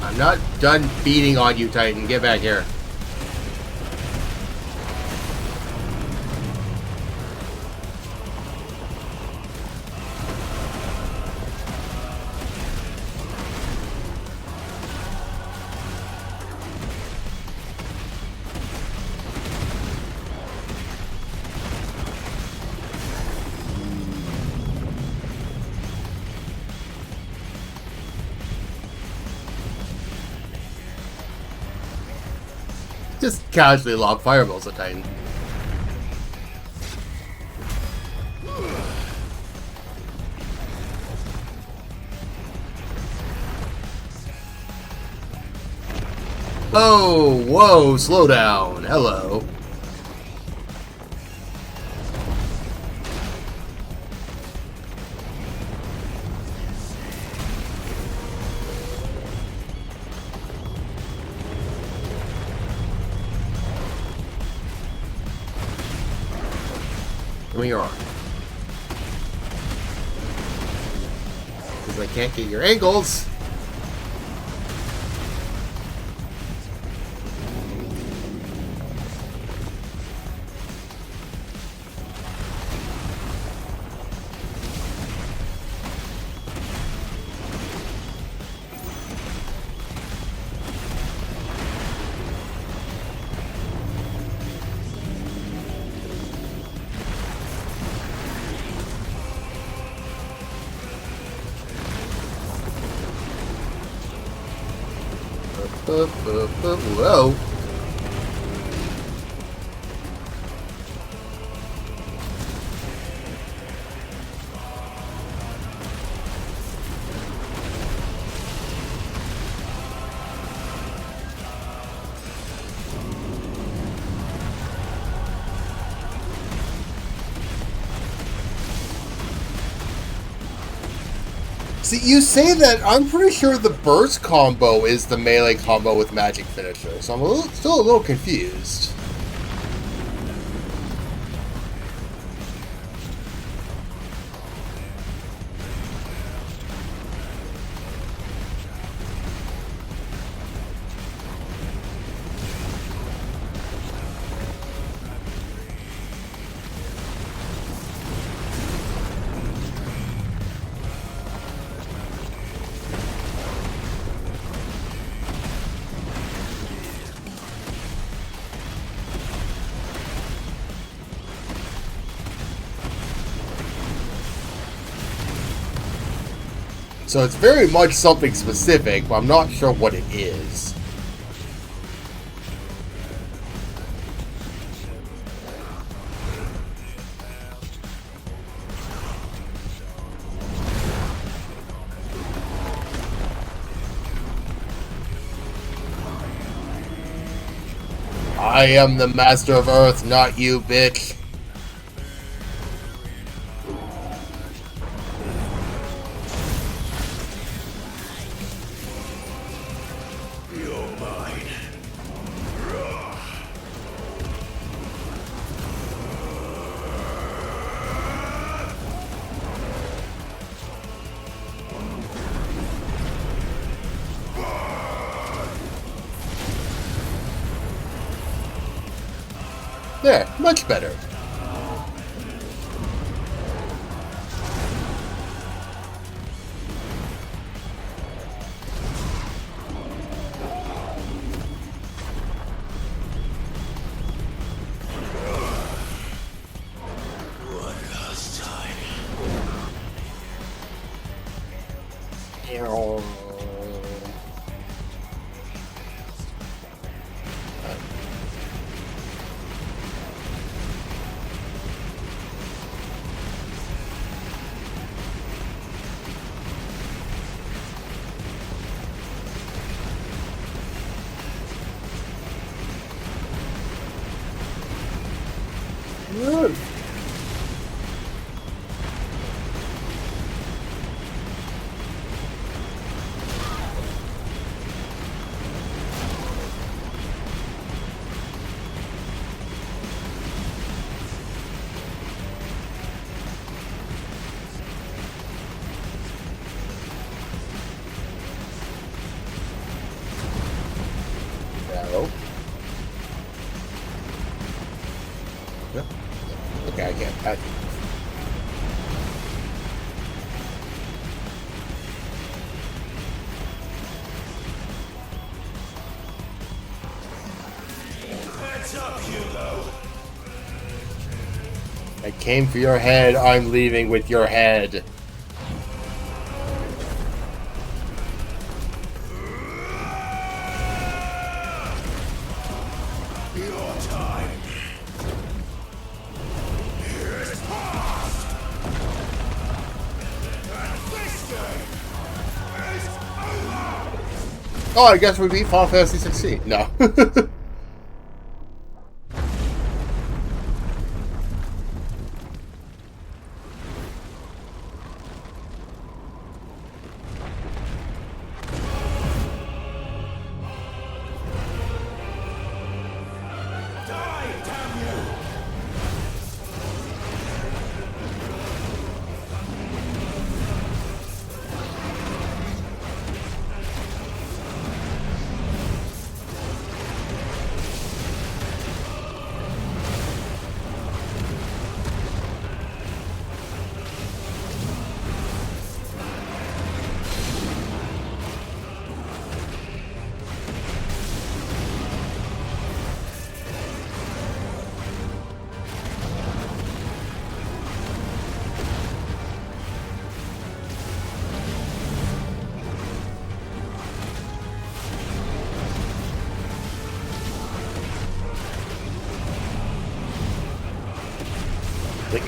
I'm not done beating on you, Titan. Get back here. Just casually lob fireballs at Titan. Oh, whoa, slow down. Hello. Give me your arm. Because I can't get your ankles. Whoa. See, you say that, I'm pretty sure the burst combo is the melee combo with magic finisher, so I'm still a little confused. So it's very much something specific, but I'm not sure what it is. I am the master of Earth, not you, bitch. There, much better. One last time. Okay, I can't. Heads up, Hugo. I came for your head. I'm leaving with your head. Your time. Here's past. And this game is over. Oh, I guess we beat Final Fantasy 16. No. Die, damn you.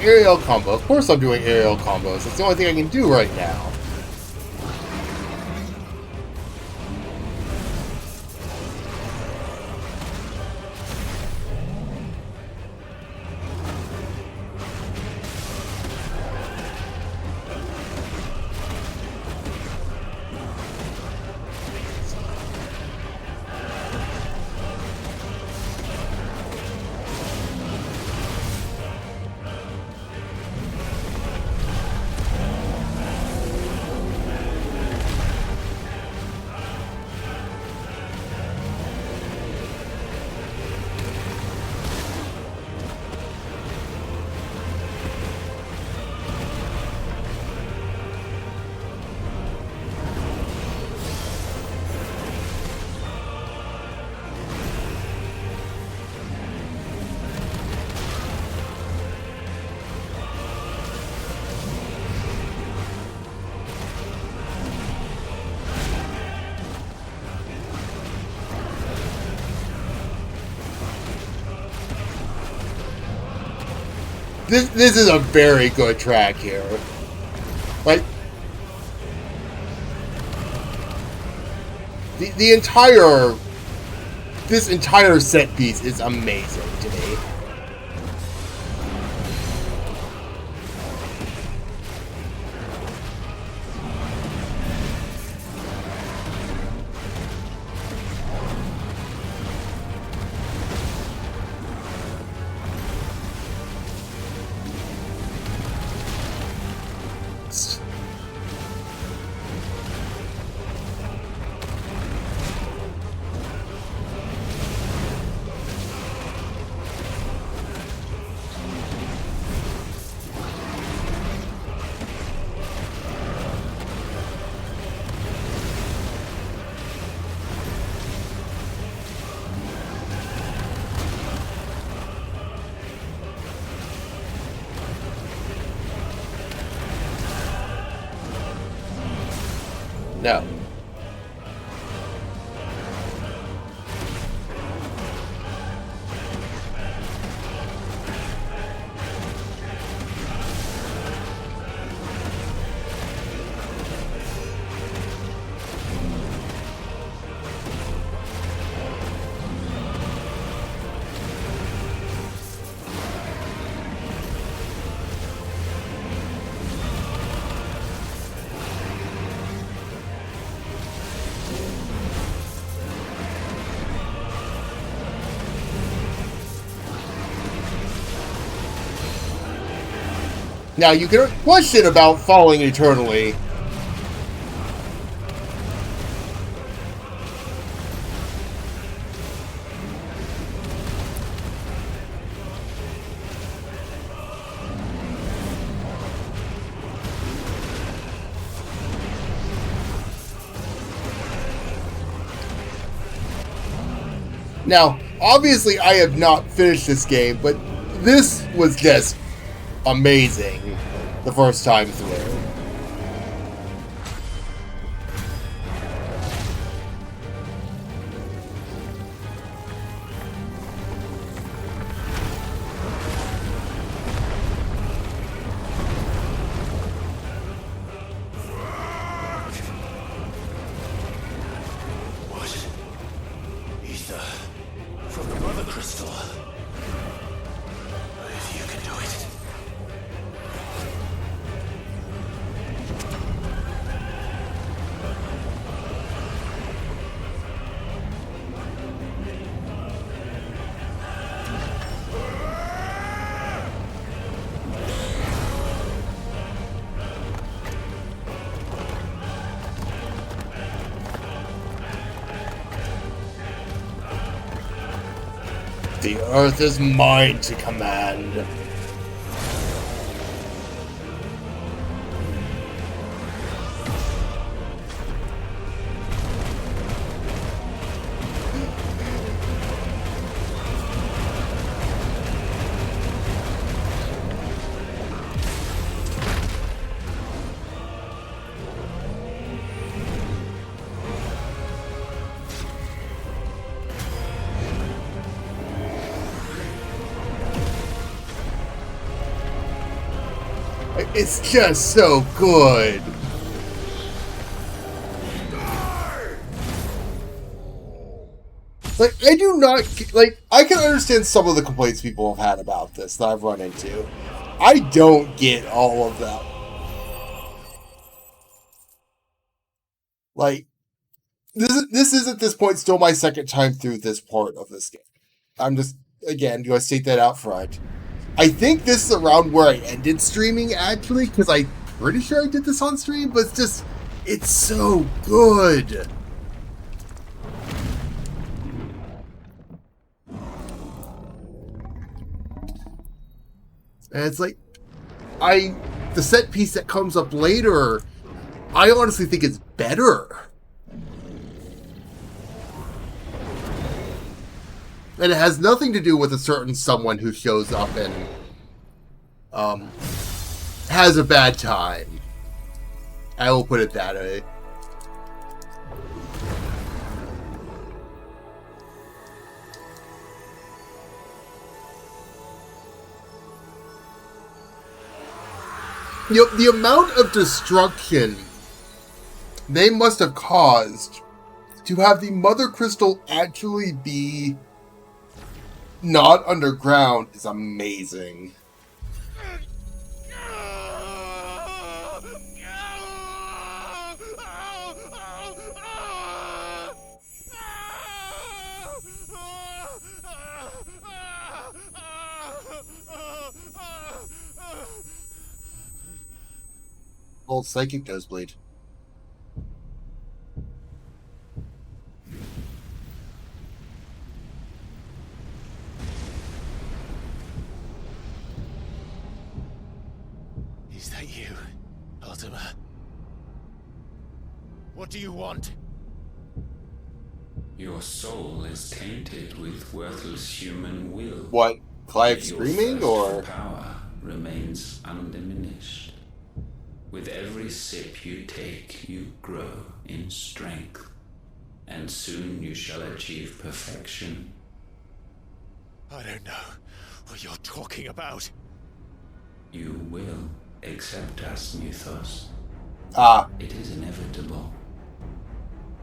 aerial combo. Of course I'm doing aerial combos. That's the only thing I can do right now. This is a very good track here. Like, the entire, this entire set piece is amazing to me. No. Now, you can question about falling eternally. Now, obviously I have not finished this game, but this was just amazing the first time through. What? Ether from the Mother Crystal. If you can do it. The earth is mine to command. It's just so good. Like, I do not, like, I can understand some of the complaints people have had about this that I've run into. I don't get all of that. Like, this is at this point still my second time through this part of this game. I'm just, again, going to state that out front. I think this is around where I ended streaming, actually, because I'm pretty sure I did this on stream, but it's just, it's so good. And it's like, the set piece that comes up later, I honestly think it's better. And it has nothing to do with a certain someone who shows up and has a bad time. I will put it that way. You know, the amount of destruction they must have caused to have the Mother Crystal actually be not underground is amazing. Old psychic nosebleed. Is that you, Ultima? What do you want? Your soul is tainted with worthless human will. What? Clive Yet screaming, your or? thirst for power remains undiminished. With every sip you take, you grow in strength, and soon you shall achieve perfection. I don't know what you're talking about. You will accept us, Mythos. Ah. It is inevitable.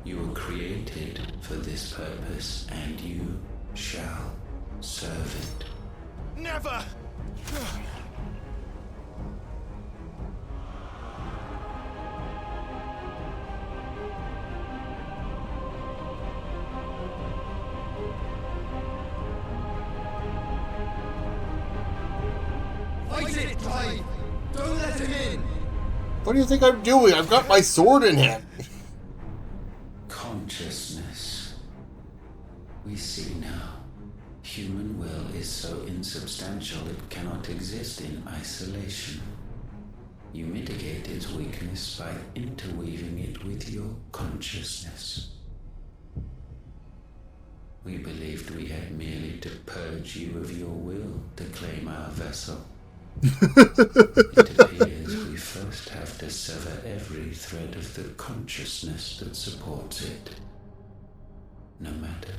You were created for this purpose, and you shall serve it. Never! Fight it, Clive! Don't let him in! What do you think I'm doing? I've got my sword in him. Consciousness. We see now. Human will is so insubstantial it cannot exist in isolation. You mitigate its weakness by interweaving it with your consciousness. We believed we had merely to purge you of your will to claim our vessel. It appears we first have to sever every thread of the consciousness that supports it. No matter.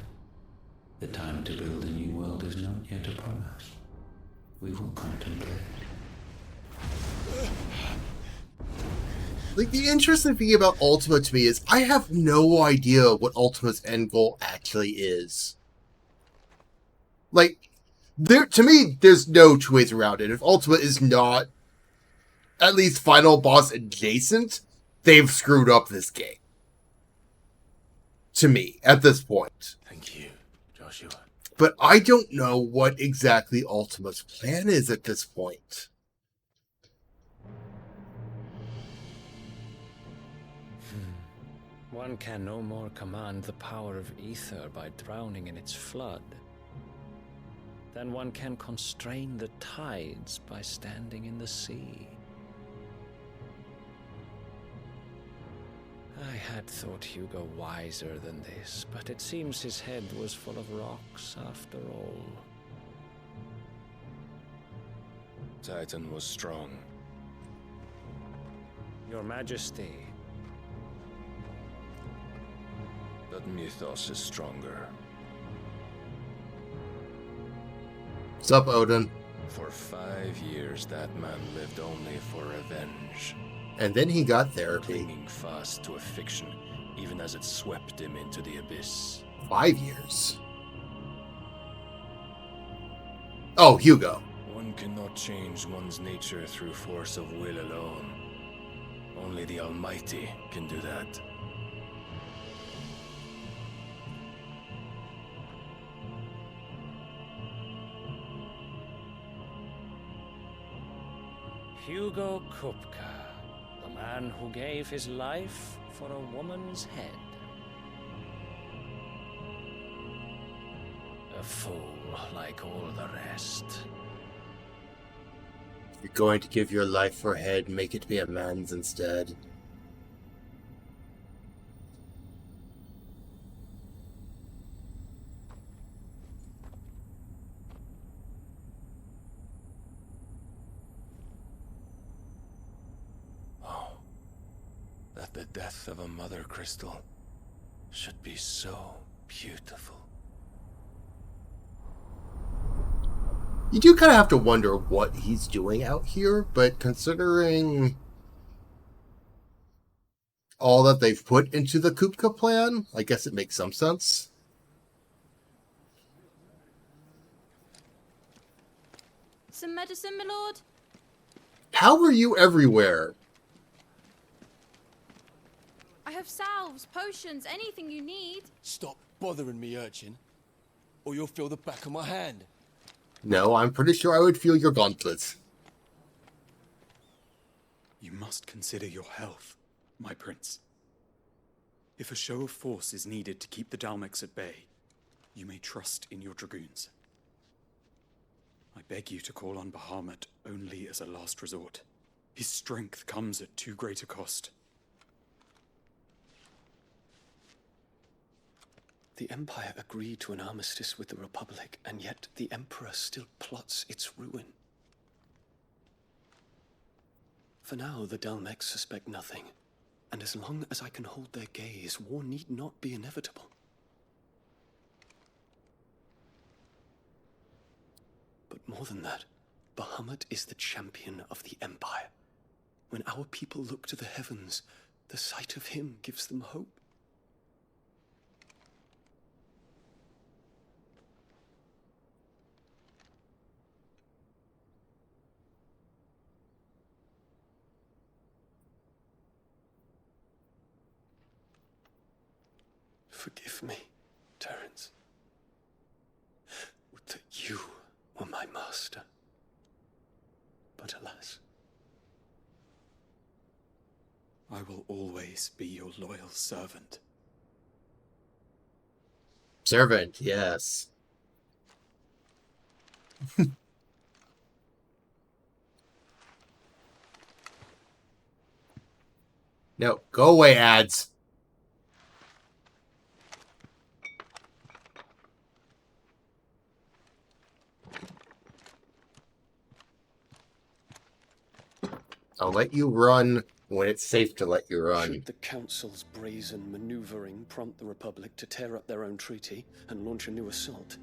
The time to build a new world is not yet upon us. We will contemplate. Like, the interesting thing about Ultima to me is I have no idea what Ultima's end goal actually is. Like, to me, there's no two ways around it. If Ultima is not at least final boss adjacent, they've screwed up this game. To me, at this point. Thank you, Joshua. But I don't know what exactly Ultima's plan is at this point. One can no more command the power of ether by drowning in its flood than one can constrain the tides by standing in the sea. I had thought Hugo wiser than this, but it seems his head was full of rocks after all. Titan was strong. Your Majesty. But Mythos is stronger. What's up, Odin? For 5 years, that man lived only for revenge. And then he got therapy. Clinging fast to a fiction, even as it swept him into the abyss. 5 years. Oh, Hugo. One cannot change one's nature through force of will alone. Only the Almighty can do that. Hugo Kupka, the man who gave his life for a woman's head. A fool like all the rest. If you're going to give your life for a head, make it be a man's instead. That the death of a mother crystal should be so beautiful. You do kind of have to wonder what he's doing out here, but considering all that they've put into the Kupka plan, I guess it makes some sense. Some medicine, my lord? How are you everywhere? I have salves, potions, anything you need. Stop bothering me, urchin, or you'll feel the back of my hand. No, I'm pretty sure I would feel your gauntlets. You must consider your health, my prince. If a show of force is needed to keep the Dalmex at bay, you may trust in your dragoons. I beg you to call on Bahamut only as a last resort. His strength comes at too great a cost. The Empire agreed to an armistice with the Republic, and yet the Emperor still plots its ruin. For now, the Dalmex suspect nothing, and as long as I can hold their gaze, war need not be inevitable. But more than that, Bahamut is the champion of the Empire. When our people look to the heavens, the sight of him gives them hope. Forgive me, Terence. Would that you were my master. But alas. I will always be your loyal servant. Servant, yes. No, go away, ads. I'll let you run when it's safe to let you run. Should the Council's brazen maneuvering prompt the Republic to tear up their own treaty and launch a new assault,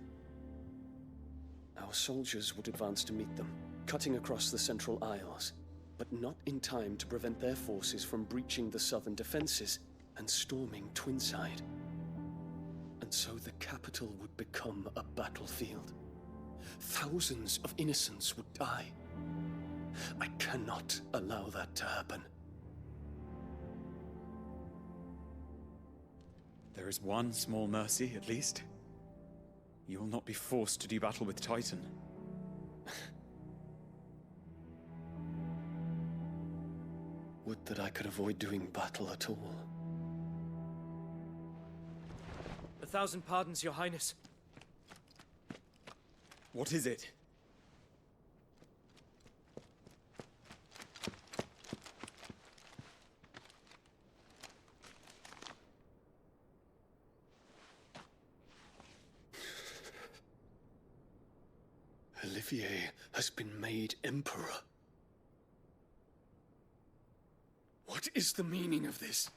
our soldiers would advance to meet them, cutting across the Central Isles, but not in time to prevent their forces from breaching the southern defenses and storming Twinside. And so the capital would become a battlefield. Thousands of innocents would die. I cannot allow that to happen. There is one small mercy, at least. You will not be forced to do battle with Titan. Would that I could avoid doing battle at all. 1,000 pardons, Your Highness. What is it? Olivier has been made Emperor. What is the meaning of this?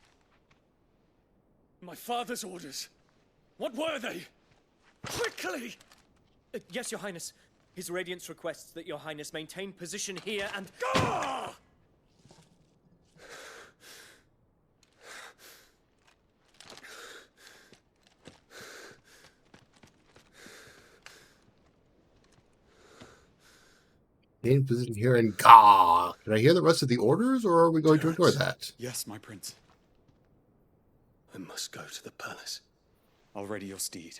My father's orders. What were they? Quickly! Yes, Your Highness. His Radiance requests that your Highness maintain position here and... In position here and Gah. Can I hear the rest of the orders, or are we going to ignore that? Yes, my prince. I must go to the palace. I'll ready your steed.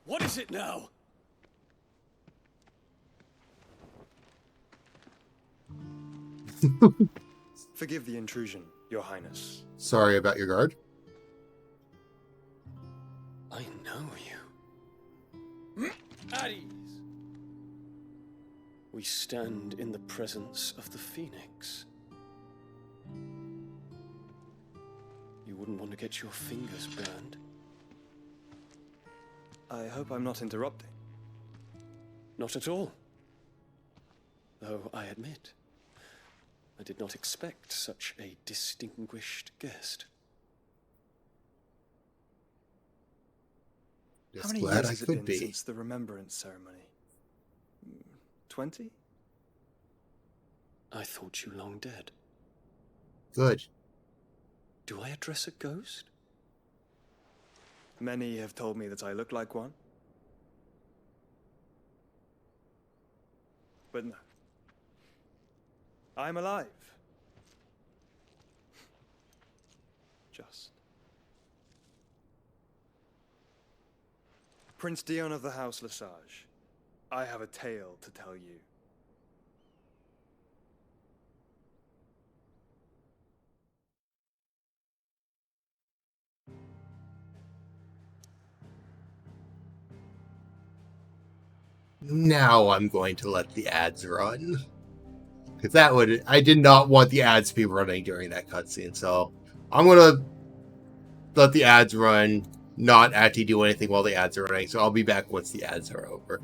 What is it now? Forgive the intrusion, Your Highness. Sorry about your guard. I know you. At ease. We stand in the presence of the Phoenix. You wouldn't want to get your fingers burned. I hope I'm not interrupting. Not at all. Though I admit, I did not expect such a distinguished guest. How many years has it been since the Remembrance ceremony? 20? I thought you long dead. Good. Do I address a ghost? Many have told me that I look like one. But no. I'm alive. Just. Prince Dion of the House Lesage, I have a tale to tell you. Now I'm going to let the ads run. Because I did not want the ads to be running during that cutscene, so I'm going to let the ads run, not actually do anything while the ads are running, so I'll be back once the ads are over.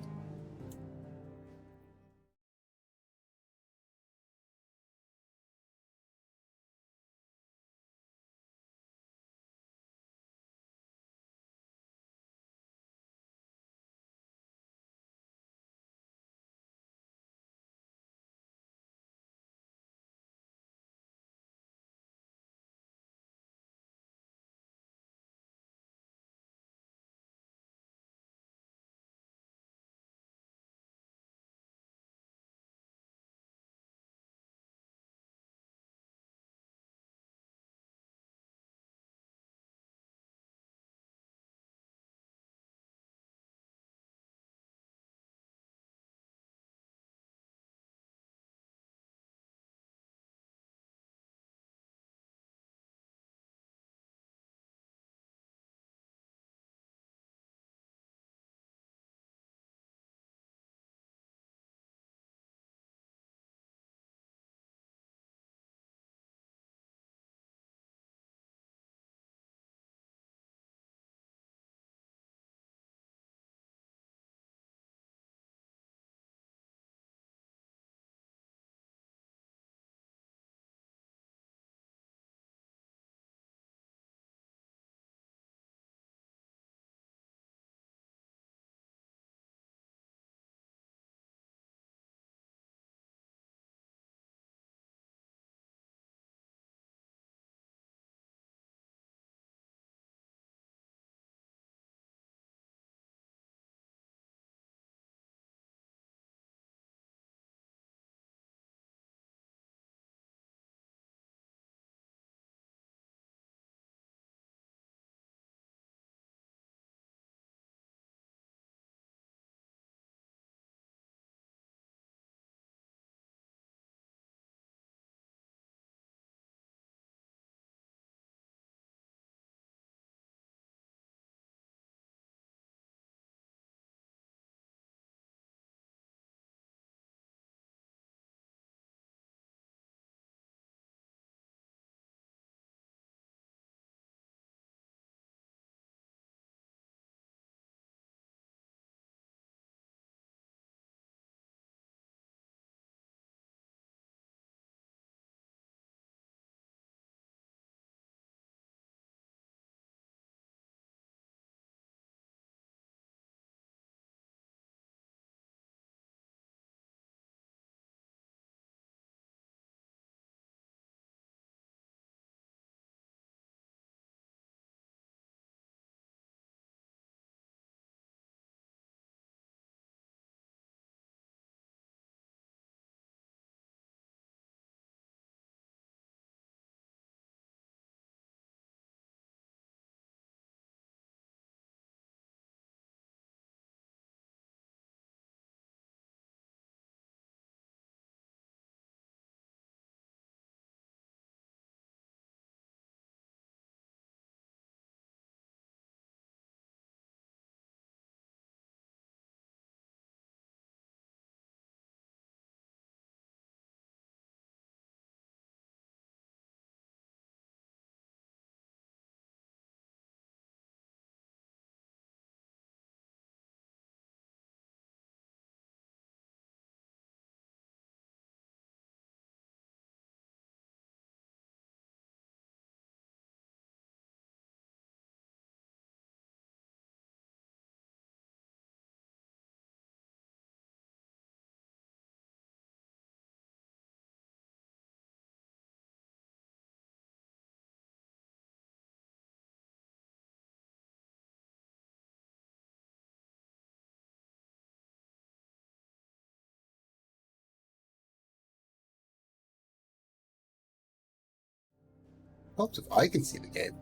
Helps if I can see the game.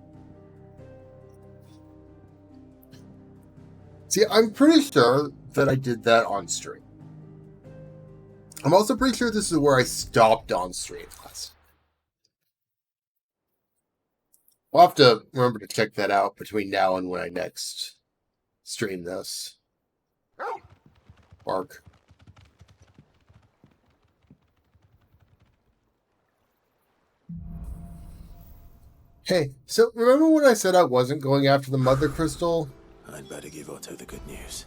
See, I'm pretty sure that I did that on stream. I'm also pretty sure this is where I stopped on stream last. I'll have to remember to check that out between now and when I next stream this. Bark. Hey, so remember when I said I wasn't going after the Mother Crystal? I'd better give Otto the good news.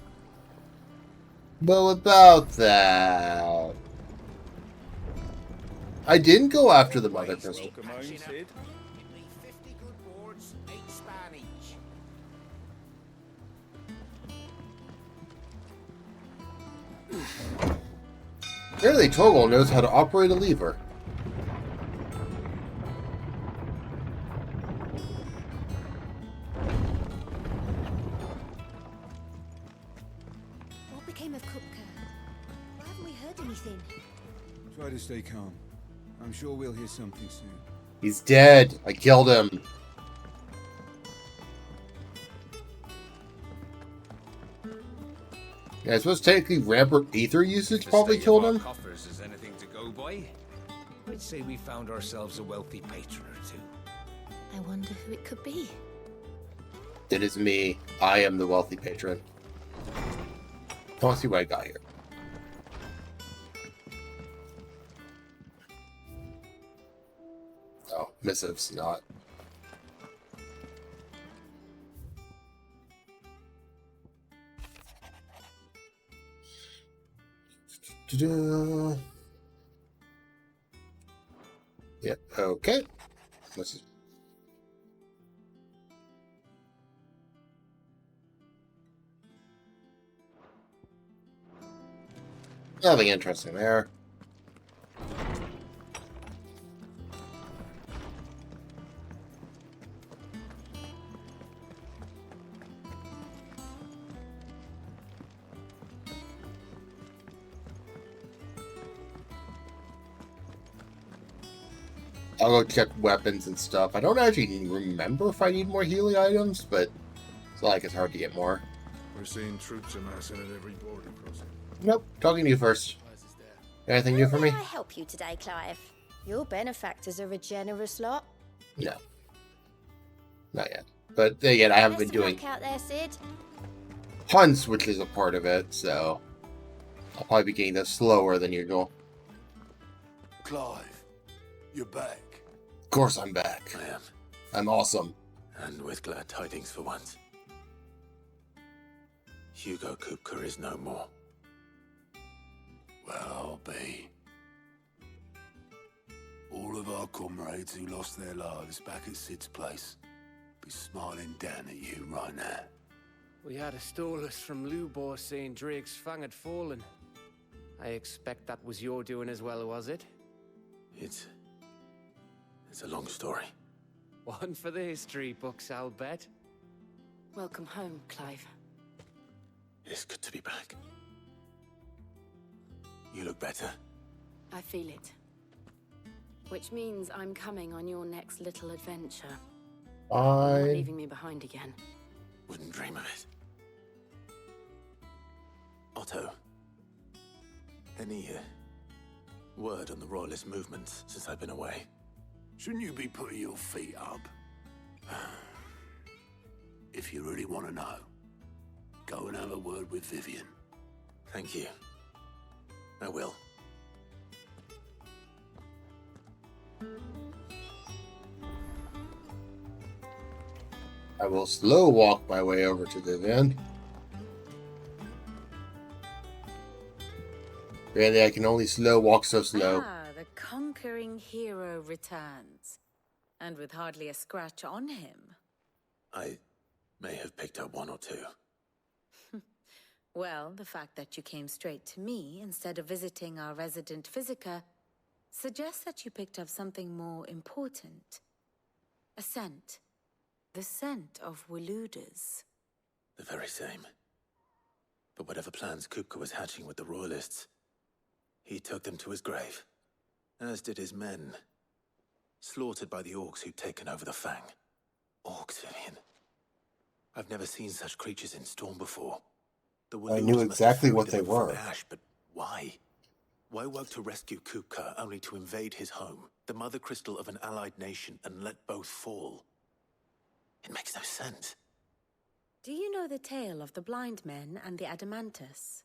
Well, about that... I didn't go after the Mother Crystal. Give me 50 good boards, 8 span each. Apparently Torgal knows how to operate a lever. What became of Kupka? Why haven't we heard anything? Try to stay calm. I'm sure we'll hear something soon. He's dead. I killed him. Yeah, I suppose technically rampant ether usage probably killed him. Coffers is anything to go by. I'd say we found ourselves a wealthy patron or two. I wonder who it could be. It is me. I am the wealthy patron. I want to see what I got here. Oh, missives, not. Yep, okay. Let's just... Nothing interesting there. I'll go check weapons and stuff. I don't actually remember if I need more healing items, but it's not like it's hard to get more. We're seeing troops amassing at every border crossing. Nope. Talking to you first. Anything new for me? How may I help you today, Clive? Your benefactors are a generous lot. No. Not yet. But again, I haven't been Best of doing luck out there, Sid. hunts, which is a part of it, so I'll probably be getting this slower than usual. Clive, you're back. Of course I'm back. I am. I'm awesome. And with glad tidings for once. Hugo Kupka is no more. Well, I'll be. All of our comrades who lost their lives back at Sid's place be smiling down at you right now. We had a stolus from Lubor saying Drake's fang had fallen. I expect that was your doing as well, was it? It's a long story. One for the history books, I'll bet. Welcome home, Clive. It's good to be back. You look better. I feel it. Which means I'm coming on your next little adventure. You're not leaving me behind again. Wouldn't dream of it. Otto, any word on the Royalist movement since I've been away? Shouldn't you be putting your feet up? If you really want to know, go and have a word with Vivian. Thank you. I will. I will slow walk my way over to Vivian. Really, I can only slow walk so slow. Ah, the conquering hero returns. And with hardly a scratch on him. I may have picked up one or two. Well, the fact that you came straight to me instead of visiting our resident physiker suggests that you picked up something more important. A scent. The scent of Waludas. The very same. But whatever plans Kupka was hatching with the Royalists, he took them to his grave, as did his men. slaughtered by the orcs who'd taken over the Fang. Orcs, Vivian. I've never seen such creatures in Storm before. The I knew Walloons must exactly have what freed they them from were. Ash, but why? Why work to rescue Kupka only to invade his home, the mother crystal of an allied nation, and let both fall? It makes no sense. Do you know the tale of the blind men and the Adamantus?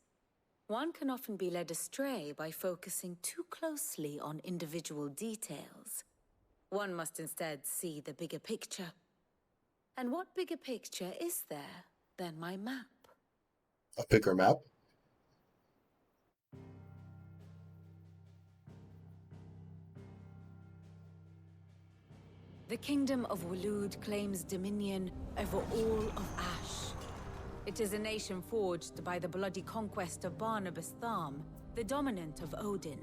One can often be led astray by focusing too closely on individual details. One must instead see the bigger picture. And what bigger picture is there than my map? A bigger map? The kingdom of Waloed claims dominion over all of Ash. It is a nation forged by the bloody conquest of Barnabas Tharm, the dominant of Odin.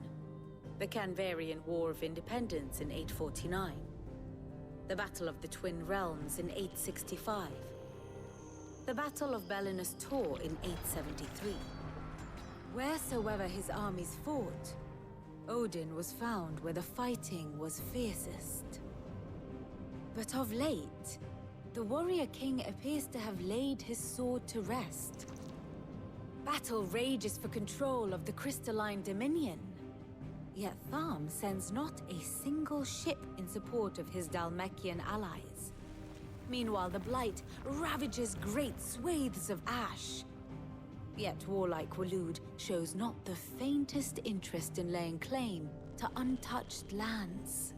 The Canvarian War of Independence in 849. The Battle of the Twin Realms in 865. The Battle of Belinus Tor in 873. Wheresoever his armies fought, Odin was found where the fighting was fiercest. But of late, the warrior king appears to have laid his sword to rest. Battle rages for control of the crystalline dominion. Yet Tharm sends not a single ship in support of his Dhalmekian allies. Meanwhile, the Blight ravages great swathes of Ash. Yet warlike Waloed shows not the faintest interest in laying claim to untouched lands.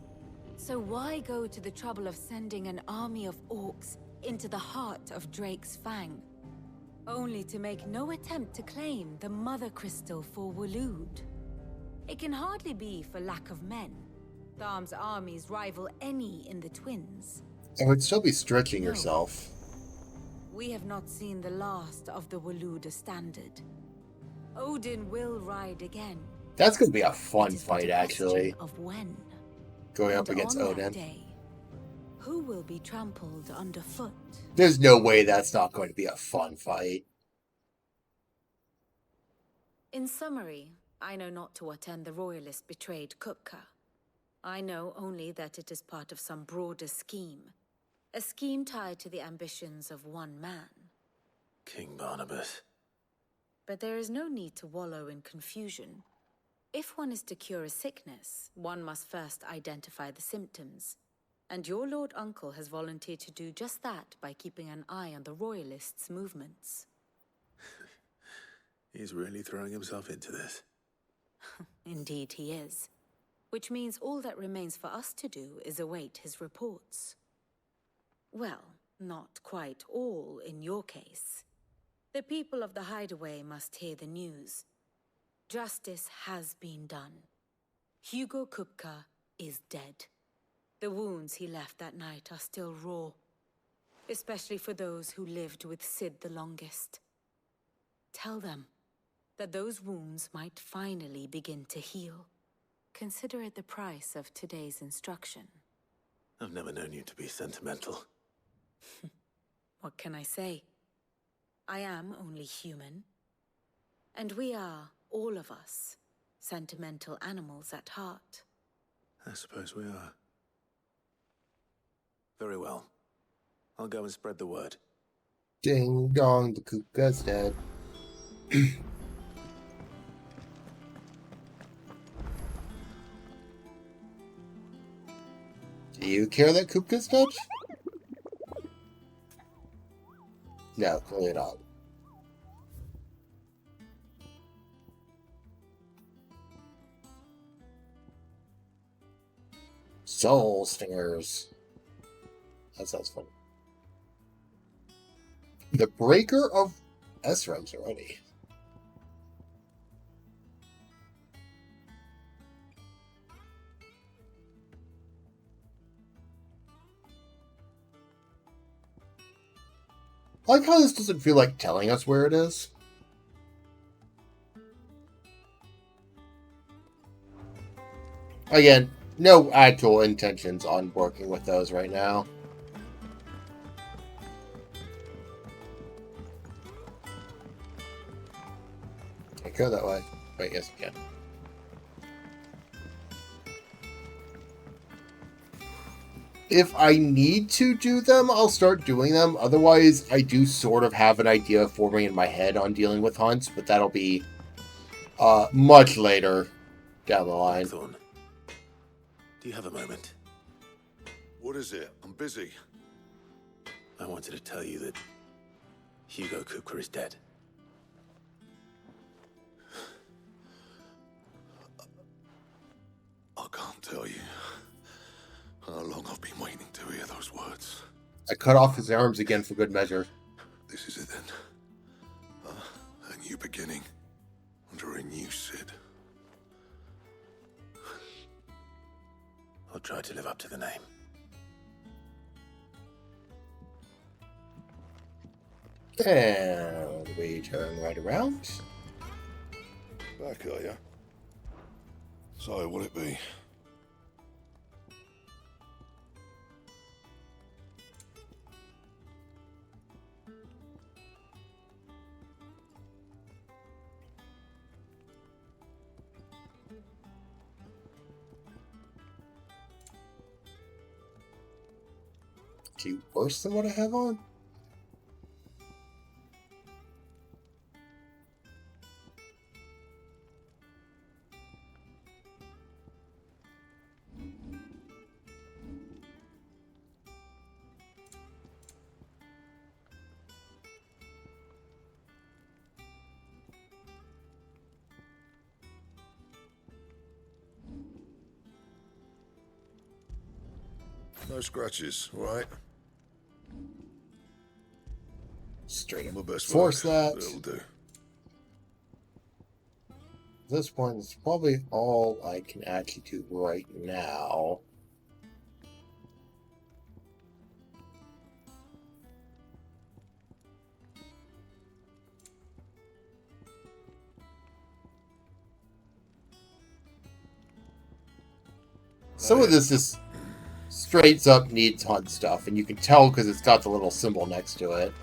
So why go to the trouble of sending an army of orcs into the heart of Drake's Fang, only to make no attempt to claim the Mother Crystal for Waloed? It can hardly be for lack of men. Tharm's armies rival any in the Twins. I would still be stretching No. yourself. We have not seen the last of the Walooda standard. Odin will ride again. That's going to be a fun It is but fight, a actually. question of when. Going up And against on Odin. that day, who will be trampled underfoot? There's no way that's not going to be a fun fight. In summary, I know not to what end the royalists betrayed Kupka. I know only that it is part of some broader scheme. A scheme tied to the ambitions of one man. King Barnabas. But there is no need to wallow in confusion. If one is to cure a sickness, one must first identify the symptoms. And your Lord Uncle has volunteered to do just that by keeping an eye on the royalists' movements. He's really throwing himself into this. Indeed he is. Which means all that remains for us to do is await his reports. Well, not quite all in your case. The people of the Hideaway must hear the news. Justice has been done. Hugo Kupka is dead. The wounds he left that night are still raw, especially for those who lived with Sid the longest. Tell them that those wounds might finally begin to heal. Consider it the price of today's instruction. I've never known you to be sentimental. What can I say? I am only human. And we are, all of us, sentimental animals at heart. I suppose we are. Very well. I'll go and spread the word. Ding dong, the Kupka's dead. Do you care that Kupka's dead? No, clearly not. Soul Stingers. That sounds fun. The Breaker of S-Realms already. I like how this doesn't feel like telling us where it is. Again, no actual intentions on working with those right now. Can't go that way. Wait, yes, I can. if I need to do them, I'll start doing them. Otherwise, I do sort of have an idea forming in my head on dealing with hunts, but that'll be much later down the line. Blackthorn, do you have a moment? What is it? I'm busy. I wanted to tell you that Hugo Kupka is dead. I can't tell you how long I've been waiting to hear those words. I cut off his arms again for good measure. This is it then. A new beginning under a new Cid. I'll try to live up to the name. And we turn right around. Back, are ya? So, what'll it be? Is he worse than what I have on? No scratches, all right? Straight My best force work, that. but it'll do. At this point, it's probably all I can actually do right now. Some of this is straight up needs hunt stuff, and you can tell because it's got the little symbol next to it.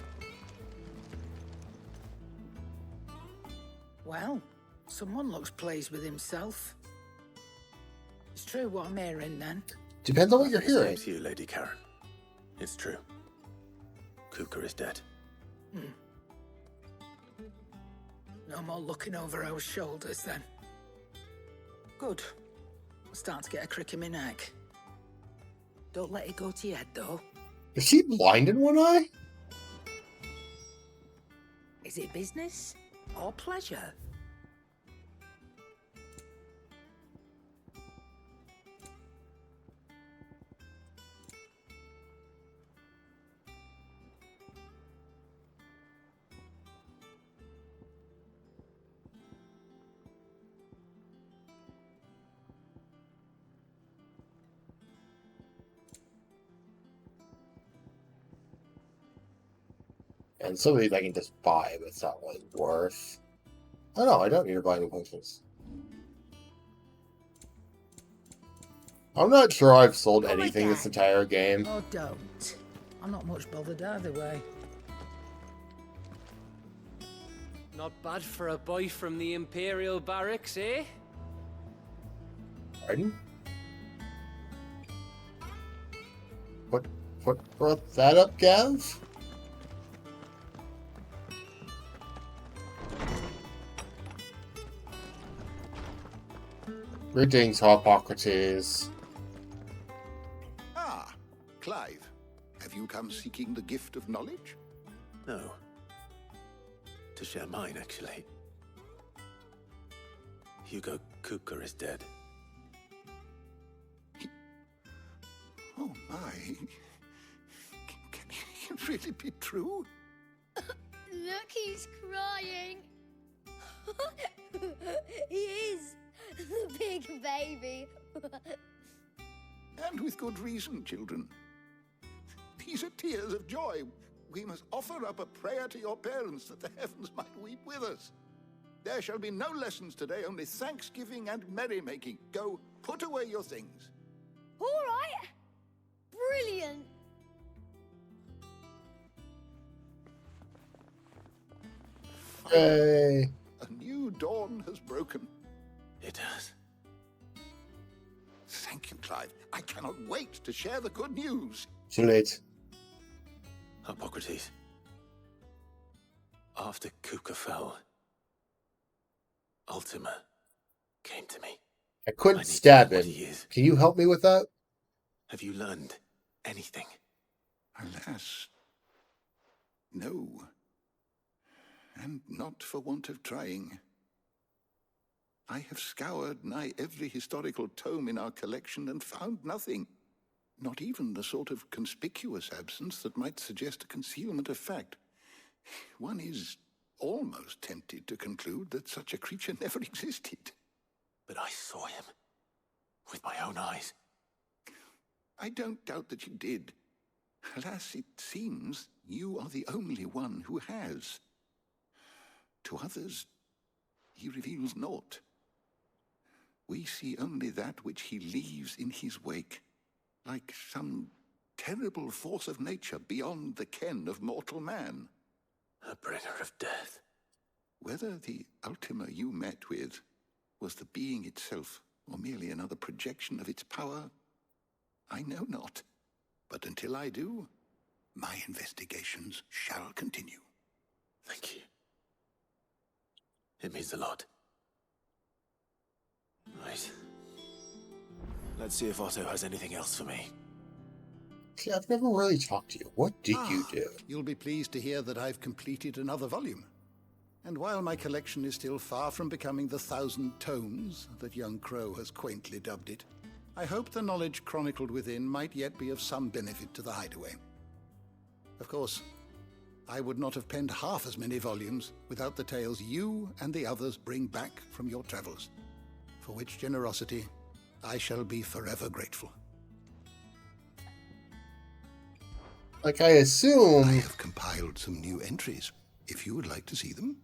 Well, someone looks pleased with himself. It's true what I'm hearing, then. Depends on what you're hearing. Same to you, Lady Karen. It's true. Kupka is dead. No more looking over our shoulders, then. Good. I'm starting to get a crick in my neck. Don't let it go to your head, though. Is she blind in one eye? Is it business or pleasure? And some of these I can just buy, but it's not really worth. Oh no, I don't need to buy any potions. I'm not sure I've sold anything this entire game. Oh, don't. I'm not much bothered either way. Not bad for a boy from the Imperial barracks, eh? Pardon? What brought that up, Gav? Greetings, Hippocrates. Ah, Clive. Have you come seeking the gift of knowledge? No. To share mine, actually. Hugo Kupka is dead. Oh my. Can it really be true? Look, he's crying. He is. The big baby. And with good reason, children. These are tears of joy. We must offer up a prayer to your parents that the heavens might weep with us. There shall be no lessons today, only thanksgiving and merrymaking. Go, put away your things. All right. Brilliant. Yay. A new dawn has broken. It has. Thank Thank you, Clive. I cannot wait to share the good news. Too late. Hippocrates. After Kupka fell, Ultima came to me. I couldn't stab him. Can you help me with that? Have you learned anything? Alas, no. And not for want of trying. I have scoured nigh every historical tome in our collection and found nothing. Not even the sort of conspicuous absence that might suggest a concealment of fact. One is almost tempted to conclude that such a creature never existed. But I saw him with my own eyes. I don't doubt that you did. Alas, it seems you are the only one who has. To others, he reveals naught. We see only that which he leaves in his wake, like some terrible force of nature beyond the ken of mortal man. A bringer of death. Whether the Ultima you met with was the being itself, or merely another projection of its power, I know not. But until I do, my investigations shall continue. Thank you. It means a lot. Right. Let's see if Otto has anything else for me. See, I've never really talked to you. What did you do? You'll be pleased to hear that I've completed another volume. And while my collection is still far from becoming the 1,000 tomes that young Crow has quaintly dubbed it, I hope the knowledge chronicled within might yet be of some benefit to the Hideaway. Of course, I would not have penned half as many volumes without the tales you and the others bring back from your travels, for which generosity I shall be forever grateful. Like, I assume... I have compiled some new entries, if you would like to see them.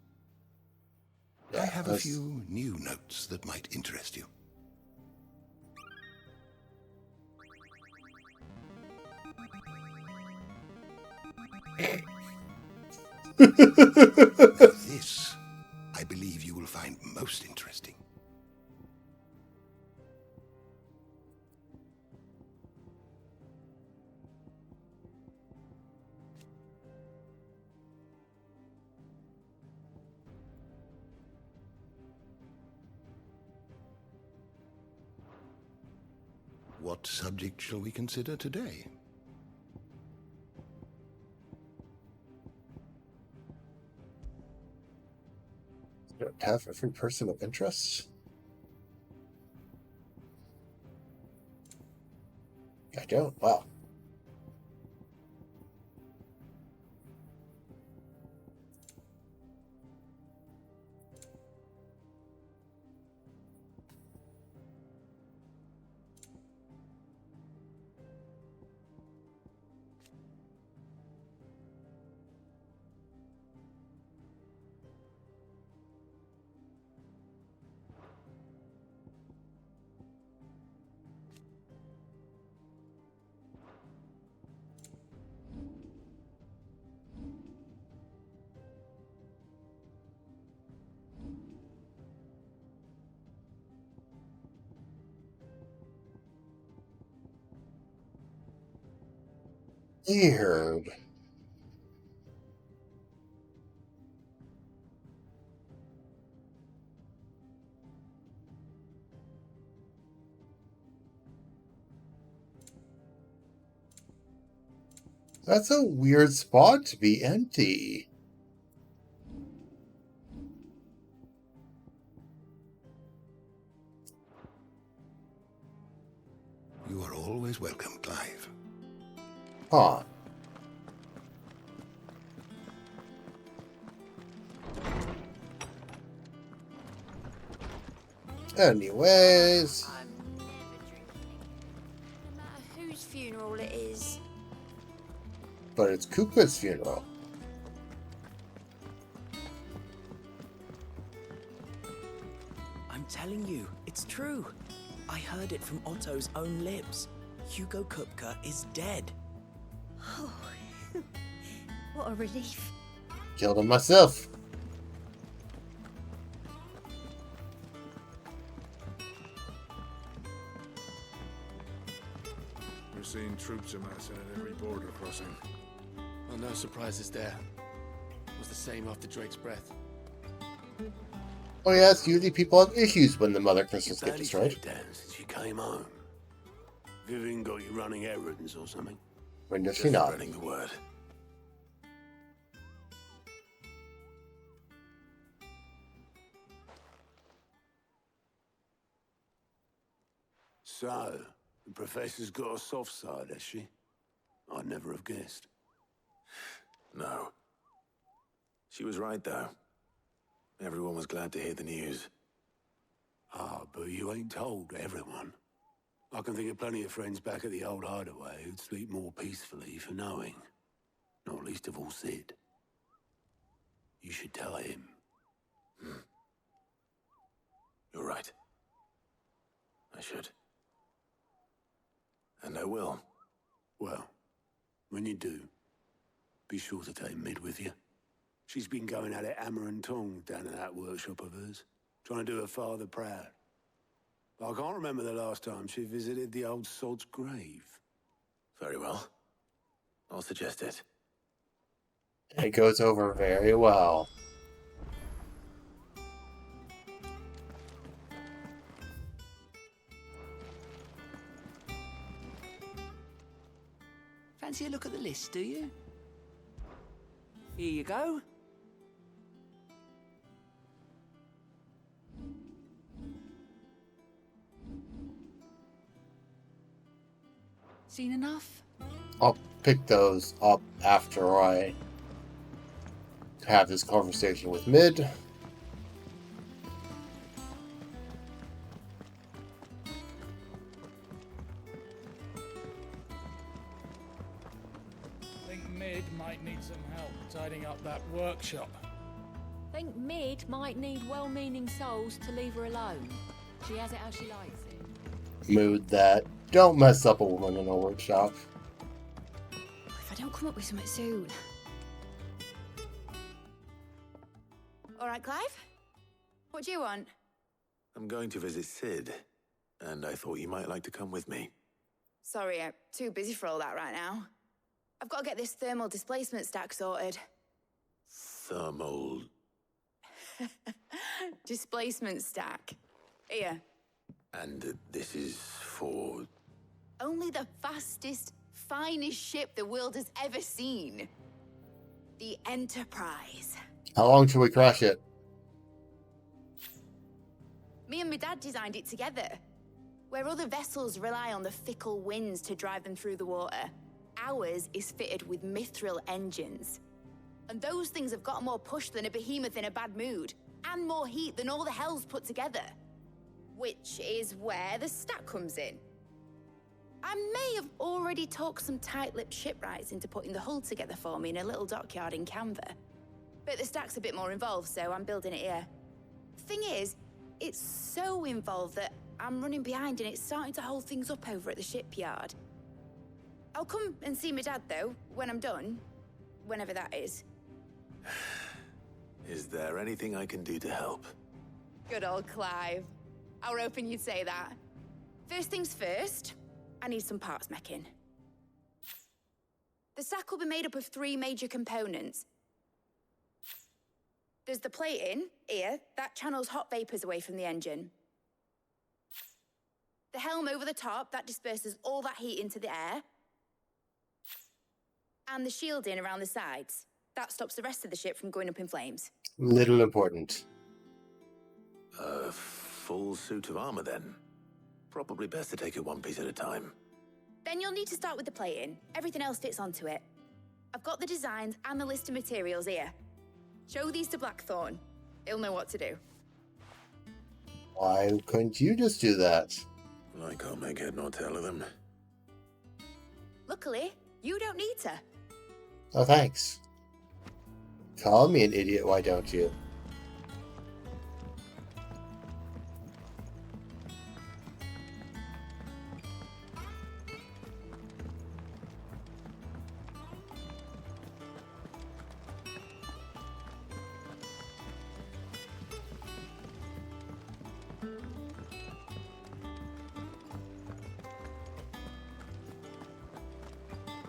I have a few new notes that might interest you. This, I believe you will find most interesting. What subject shall we consider today? Don't have every person of interest? I don't. Wow. Weird. That's a weird spot to be empty. You are always welcome, Clive. Huh. Anyways. I'm never drinking. No matter whose funeral it is. But it's Kupka's funeral. I'm telling you, it's true. I heard it from Otto's own lips. Hugo Kupka is dead. Oh, what a relief. Killed him myself. We're seeing troops amassing at every border crossing. Well, no surprises there. It was the same after Drake's breath. Oh yeah, it's usually people have issues when the Mother Christmas gets destroyed. Down since you came home. Vivian got you running errands or something? When does she Just not? spreading the word. So, the Professor's got a soft side, has she? I'd never have guessed. No. She was right, though. Everyone was glad to hear the news. Ah, but you ain't told everyone. I can think of plenty of friends back at the old hideaway who'd sleep more peacefully for knowing. Not least of all Sid. You should tell him. You're right. I should. And I will. Well, when you do, be sure to take Mid with you. She's been going at it hammer and tongs down in that workshop of hers, trying to do her father proud. But I can't remember the last time she visited the old sod's grave. Very well. I'll suggest it. It goes over very well. Fancy a look at the list, do you? Here you go. Seen enough? I'll pick those up after I have this conversation with Mid. Think Mid might need some help tidying up that workshop. Think Mid might need well-meaning souls to leave her alone. She has it how she likes it. Mood that. Don't mess up a woman in a workshop. If I don't come up with something soon. All right, Clive? What do you want? I'm going to visit Sid, and I thought you might like to come with me. Sorry, I'm too busy for all that right now. I've got to get this thermal displacement stack sorted. Thermal... Displacement stack. Here. And this is for... Only the fastest, finest ship the world has ever seen. The Enterprise. How long till we crash it? Me and my dad designed it together. Where other vessels rely on the fickle winds to drive them through the water, ours is fitted with mithril engines. And those things have got more push than a behemoth in a bad mood, and more heat than all the hells put together. Which is where the stack comes in. I may have already talked some tight-lipped shipwrights into putting the hull together for me in a little dockyard in Canva. But the stack's a bit more involved, so I'm building it here. Thing is, it's so involved that I'm running behind and it's starting to hold things up over at the shipyard. I'll come and see my dad, though, when I'm done. Whenever that is. Is there anything I can do to help? Good old Clive. I were hoping you'd say that. First things first, I need some parts meching. The stack will be made up of 3 major components. There's the plating, here, that channels hot vapors away from the engine. The helm over the top, that disperses all that heat into the air. And the shielding around the sides. That stops the rest of the ship from going up in flames. Little important. A full suit of armor, then. Probably best to take it one piece at a time. Then you'll need to start with the plating. Everything else fits onto it. I've got the designs and the list of materials here. Show these to Blackthorn. He'll know what to do. Why couldn't you just do that? I can't make head nor tail of them. Luckily, you don't need to. Oh, thanks. Call me an idiot, why don't you?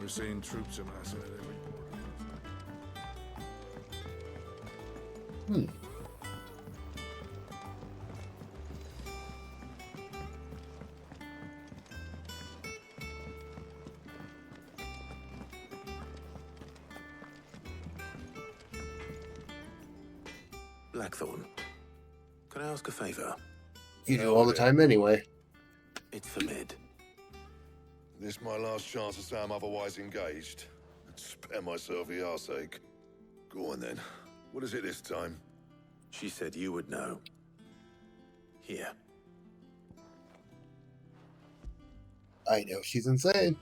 We're seeing troops amassing at every border. Blackthorn, can I ask a favor? You do all the time anyway. It's for Mid. This my last chance to say I'm otherwise engaged. I'd spare myself the arseache. Go on then. What is it this time? She said you would know. Here. I know she's insane.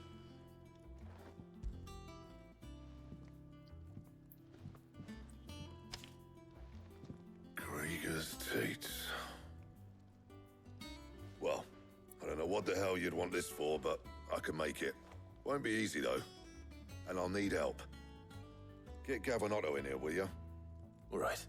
Krieger's Tate. Well, I don't know what the hell you'd want this for, but I can make it. Won't be easy though. And I'll need help. Get Gavin Otto in here, will you? All right.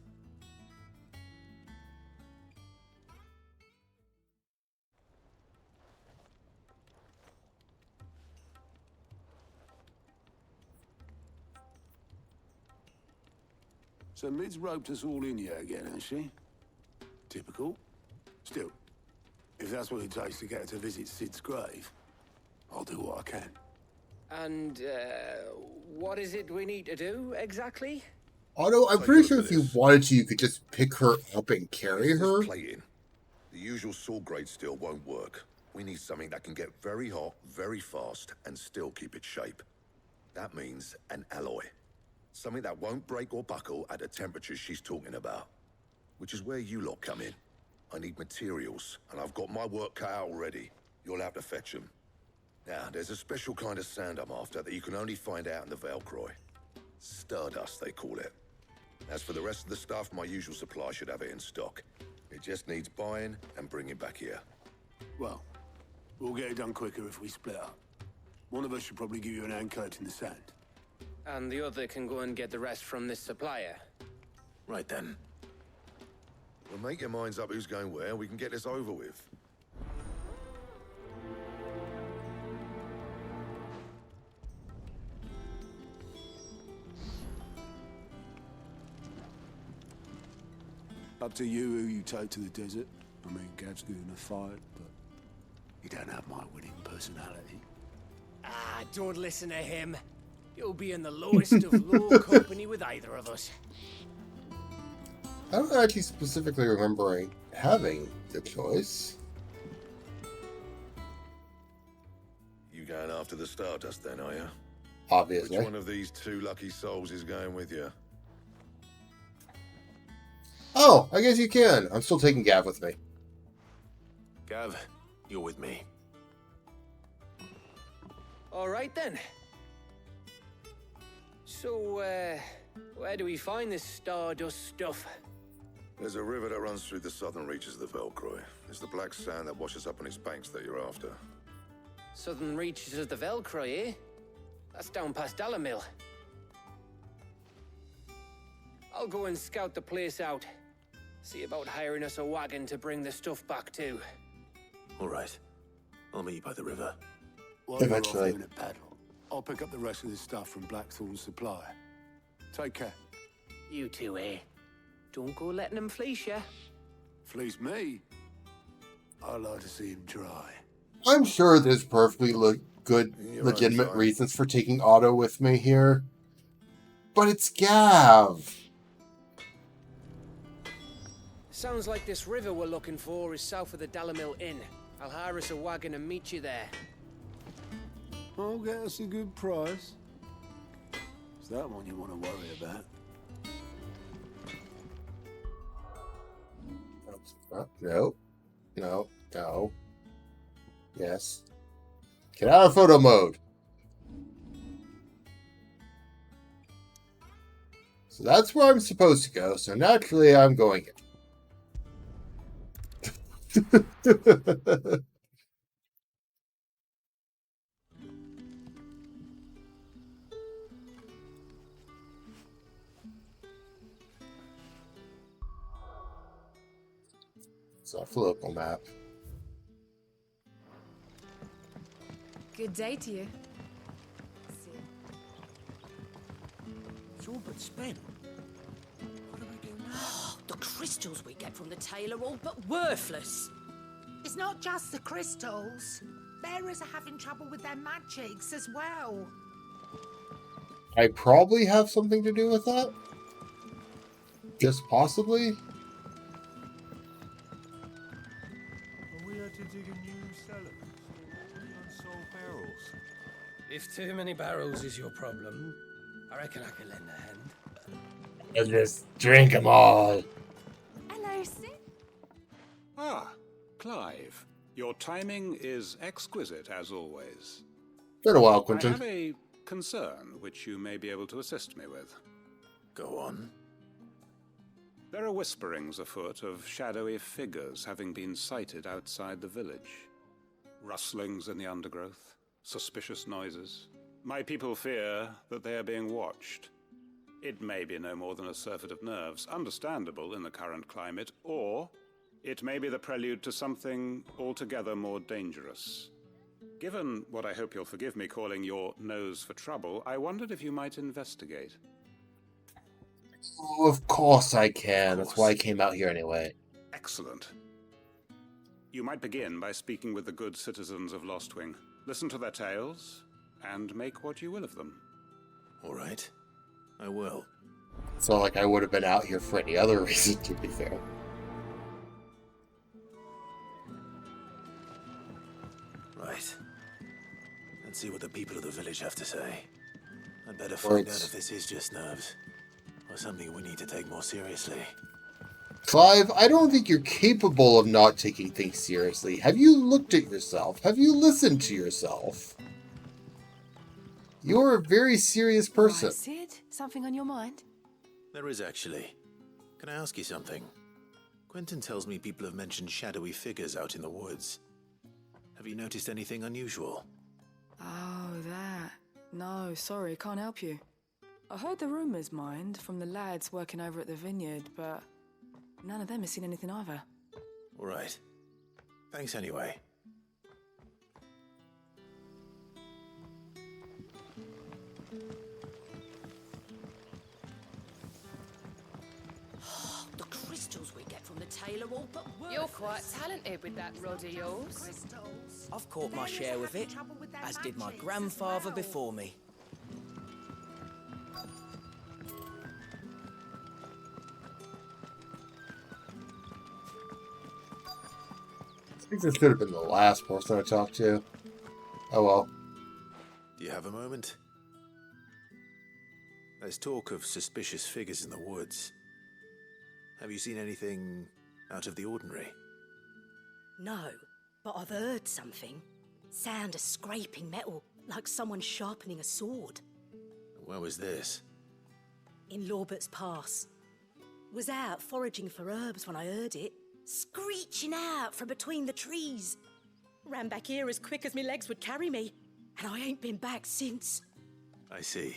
So Mid's roped us all in here again, has she? Typical. Still, if that's what it takes to get her to visit Sid's grave, I'll do what I can. And, what is it we need to do, exactly? Otto, I'm pretty sure if you wanted to, you could just pick her up and carry her. Plating. The usual saw grade steel won't work. We need something that can get very hot, very fast, and still keep its shape. That means an alloy. Something that won't break or buckle at the temperatures she's talking about. Which is where you lot come in. I need materials, and I've got my work cut out already. You'll have to fetch them. Now, there's a special kind of sand I'm after that you can only find out in the Velcroy. Stardust, they call it. As for the rest of the stuff, my usual supply should have it in stock. It just needs buying and bringing back here. Well, we'll get it done quicker if we split up. One of us should probably give you an hand coat in the sand. And the other can go and get the rest from this supplier. Right then. Well, make your minds up who's going where, and we can get this over with. Up to you who you take to the desert. I mean, Gav's good in a fight, but you don't have my winning personality. Ah, don't listen to him. You'll be in the lowest of low company with either of us. I don't actually specifically remember having the choice. You going after the Stardust then, are you? Obviously. Which one of these two lucky souls is going with you? Oh, I guess you can. I'm still taking Gav with me. Gav, you're with me. All right then. So, where do we find this Stardust stuff? There's a river that runs through the southern reaches of the Velcroy. It's the black sand that washes up on its banks that you're after. Southern reaches of the Velcroy, eh? That's down past Dalamil. I'll go and scout the place out. See about hiring us a wagon to bring the stuff back to. All right. I'll meet you by the river. While Eventually. you're off doing a paddle, I'll pick up the rest of this stuff from Blackthorn's supply. Take care. You two, eh? Don't go letting him fleece ya. Fleece me? I like to see him try. I'm sure there's perfectly good, legitimate reasons for taking Otto with me here. But it's Gav. Sounds like this river we're looking for is south of the Dalamil Inn. I'll hire us a wagon and meet you there. I'll get us a good price. Is that one you want to worry about? No. No. No. Yes. Get out of photo mode. So that's where I'm supposed to go. So naturally, I'm going in. It's off the local map. Good day to you. spent. What do we do now? The crystals we get from the tail are all but worthless. It's not just the crystals. Bearers are having trouble with their magics as well. I probably have something to do with that. Just possibly. Are we had to dig a new cellar? All the unsold barrels. If too many barrels is your problem, I reckon I can lend a hand. And just drink them all. Hello, Sid. Ah, Clive. Your timing is exquisite, as always. Been a while, I Quentin. have a concern which you may be able to assist me with. Go on. There are whisperings afoot of shadowy figures having been sighted outside the village. Rustlings in the undergrowth, suspicious noises. My people fear that they are being watched. It may be no more than a surfeit of nerves, understandable in the current climate, or it may be the prelude to something altogether more dangerous. Given what I hope you'll forgive me calling your nose for trouble, I wondered if you might investigate. Oh, of course I can. That's why I came out here anyway. Excellent. You might begin by speaking with the good citizens of Lostwing. Listen to their tales, and make what you will of them. All right. I will. It's not like I would have been out here for any other reason, to be fair. Right. Let's see what the people of the village have to say. I'd better find out if this is just nerves, or something we need to take more seriously. Clive, I don't think you're capable of not taking things seriously. Have you looked at yourself? Have you listened to yourself? You're a very serious person. Right, Sid, something on your mind? There is actually. Can I ask you something? Quentin tells me people have mentioned shadowy figures out in the woods. Have you noticed anything unusual? Oh, that. No, sorry, can't help you. I heard the rumours, mind, from the lads working over at the vineyard, but none of them has seen anything either. All right. Thanks anyway. The crystals we get from the tail are all but worthless. You're quite talented with that rod of yours. I've caught my share with it, as did my grandfather before me. I think this could have been the last person I talked to. Oh well. Do you have a moment? There's talk of suspicious figures in the woods. Have you seen anything out of the ordinary? No, but I've heard something. Sound of scraping metal, like someone sharpening a sword. Where was this? In Lorbert's Pass. Was out foraging for herbs when I heard it, screeching out from between the trees. Ran back here as quick as my legs would carry me, and I ain't been back since. I see.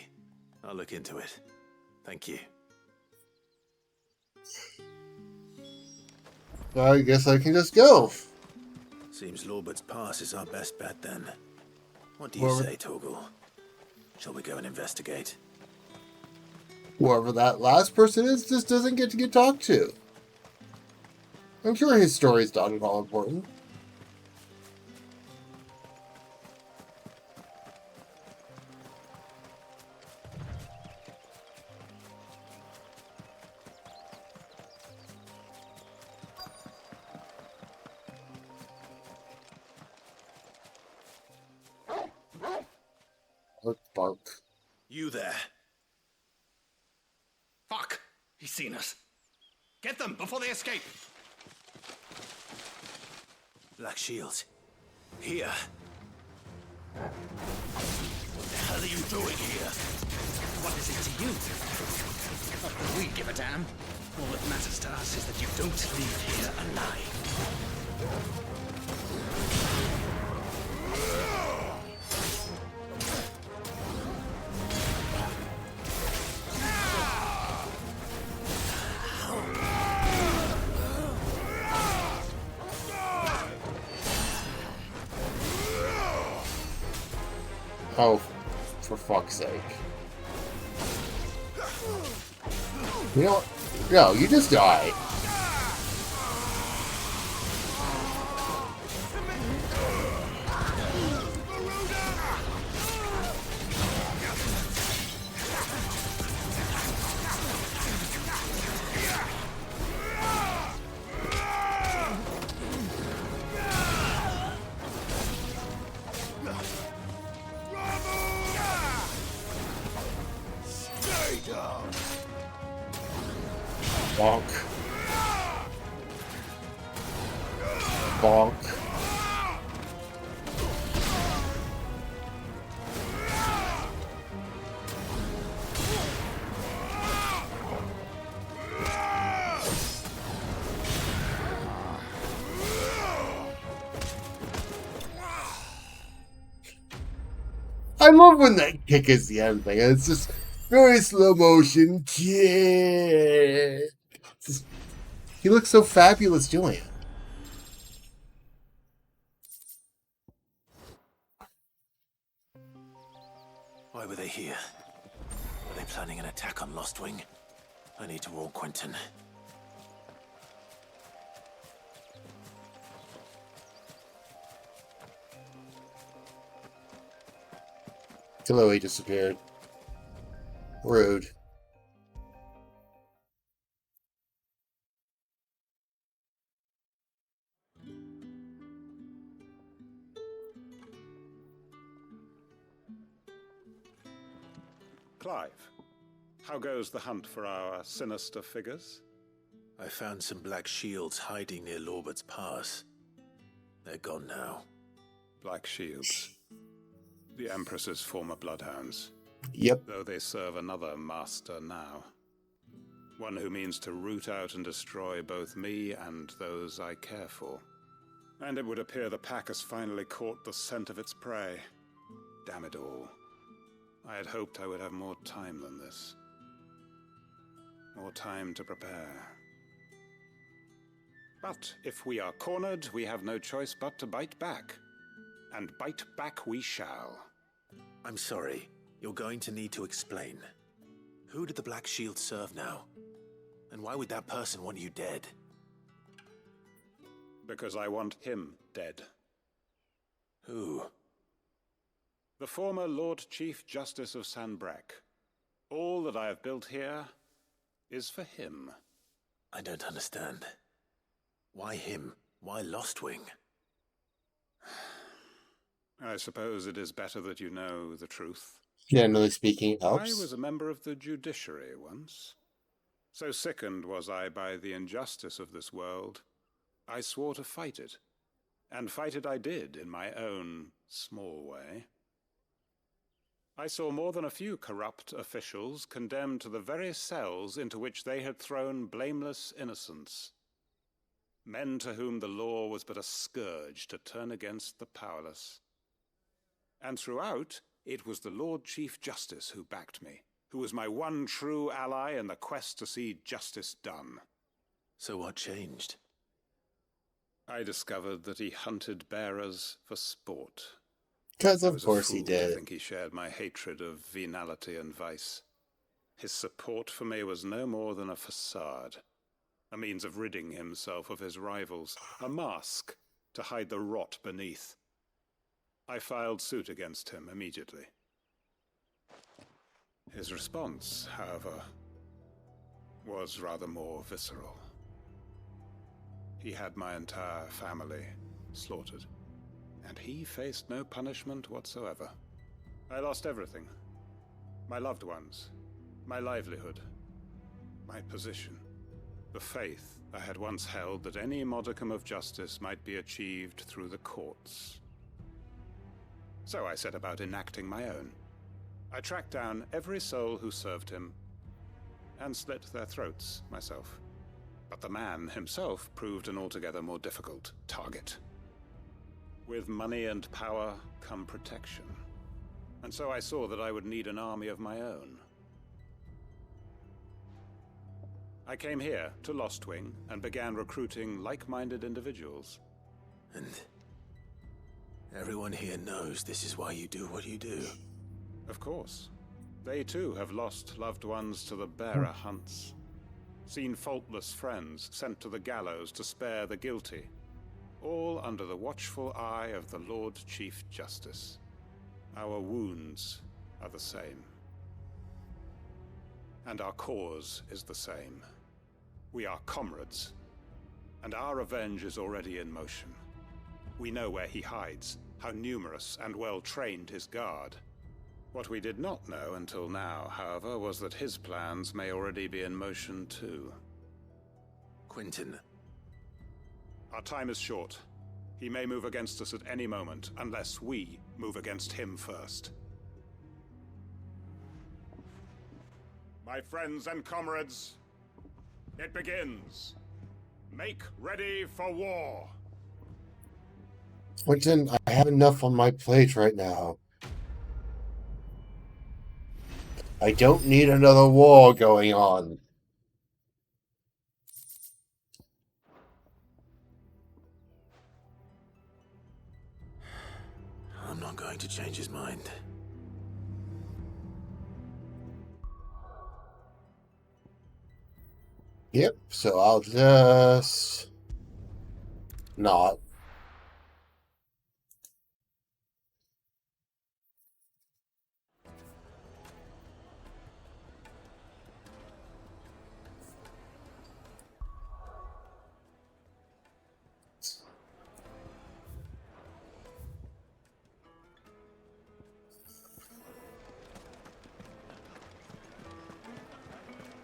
I'll look into it. Thank you. I guess I can just go. Seems Lorbert's Pass is our best bet then. What do you say, Torgal? Shall we go and investigate? Whoever that last person is just doesn't get to get talked to. I'm sure his story's not at all important. Bark. You there. Fuck! He's seen us. Get them before they escape! Black Shields. Here. What the hell are you doing here? What is it to you? Not that we give a damn. All that matters to us is that you don't leave here alive. Oh, for fuck's sake. You know what? No, you just die. Bonk. Bonk. I love when that kick is the end thing. It's just very slow motion. Yeah. He looks so fabulous doing it. Why were they here? Are they planning an attack on Lostwing? I need to warn Quentin. Chloe disappeared. Rude. Clive, how goes the hunt for our sinister figures? I found some black shields hiding near Lorbert's Pass. They're gone now. Black shields. The Empress's former bloodhounds. Yep. Though they serve another master now. One who means to root out and destroy both me and those I care for. And it would appear the pack has finally caught the scent of its prey. Damn it all. I had hoped I would have more time than this. More time to prepare. But if we are cornered, we have no choice but to bite back. And bite back we shall. I'm sorry. You're going to need to explain. Who did the Black Shield serve now? And why would that person want you dead? Because I want him dead. Who? The former Lord Chief Justice of Sanbreque. All that I have built here is for him. I don't understand. Why him? Why Lostwing? I suppose it is better that you know the truth. Generally speaking, helps. I was a member of the judiciary once. So sickened was I by the injustice of this world, I swore to fight it. And fight it I did in my own small way. I saw more than a few corrupt officials condemned to the very cells into which they had thrown blameless innocents. Men to whom the law was but a scourge to turn against the powerless. And throughout, it was the Lord Chief Justice who backed me, who was my one true ally in the quest to see justice done. So what changed? I discovered that he hunted bearers for sport. Because of course he did. I think he shared my hatred of venality and vice. His support for me was no more than a facade, a means of ridding himself of his rivals, a mask to hide the rot beneath. I filed suit against him immediately. His response, however, was rather more visceral. He had my entire family slaughtered, and he faced no punishment whatsoever. I lost everything. My loved ones, my livelihood, my position, the faith I had once held that any modicum of justice might be achieved through the courts. So I set about enacting my own. I tracked down every soul who served him, and slit their throats myself. But the man himself proved an altogether more difficult target. With money and power come protection. And so I saw that I would need an army of my own. I came here to Lostwing and began recruiting like-minded individuals. And everyone here knows this is why you do what you do. Of course. They too have lost loved ones to the bearer hunts. seen faultless friends sent to the gallows to spare the guilty, all under the watchful eye of the Lord Chief Justice. Our wounds are the same. And our cause is the same. We are comrades, and our revenge is already in motion. We know where he hides, how numerous and well-trained his guard. What we did not know until now, however, was that his plans may already be in motion too. Quentin. Our time is short. He may move against us at any moment, unless we move against him first. My friends and comrades, it begins. Make ready for war. Quentin, I have enough on my plate right now. I don't need another war going on. I'm not going to change his mind. Yep, so I'll just not.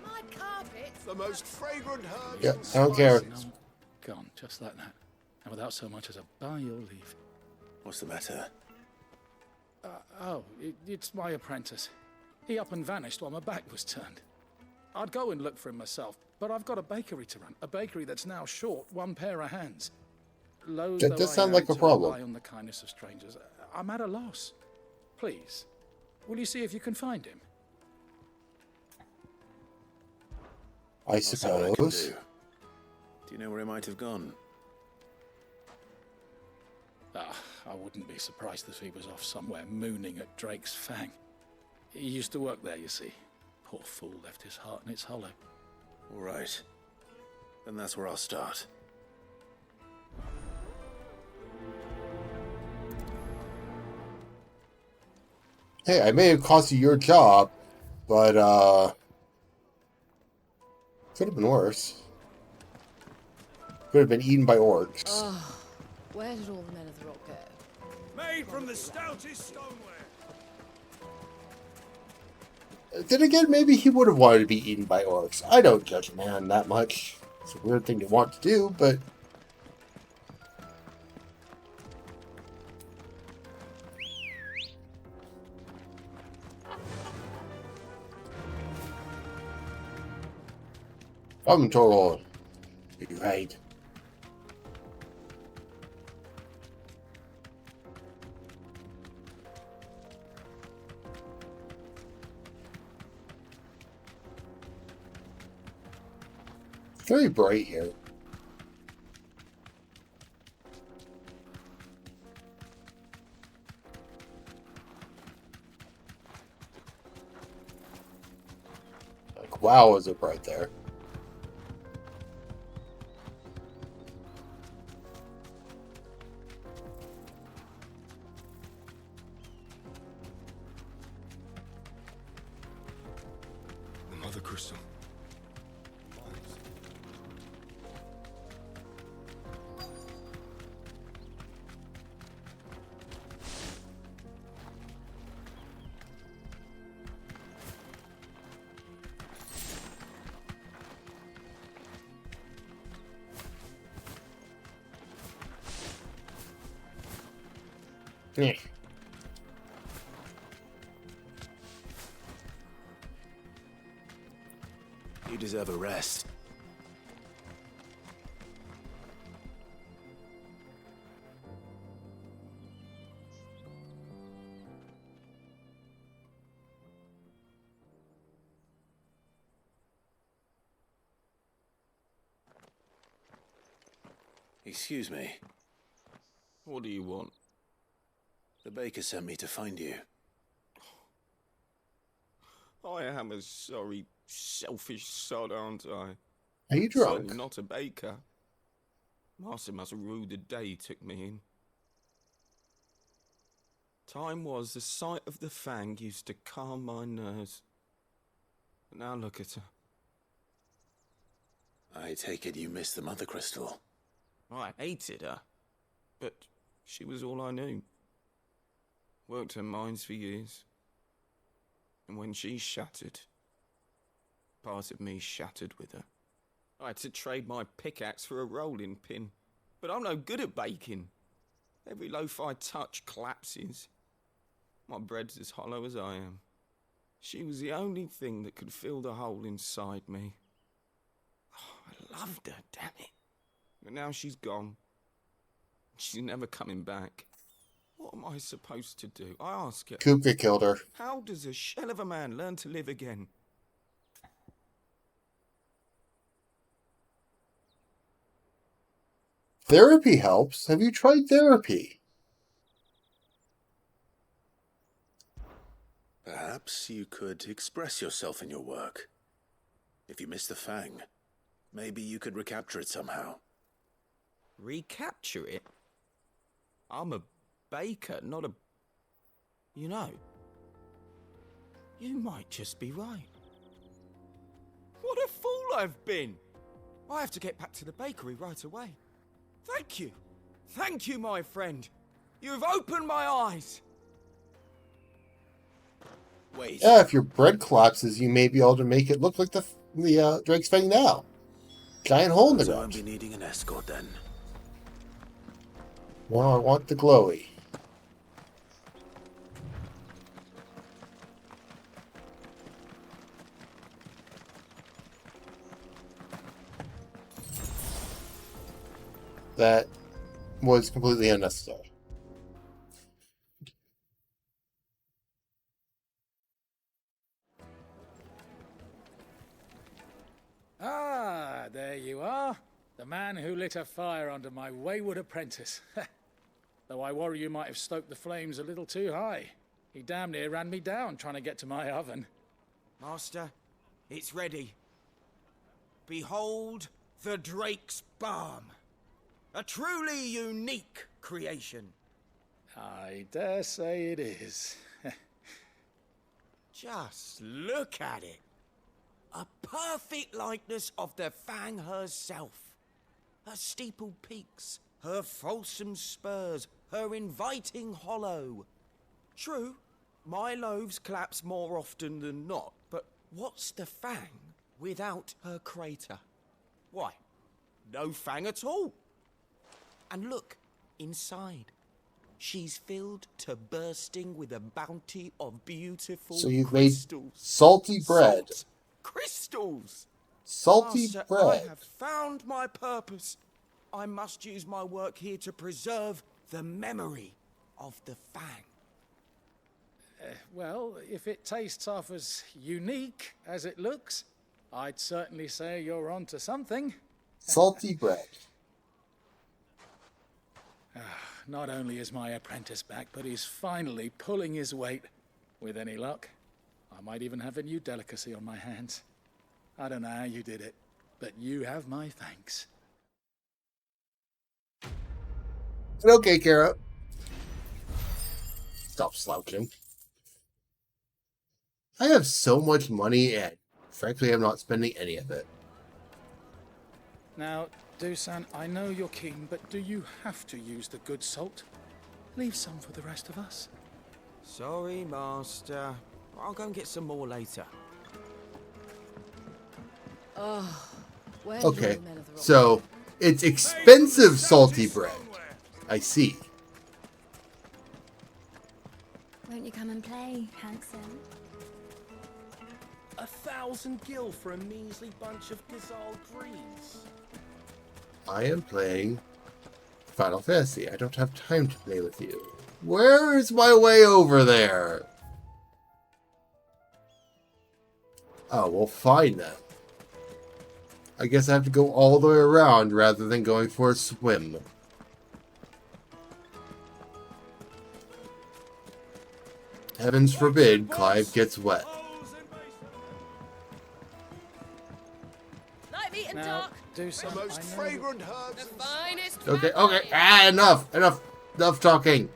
My carpet. The most fragrant herbs Yep, and I don't care. spices. Gone, just like that. And without so much as a by your leave. What's the matter? It's my apprentice. He up and vanished while my back was turned. I'd go and look for him myself, but I've got a bakery to run. A bakery that's now short one pair of hands. Loath That though does I sound am like a to problem. rely on the kindness of strangers, I'm at a loss. Please, will you see if you can find him? I I'll see what I can suppose. Do you know where he might have gone? I wouldn't be surprised if he was off somewhere mooning at Drake's Fang. He used to work there, you see. Poor fool left his heart in its hollow. All right. Then that's where I'll start. Hey, I may have cost you your job, but could have been worse. Could have been eaten by orcs. Oh, where did all the men of the rock go? Made from the stoutest stoneware. Then again, maybe he would have wanted to be eaten by orcs. I don't judge a man that much. It's a weird thing to want to do, but... I'm total. You're right. It's very bright here. Like, wow, is it bright there? Mother Crystal. Yeah. You deserve a rest. Excuse me. What do you want? The baker sent me to find you. I am a sorry, selfish sod, aren't I? Are you drunk? Certainly not a baker. Master must have ruled the day he took me in. Time was the sight of the Fang used to calm my nerves. But now look at her. I take it you missed the Mother Crystal. I hated her, but she was all I knew. Worked her mines for years. And when she shattered, part of me shattered with her. I had to trade my pickaxe for a rolling pin, but I'm no good at baking. Every loaf I touch collapses. My bread's as hollow as I am. She was the only thing that could fill the hole inside me. Oh, I loved her, damn it. But now she's gone. She's never coming back. What am I supposed to do? I ask her. Kupka killed her. How does a shell of a man learn to live again? Therapy helps. Have you tried therapy? Perhaps you could express yourself in your work. If you miss the Fang, maybe you could recapture it somehow. Recapture it? I'm a baker, not a... You know, you might just be right. What a fool I've been! I have to get back to the bakery right away. Thank you. Thank you, my friend. You've opened my eyes. Wait. Yeah, if your bread collapses, you may be able to make it look like the Drake's Fang now. Giant hole in the So ground. I'll be needing an escort then. Well, I want the glowy. That was completely unnecessary. Ah, there you are. The man who lit a fire under my wayward apprentice. Though I worry you might have stoked the flames a little too high. He damn near ran me down trying to get to my oven. Master, it's ready. Behold the Drake's Balm. A truly unique creation. I dare say it is. Just look at it. A perfect likeness of the Fang herself. Her steepled peaks, her fulsome spurs, her inviting hollow. True, my loaves collapse more often than not, but what's the Fang without her crater? Why, no Fang at all. And look, inside. She's filled to bursting with a bounty of beautiful So you've crystals. made salty bread. Salt crystals! Salty Master, bread. I have found my purpose. I must use my work here to preserve the memory of the Fang. Well, if it tastes half as unique as it looks, I'd certainly say you're onto something. Salty bread. Not only is my apprentice back, but he's finally pulling his weight. With any luck, I might even have a new delicacy on my hands. I don't know how you did it, but you have my thanks. Okay, Kara. Stop slouching. I have so much money and frankly I'm not spending any of it. Now, Dusan, I know you're keen, but do you have to use the good salt? Leave some for the rest of us. Sorry, Master. I'll go and get some more later. Oh, where Okay, so it's expensive salty bread. I see. Won't you come and play, handsome? 1,000 gil for a measly bunch of Gazal greens. I am playing Final Fantasy. I don't have time to play with you. Where is my way over there? Oh, well, fine then. I guess I have to go all the way around rather than going for a swim. Heavens forbid Clive gets wet. Light meat and Now, dark do some. The most fragrant herbs. The finest. Okay, okay. Enough talking.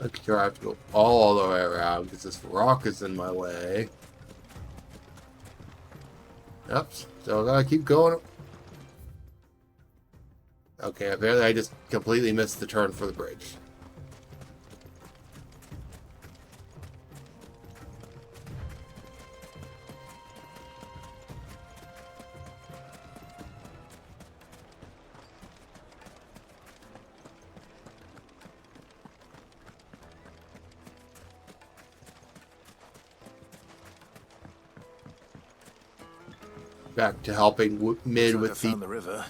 Okay, I have to go all the way around because this rock is in my way. Yep, so I gotta keep going. Okay, apparently I just completely missed the turn for the bridge. Back to helping Mid with the river.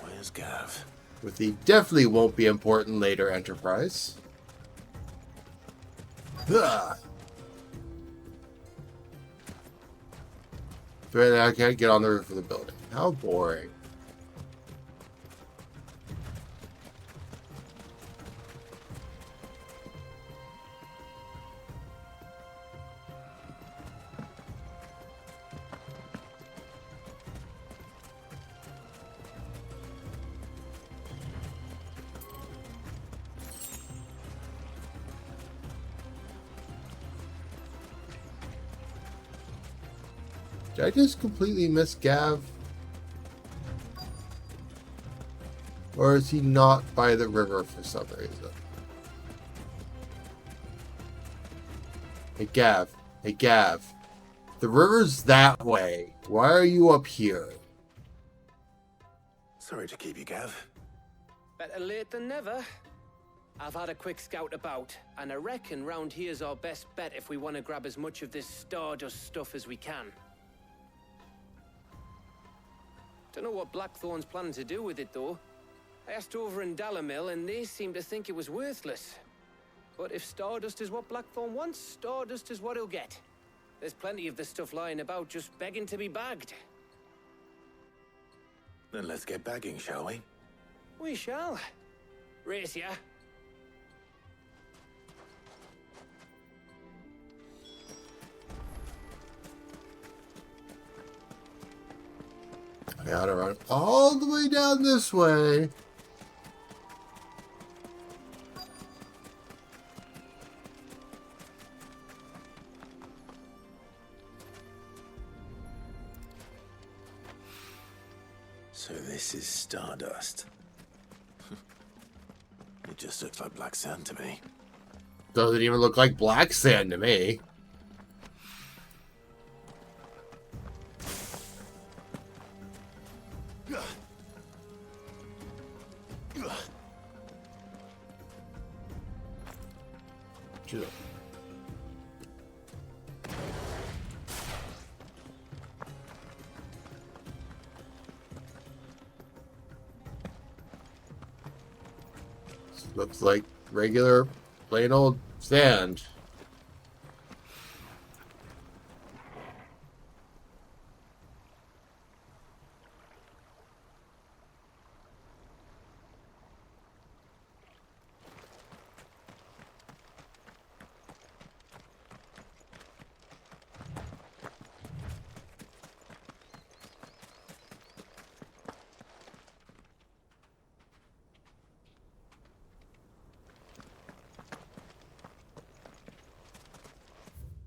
Where's Gav? With the definitely won't be important later enterprise. Ugh. But I can't get on the roof of the building. How boring. Did I just completely miss Gav? Or is he not by the river for some reason? Hey Gav. Hey Gav. The river's that way. Why are you up here? Sorry to keep you, Gav. Better late than never. I've had a quick scout about, and I reckon round here's our best bet if we want to grab as much of this Stardust stuff as we can. Don't know what Blackthorn's planning to do with it, though. I asked over in Dalamil, and they seem to think it was worthless. But if Stardust is what Blackthorn wants, Stardust is what he'll get. There's plenty of this stuff lying about, just begging to be bagged. Then let's get bagging, shall we? We shall. Race ya. I gotta run all the way down this way. So this is Stardust. It just looks like black sand to me. Doesn't even look like black sand to me. Looks like regular, plain old sand.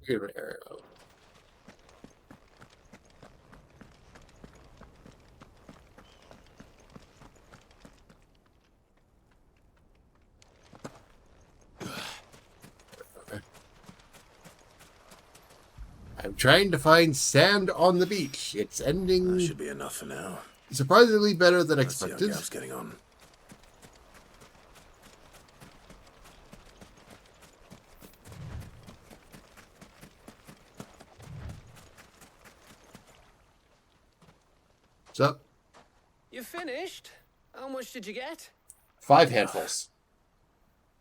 Give it an arrow. I'm trying to find sand on the beach. It's ending. That should be enough for now. Surprisingly better than Let's see how expected. Gav's getting on. What's up? You finished? How much did you get? 5 handfuls.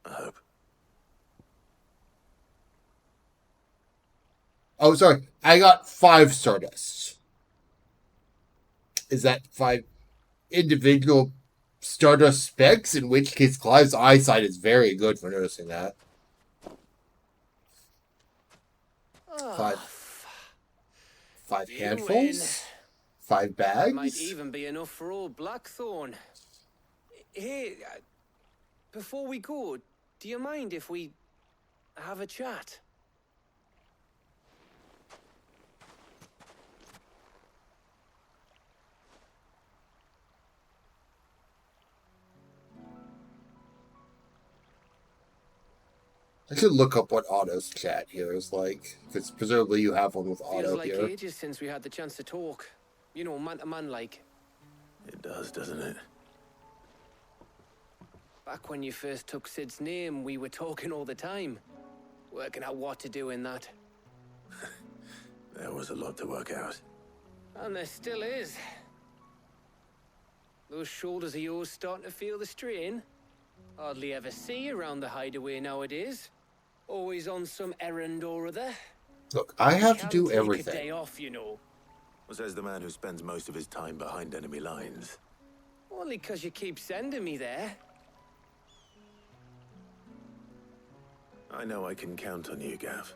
I hope. Oh, sorry. I got 5 Stardusts. Is that 5 individual Stardust specs? In which case, Clive's eyesight is very good for noticing that. Five You handfuls? 5 That might bags? even be enough for old Blackthorn. Hey, before we go, do you mind if we have a chat? I should look up what Otto's chat here is like, because presumably you have one with Feels Otto like here. ages since we had the chance to talk. You know, man to man like. It does, doesn't it? Back when you first took Sid's name, we were talking all the time. Working out what to do in that. There was a lot to work out. And there still is. Those shoulders of yours starting to feel the strain. Hardly ever see you around the hideaway nowadays. Always on some errand or other. Look, I have to Can't do take everything. a day off, you know. Says the man who spends most of his time behind enemy lines. Only 'cause you keep sending me there. I know I can count on you, Gav.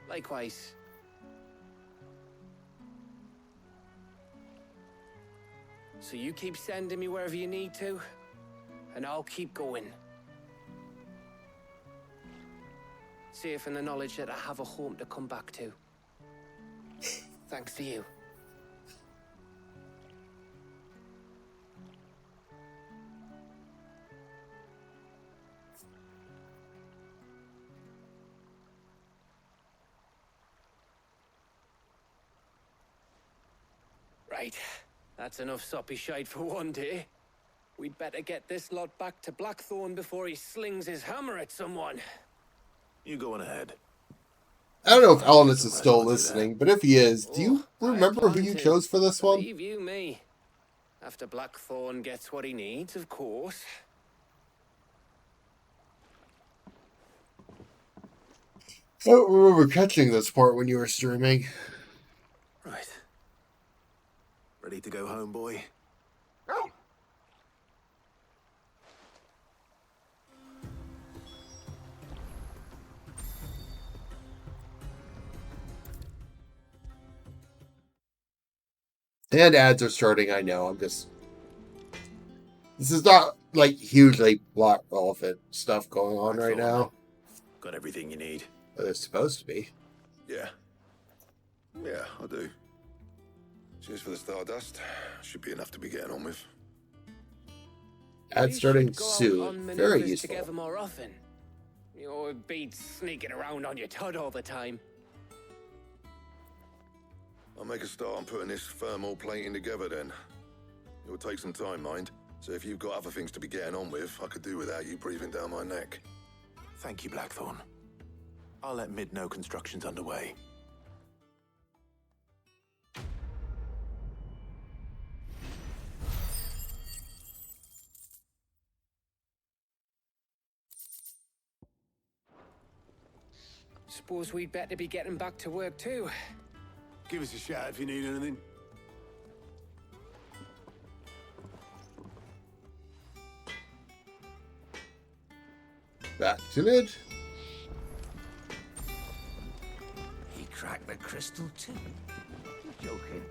Likewise. So you keep sending me wherever you need to, and I'll keep going. Safe in the knowledge that I have a home to come back to. Thanks to you. Right. That's enough soppy shite for one day. We'd better get this lot back to Blackthorn before he slings his hammer at someone. You go on ahead. I don't know if Elenis is still listening, but if he is, do you remember who you chose for this one? Believe you me. After Blackthorn gets what he needs, of course. I don't remember catching this part when you were streaming. Right. Ready to go home, boy? And ads are starting, I know. This is not, like, hugely plot relevant stuff going on right now. Got everything you need? But it's supposed to be. Yeah. Yeah, I do. Cheers for the Stardust. Should be enough to be getting on with. Ads starting Go out soon. on Very maneuvers useful. together more often. You'll be sneaking around on your tud all the time. I'll make a start on putting this thermal plating together then. It'll take some time, mind. So if you've got other things to be getting on with, I could do without you breathing down my neck. Thank you, Blackthorn. I'll let Mid know construction's underway. Suppose we'd better be getting back to work too. Give us a shout if you need anything. Back to Mid. He cracked the crystal too. You're joking.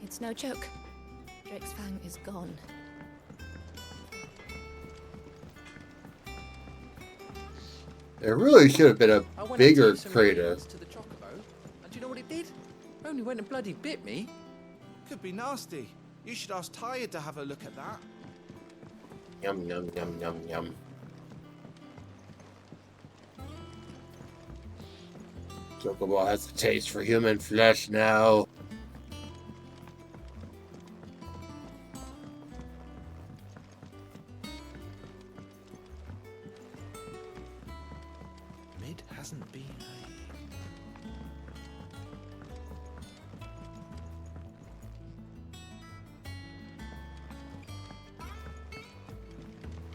It's no joke. Drake's Fang is gone. There really should have been a I went bigger and took some crater. ingredients to the chocobo, and do you know what it did? Only went and bloody bit me. Could be nasty. You should ask Tired to have a look at that. Yum, yum, yum, yum, yum. Chocobo has a taste for human flesh now. Mid hasn't been,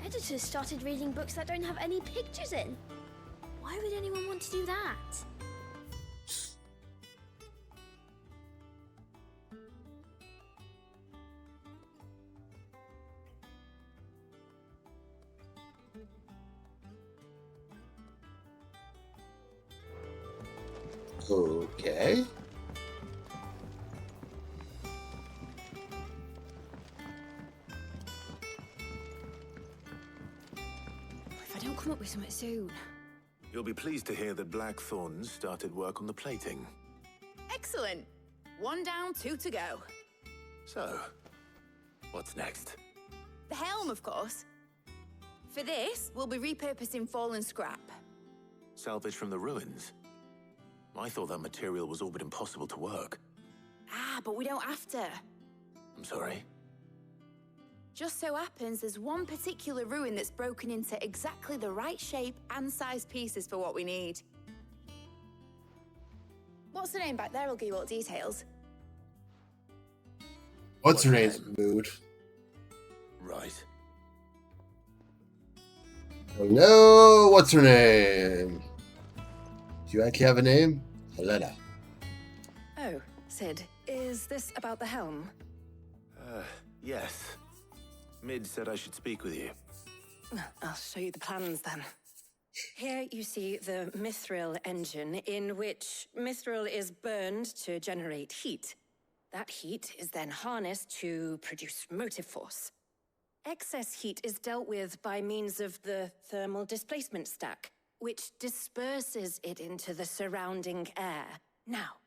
Editors started reading books that don't have any pictures in. Why would anyone want to do that? Okay. If I don't come up with something soon. You'll be pleased to hear that Blackthorn started work on the plating. Excellent. 1 down, 2 to go. So, what's next? The helm, of course. For this, we'll be repurposing fallen scrap. Salvage from the ruins? I thought that material was all but impossible to work. Ah, but we don't have to. I'm sorry. Just so happens there's one particular ruin that's broken into exactly the right shape and size pieces for what we need. What's the name back there? I'll give you all the details. What's her name's Mood? Right. Hello, what's her name? Do you actually have a name? Helena. Oh, Sid, is this about the helm? Yes. Mid said I should speak with you. I'll show you the plans then. Here you see the mithril engine, in which mithril is burned to generate heat. That heat is then harnessed to produce motive force. Excess heat is dealt with by means of the thermal displacement stack, which disperses it into the surrounding air. Now,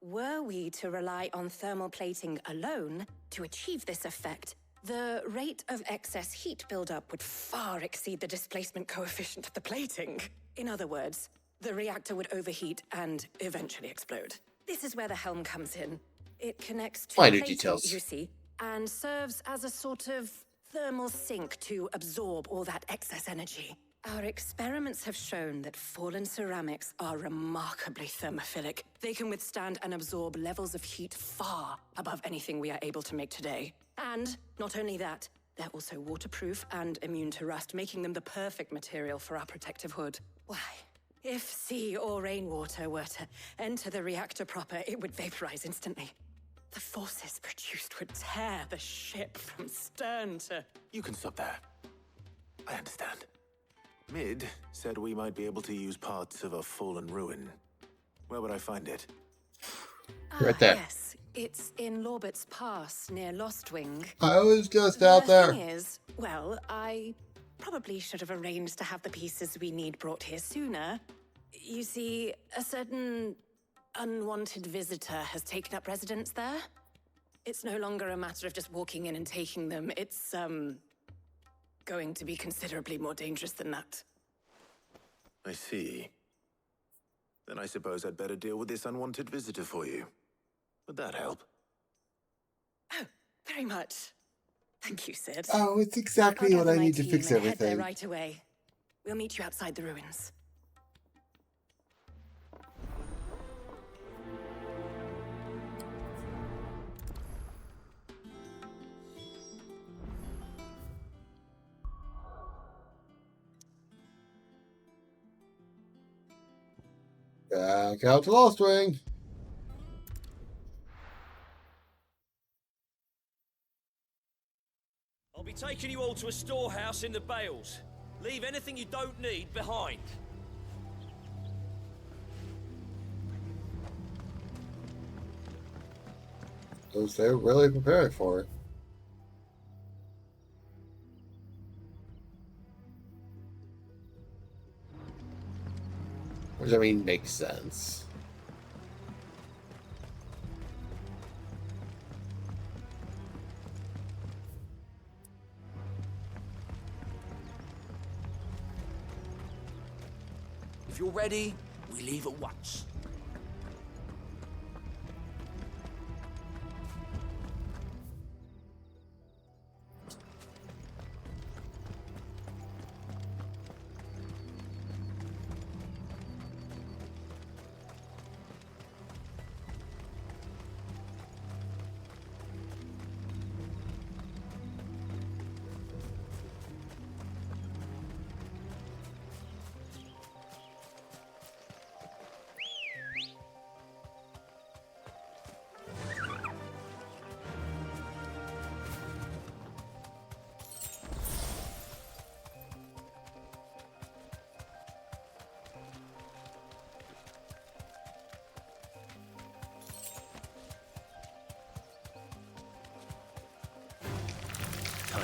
were we to rely on thermal plating alone to achieve this effect, the rate of excess heat buildup would far exceed the displacement coefficient of the plating. In other words, the reactor would overheat and eventually explode. This is where the helm comes in. It connects to Minor plating, details. you see, and serves as a sort of thermal sink to absorb all that excess energy. Our experiments have shown that fallen ceramics are remarkably thermophilic. They can withstand and absorb levels of heat far above anything we are able to make today. And not only that, they're also waterproof and immune to rust, making them the perfect material for our protective hood. Why, if sea or rainwater were to enter the reactor proper, it would vaporize instantly. The forces produced would tear the ship from stern to... You can stop there. I understand. Mid said we might be able to use parts of a fallen ruin. Where would I find it? Right there. Yes, it's in Lorbert's Pass near Lostwing. I was just out there. The thing is, well, I probably should have arranged to have the pieces we need brought here sooner. You see, a certain unwanted visitor has taken up residence there. It's no longer a matter of just walking in and taking them. It's, going to be considerably more dangerous than that. I see. Then I suppose I'd better deal with this unwanted visitor for you. Would that help? Oh, very much. Thank you, Sid. Oh, it's exactly I'll what gather I my need to team fix and head everything. there right away. We'll meet you outside the ruins. Back out to Lost Wing. I'll be taking you all to a storehouse in the Bales. Leave anything you don't need behind. Because they're really preparing for it. Which, I mean, makes sense. If you're ready, we leave at once.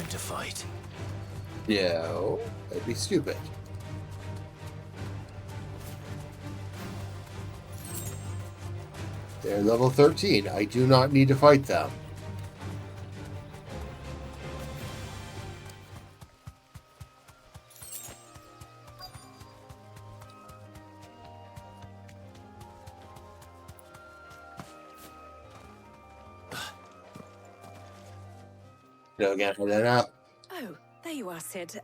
to fight. No, that'd be stupid. They're level 13. I do not need to fight them. No, get that out. Oh, there you are, Sid.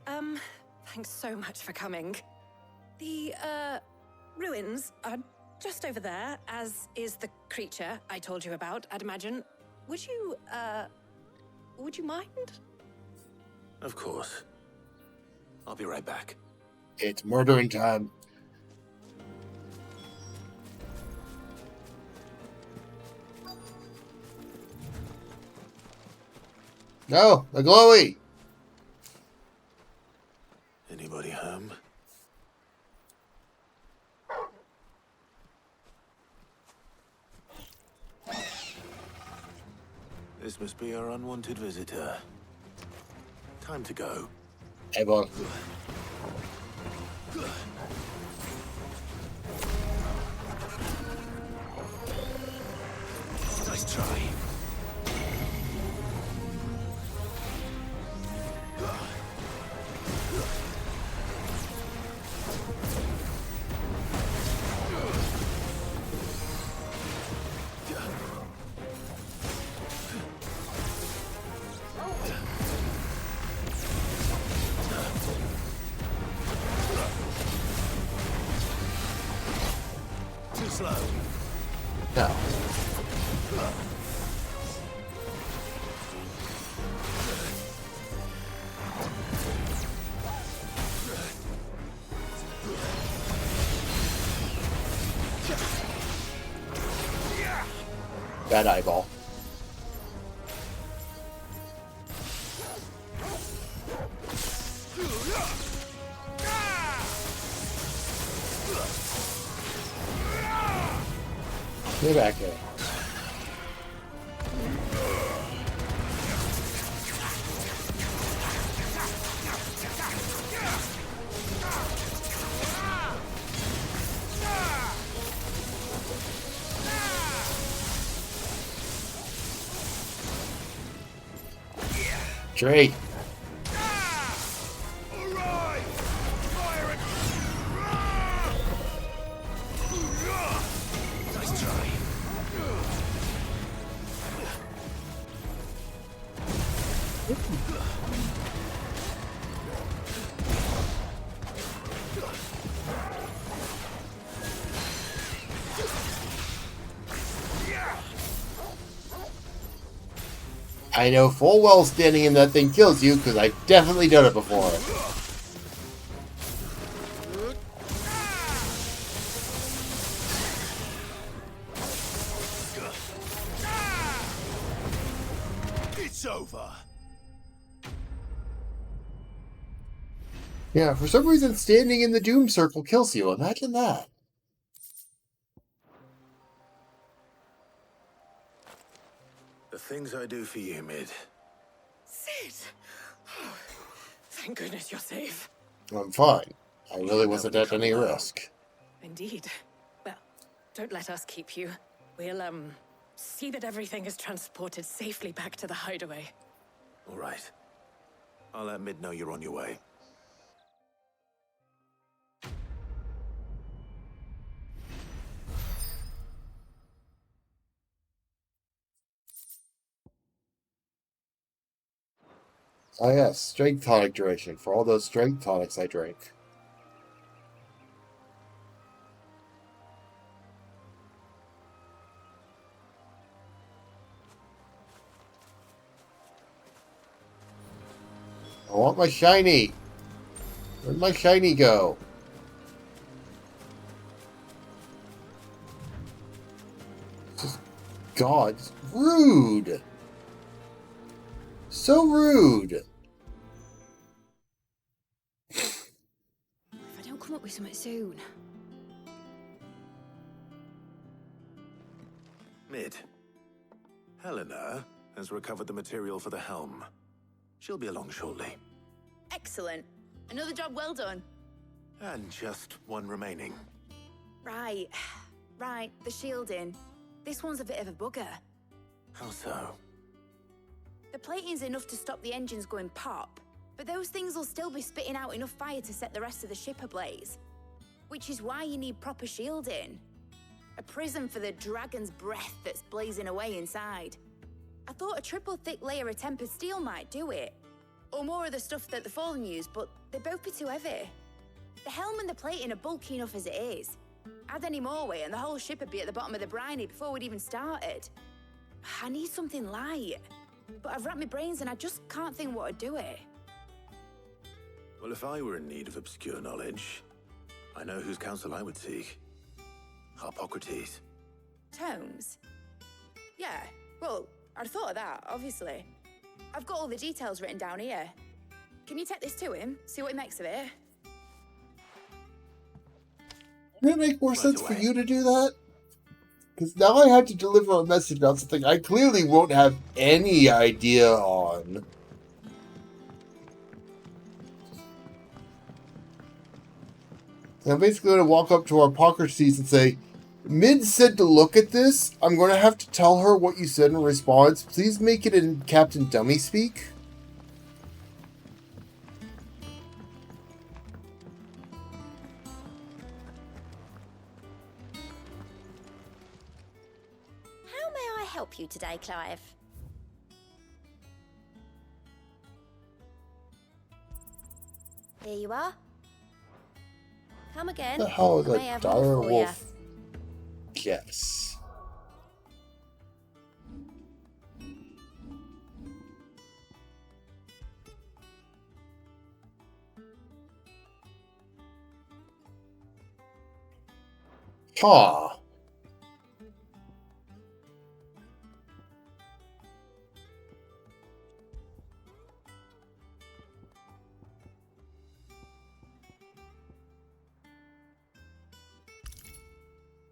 Thanks so much for coming. The, ruins are just over there, as is the creature I told you about, I'd imagine. Would you mind? Of course. I'll be right back. It's murdering time. No, the glowy. Anybody home? This must be our unwanted visitor. Time to go. Hey, boy. Nice try. Too slow. No. Bad eyeball. Get back here. Drake. Nice try. I know full well standing in that thing kills you because I've definitely done it before. It's over. Yeah, for some reason standing in the doom circle kills you. Imagine that. The things I do for you, Mid. Sid! Oh, thank goodness you're safe. I'm fine. I really wasn't at any risk. Indeed. Well, don't let us keep you. We'll, see that everything is transported safely back to the hideaway. All right. I'll let Mid know you're on your way. Oh yes, strength tonic duration for all those strength tonics I drank. I want my shiny. Where'd my shiny go? Just God, rude. So rude. If I don't come up with something soon. Mid. Helena has recovered the material for the helm. She'll be along shortly. Excellent. Another job well done. And just one remaining. Right. Right, the shielding. This one's a bit of a bugger. How so? The plating's enough to stop the engines going pop, but those things will still be spitting out enough fire to set the rest of the ship ablaze. Which is why you need proper shielding. A prison for the dragon's breath that's blazing away inside. I thought a triple thick layer of tempered steel might do it. Or more of the stuff that the Fallen use, but they'd both be too heavy. The helm and the plating are bulky enough as it is. Add any more weight and the whole ship would be at the bottom of the briny before we'd even started. I need something light. But I've racked my brains and I just can't think what would do it. Well, if I were in need of obscure knowledge, I know whose counsel I would seek. Harpocrates. Tomes? Yeah, well, I'd thought of that, obviously. I've got all the details written down here. Can you take this to him, see what he makes of it? Would it make more sense for you to do that? Because now I have to deliver a message about something I clearly won't have any idea on. And I'm basically going to walk up to Harpocrates and say, Mid said to look at this. I'm going to have to tell her what you said in response. Please make it in Captain Dummy speak. How may I help you today, Clive? Here you are. Come again. What the hell is I may a have more dire for wolf? Yes. Huh.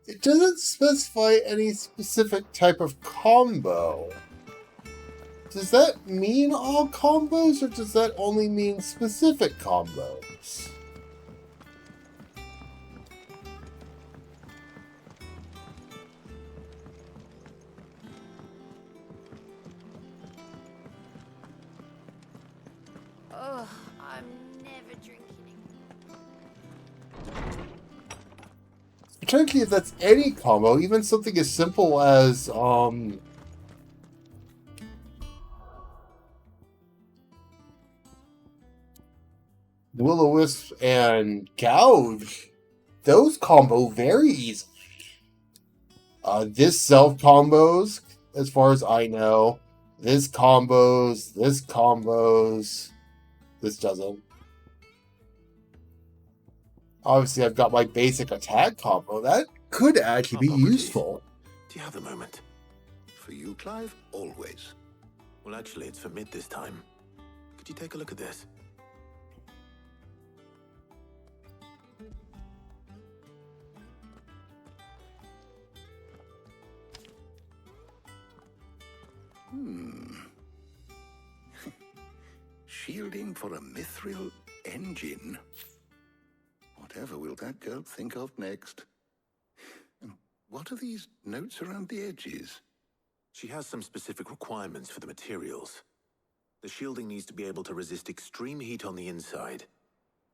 It doesn't specify any specific type of combo. Does that mean all combos, or does that only mean specific combos? Oh, I'm never drinking. Potentially, if that's any combo, even something as simple as, Will-O-Wisp and Gouge, those combo very easily. This self combos, as far as I know. This combos, this doesn't. Obviously, I've got my basic attack combo. That could actually be useful. Do you have a moment? For you, Clive, always. Well, actually, it's for Mid this time. Could you take a look at this? Shielding for a mithril engine. Whatever will that girl think of next? And what are these notes around the edges? She has some specific requirements for the materials. The shielding needs to be able to resist extreme heat on the inside,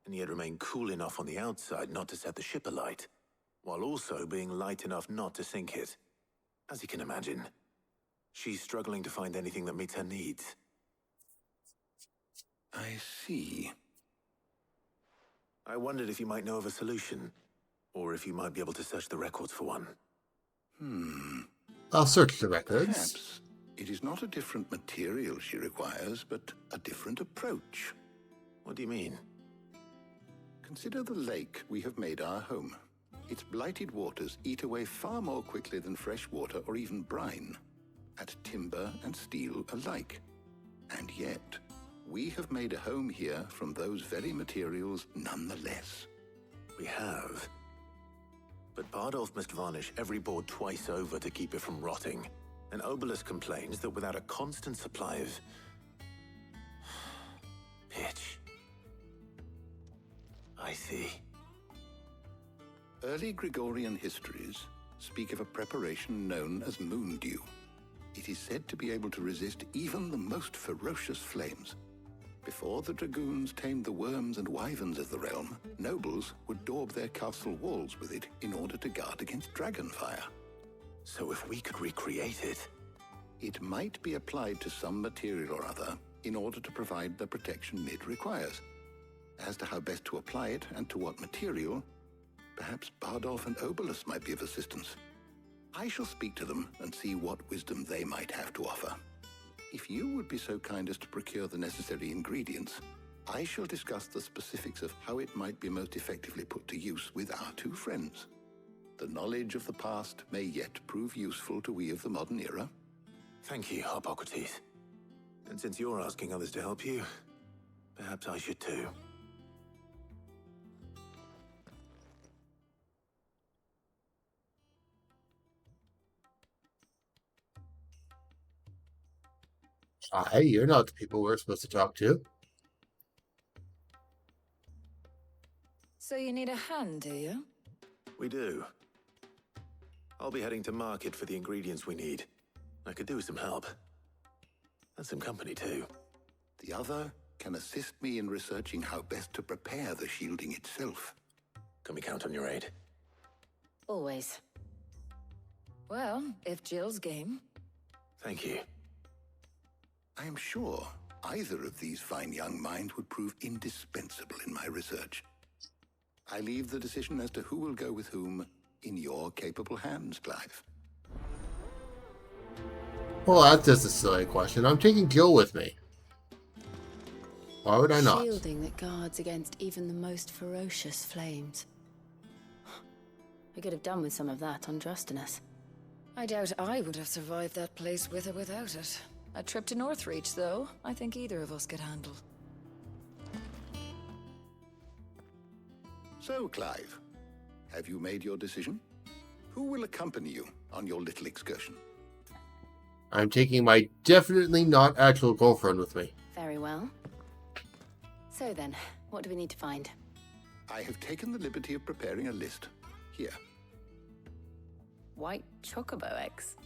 and yet remain cool enough on the outside not to set the ship alight, while also being light enough not to sink it. As you can imagine, she's struggling to find anything that meets her needs. I see. I wondered if you might know of a solution, or if you might be able to search the records for one. I'll search the records. Perhaps it is not a different material she requires, but a different approach. What do you mean? Consider the lake we have made our home. Its blighted waters eat away far more quickly than fresh water or even brine, at timber and steel alike. And yet, we have made a home here from those very materials nonetheless. We have. But Bardolph must varnish every board twice over to keep it from rotting. And Obelus complains that without a constant supply of I see. Early Gregorian histories speak of a preparation known as moon dew. It is said to be able to resist even the most ferocious flames. Before the dragoons tamed the worms and wyverns of the realm, nobles would daub their castle walls with it in order to guard against dragonfire. So if we could recreate it... It might be applied to some material or other in order to provide the protection Mid requires. As to how best to apply it and to what material, perhaps Bardolph and Obolus might be of assistance. I shall speak to them and see what wisdom they might have to offer. If you would be so kind as to procure the necessary ingredients, I shall discuss the specifics of how it might be most effectively put to use with our two friends. The knowledge of the past may yet prove useful to we of the modern era. Thank you, Hippocrates. And since you're asking others to help you, perhaps I should too. Hey, you're not the people we're supposed to talk to. So you need a hand, do you? We do. I'll be heading to market for the ingredients we need. I could do with some help. And some company too. The other can assist me in researching how best to prepare the shielding itself. Can we count on your aid? Always. Well, if Jill's game. Thank you. I am sure either of these fine young minds would prove indispensable in my research. I leave the decision as to who will go with whom in your capable hands, Clive. Well, that's just a silly question. I'm taking Jill with me. Why would I not? Shielding that guards against even the most ferocious flames. I could have done with some of that on Drustinus. I doubt I would have survived that place with or without it. A trip to Northreach, though, I think either of us could handle. So, Clive, have you made your decision? Who will accompany you on your little excursion? I'm taking my definitely not actual girlfriend with me. Very well. So then, what do we need to find? I have taken the liberty of preparing a list. Here. White chocobo eggs.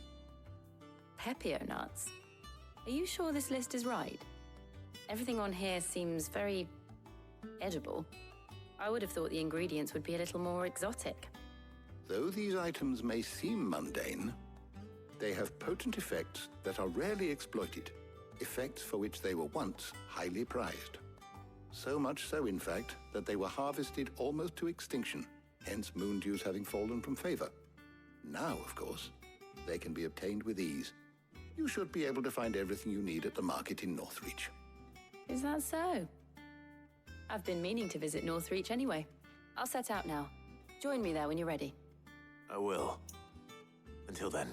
Pepio nuts. Are you sure this list is right? Everything on here seems very edible. I would have thought the ingredients would be a little more exotic. Though these items may seem mundane, they have potent effects that are rarely exploited, effects for which they were once highly prized. So much so, in fact, that they were harvested almost to extinction, hence moon dews having fallen from favor. Now, of course, they can be obtained with ease. You should be able to find everything you need at the market in Northreach. Is that so? I've been meaning to visit Northreach anyway. I'll set out now. Join me there when you're ready. I will. Until then.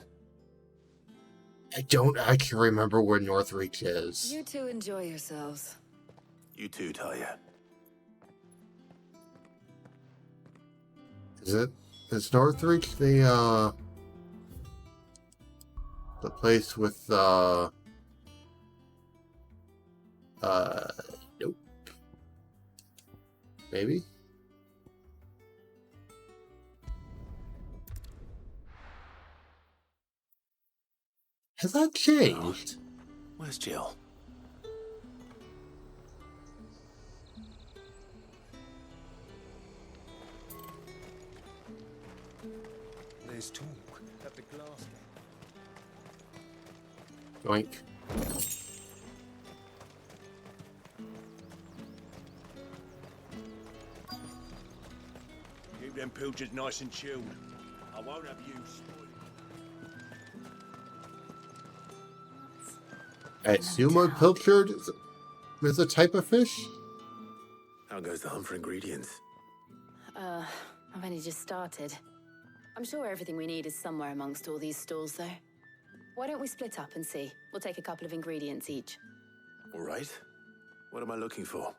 I don't actually remember where Northreach is. You two enjoy yourselves. You too, Talia. Is Northreach the place with nope. Maybe? Has that changed? Where's Jill? There's talk at the glass gate. Yoink. Keep them pilchards nice and chilled. I won't have you spoiled. I assume a pilchard is a type of fish? How goes the hunt for ingredients? I've only just started. I'm sure everything we need is somewhere amongst all these stalls, though. Why don't we split up and see? We'll take a couple of ingredients each. All right. What am I looking for?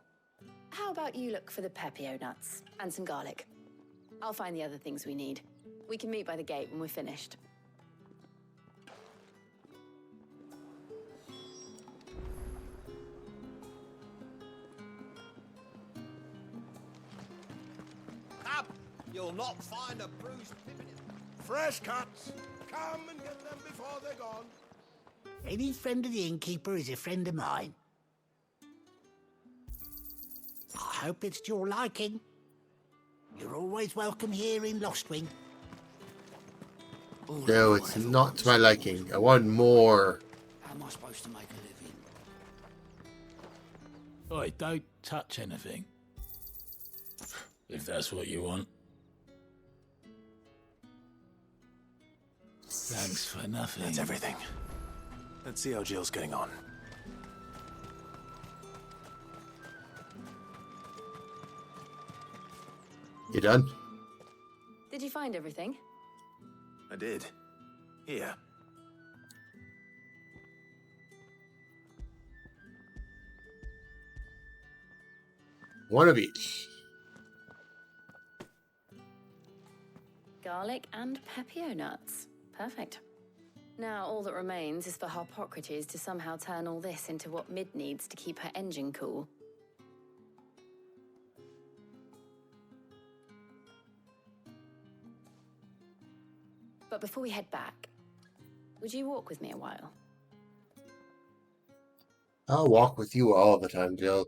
How about you look for the pepio nuts and some garlic? I'll find the other things we need. We can meet by the gate when we're finished. You'll not find a bruised pippin. Fresh cuts. Come and get them before they're gone. Any friend of the innkeeper is a friend of mine. I hope it's to your liking. You're always welcome here in Lostwing. No, it's not to my liking. I want more. How am I supposed to make a living? Oi, don't touch anything. If that's what you want. Thanks for nothing. That's everything. Let's see how Jill's getting on. You done? Did you find everything? I did. Here. One of each. Garlic and pepio nuts. Perfect. Now all that remains is for Harpocrates to somehow turn all this into what Mid needs to keep her engine cool. But before we head back, would you walk with me a while? I'll walk with you all the time, Jill.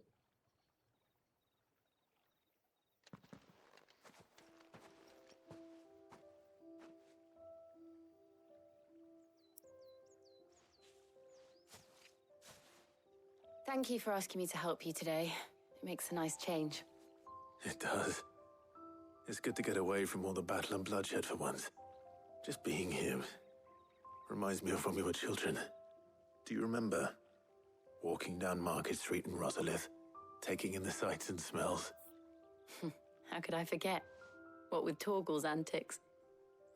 Thank you for asking me to help you today. It makes a nice change. It does. It's good to get away from all the battle and bloodshed for once. Just being here reminds me of when we were children. Do you remember walking down Market Street in Rosalith, taking in the sights and smells? How could I forget? What with Torgal's antics.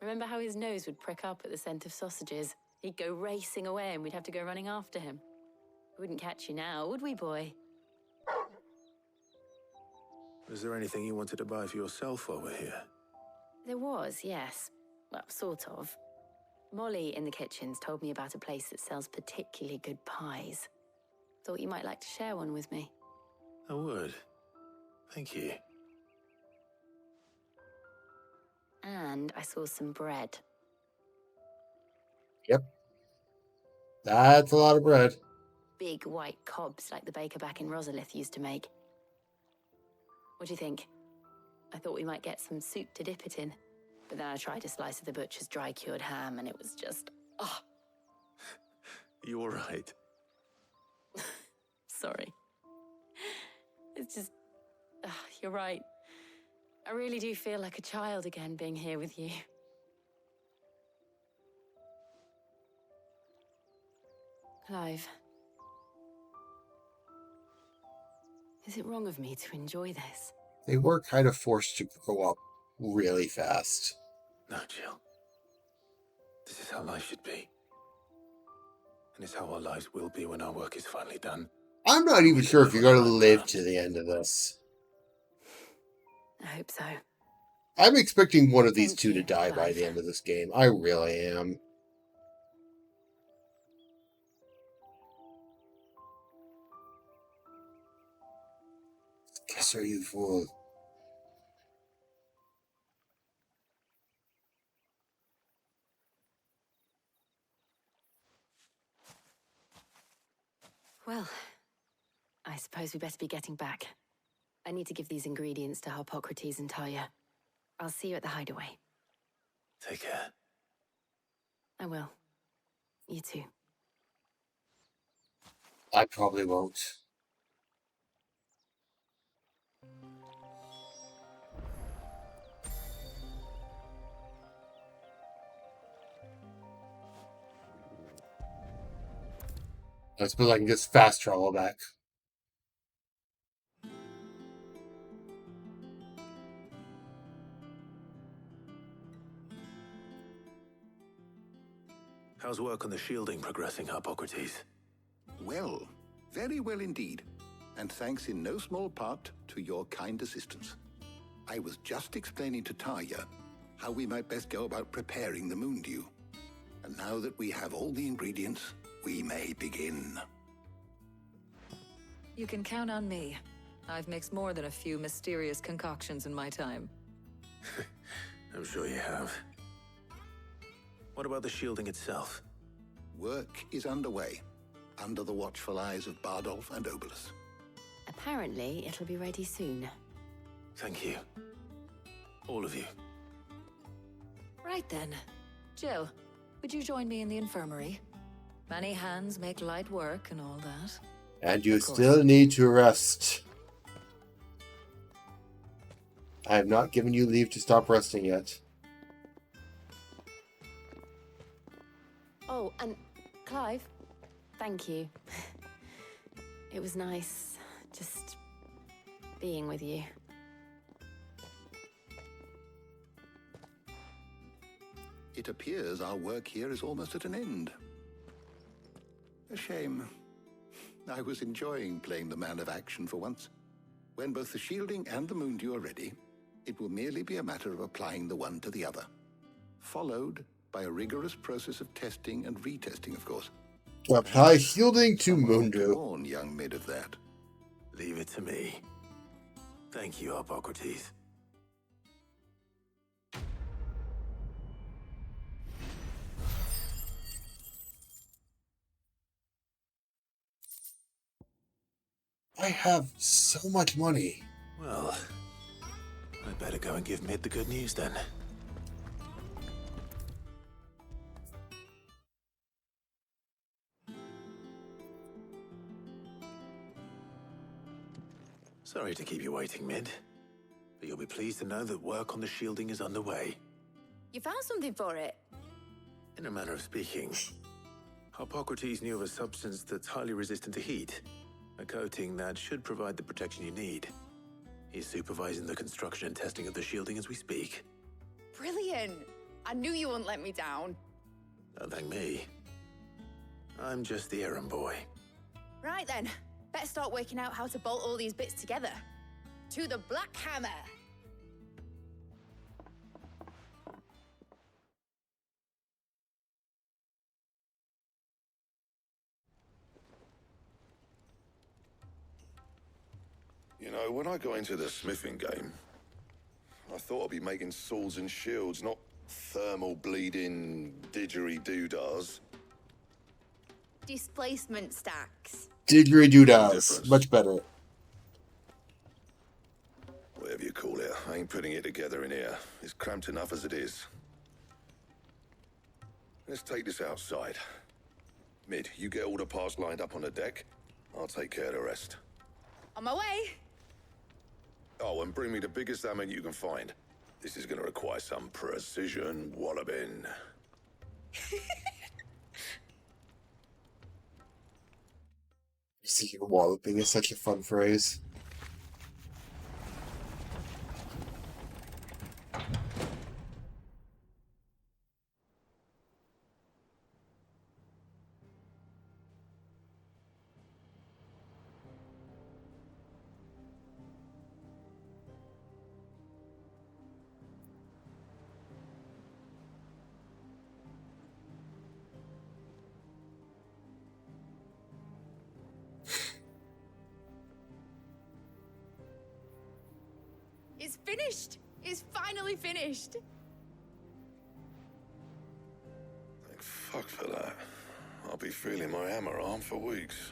Remember how his nose would prick up at the scent of sausages? He'd go racing away and we'd have to go running after him. We wouldn't catch you now, would we, boy? Was there anything you wanted to buy for yourself while we're here? There was, yes. Well, sort of. Molly in the kitchens told me about a place that sells particularly good pies. Thought you might like to share one with me. I would. Thank you. And I saw some bread. Yep. That's a lot of bread. Big white cobs like the baker back in Rosalith used to make. What do you think? I thought we might get some soup to dip it in. But then I tried a slice of the butcher's dry-cured ham and it was just... oh, You all right? sorry. It's just... you're right. I really do feel like a child again being here with you. Clive. Is it wrong of me to enjoy this? They were kind of forced to grow up really fast. No, Jill. This is how life should be. And it's how our lives will be when our work is finally done. I'm not even sure if you're going to live to the end of this. I hope so. I'm expecting one of these two to die by the end of this game. I really am. Guess are you fool? Well, I suppose we better be getting back. I need to give these ingredients to Harpocrates and Talia. I'll see you at the hideaway. Take care. I will. You too. I probably won't. I suppose I can just fast travel back. How's work on the shielding progressing, Harpocrates? Well, very well indeed. And thanks in no small part to your kind assistance. I was just explaining to Talia how we might best go about preparing the Moondew. And now that we have all the ingredients, we may begin. You can count on me. I've mixed more than a few mysterious concoctions in my time. I'm sure you have. What about the shielding itself? Work is underway, under the watchful eyes of Bardolph and Obolus. Apparently, it'll be ready soon. Thank you. All of you. Right then. Jill, would you join me in the infirmary? Many hands make light work and all that. And you still need to rest. I have not given you leave to stop resting yet. Oh, and Clive, thank you. It was nice just being with you. It appears our work here is almost at an end. A shame. I was enjoying playing the man of action for once. When both the shielding and the moondew are ready, it will merely be a matter of applying the one to the other. Followed by a rigorous process of testing and retesting, of course. Apply shielding to moondew. Warn young mid of that. Leave it to me. Thank you, Hippocrates. I have so much money. Well, I'd better go and give Mid the good news then. Sorry to keep you waiting, Mid, but you'll be pleased to know that work on the shielding is underway. You found something for it? In a manner of speaking, Hippocrates knew of a substance that's highly resistant to heat, a coating that should provide the protection you need. He's supervising the construction and testing of the shielding as we speak. Brilliant! I knew you wouldn't let me down. Don't thank me. I'm just the errand boy. Right then, better start working out how to bolt all these bits together. To the Black Hammer! You know, when I got into the smithing game, I thought I'd be making swords and shields, not thermal bleeding didgeridoo-dahs. Displacement stacks. Didgeridoo-dahs. Much better. Whatever you call it, I ain't putting it together in here. It's cramped enough as it is. Let's take this outside. Mid, you get all the parts lined up on the deck. I'll take care of the rest. On my way! Oh, and bring me the biggest hammer you can find. This is going to require some precision walloping. See, walloping is such a fun phrase. It's finished! It's finally finished! Thank fuck for that. I'll be feeling my hammer arm for weeks.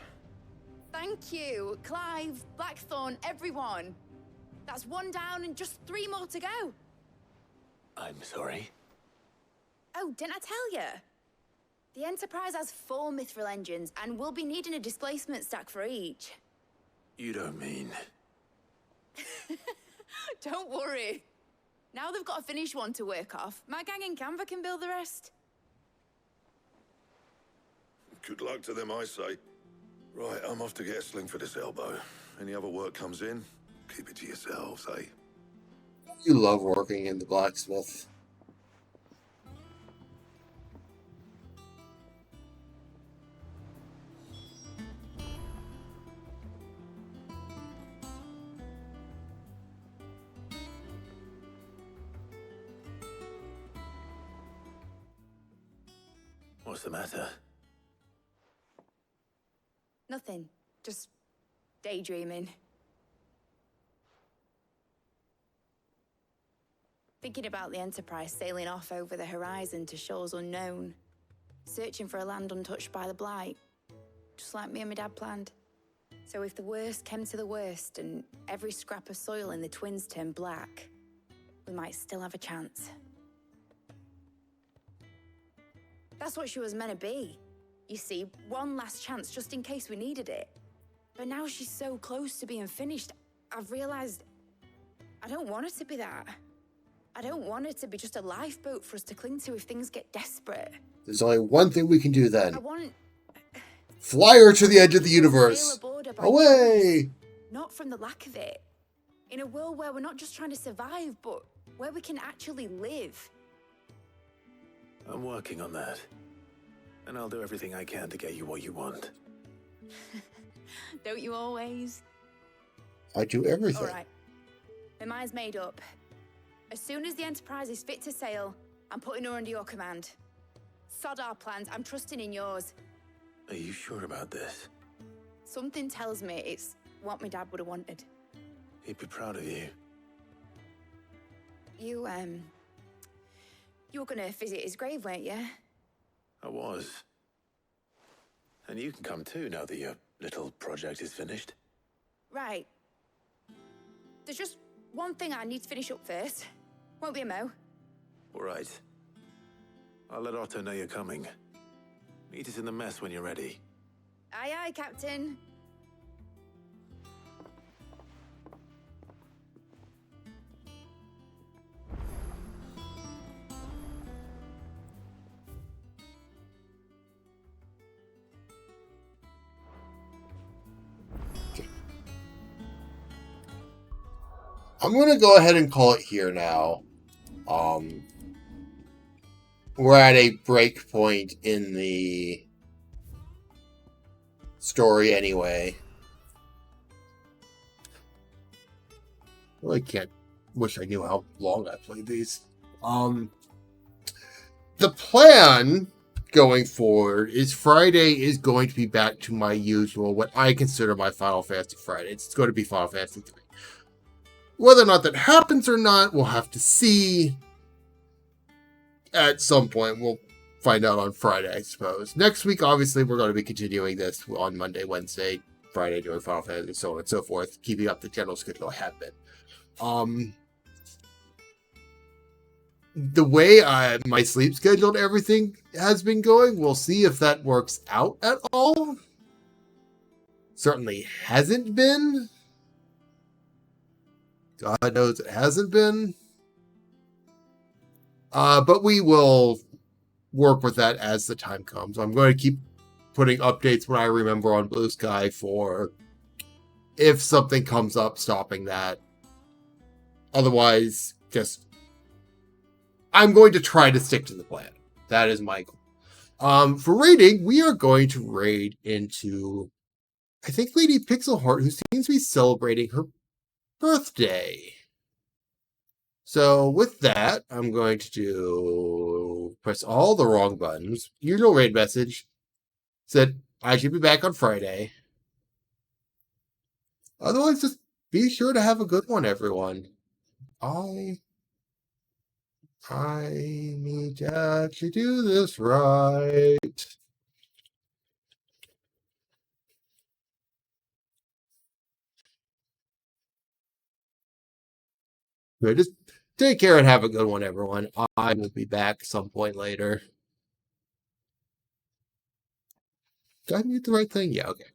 Thank you, Clive, Blackthorn, everyone. That's one down and just 3 more to go. I'm sorry. Oh, didn't I tell you? The Enterprise has 4 mithril engines, and we'll be needing a displacement stack for each. You don't mean... Don't worry. Now they've got a finished one to work off. My gang in Canva can build the rest. Good luck to them, I say. Right, I'm off to get a sling for this elbow. Any other work comes in, keep it to yourselves, eh? You love working in the blacksmith. What's the matter? Nothing. Just daydreaming. Thinking about the Enterprise sailing off over the horizon to shores unknown, searching for a land untouched by the Blight, just like me and my dad planned. So if the worst came to the worst and every scrap of soil in the Twins turned black, we might still have a chance. That's what she was meant to be. You see, one last chance just in case we needed it. But now she's so close to being finished, I've realized I don't want her to be that. I don't want her to be just a lifeboat for us to cling to if things get desperate. There's only one thing we can do then. I want... Fly her to the edge of the universe. Away! Not from the lack of it. In a world where we're not just trying to survive, but where we can actually live. I'm working on that. And I'll do everything I can to get you what you want. Don't you always? I do everything. All right. My mind's made up. As soon as the Enterprise is fit to sail, I'm putting her under your command. Sod our plans, I'm trusting in yours. Are you sure about this? Something tells me it's what my dad would have wanted. He'd be proud of you. You were gonna visit his grave, weren't you? I was. And you can come too now that your little project is finished. Right. There's just one thing I need to finish up first. Won't be a mo. All right. I'll let Otto know you're coming. Meet us in the mess when you're ready. Aye, aye, Captain. I'm going to go ahead and call it here now. We're at a break point in the story anyway. Really can't. Wish I knew how long I played these. The plan going forward is Friday is going to be back to my usual, what I consider my Final Fantasy Friday. It's going to be Final Fantasy 3. Whether or not that happens or not, we'll have to see. At some point, we'll find out on Friday, I suppose. Next week, obviously, we're going to be continuing this on Monday, Wednesday, Friday, doing Final Fantasy, so on and so forth, keeping up the general schedule I have been. The way my sleep schedule and everything has been going, we'll see if that works out at all. Certainly hasn't been. God knows it hasn't been. But we will work with that as the time comes. I'm going to keep putting updates when I remember on Blue Sky for if something comes up stopping that. Otherwise, I'm going to try to stick to the plan. That is my goal. For raiding, we are going to raid into, I think, Lady Pixelheart, who seems to be celebrating her birthday. So with that, I'm going to press all the wrong buttons. Usual raid message said I should be back on Friday. Otherwise, just be sure to have a good one, everyone. I need to actually do this right. Good. Just take care and have a good one, everyone. I will be back some point later. Did I mute the right thing? Yeah, okay.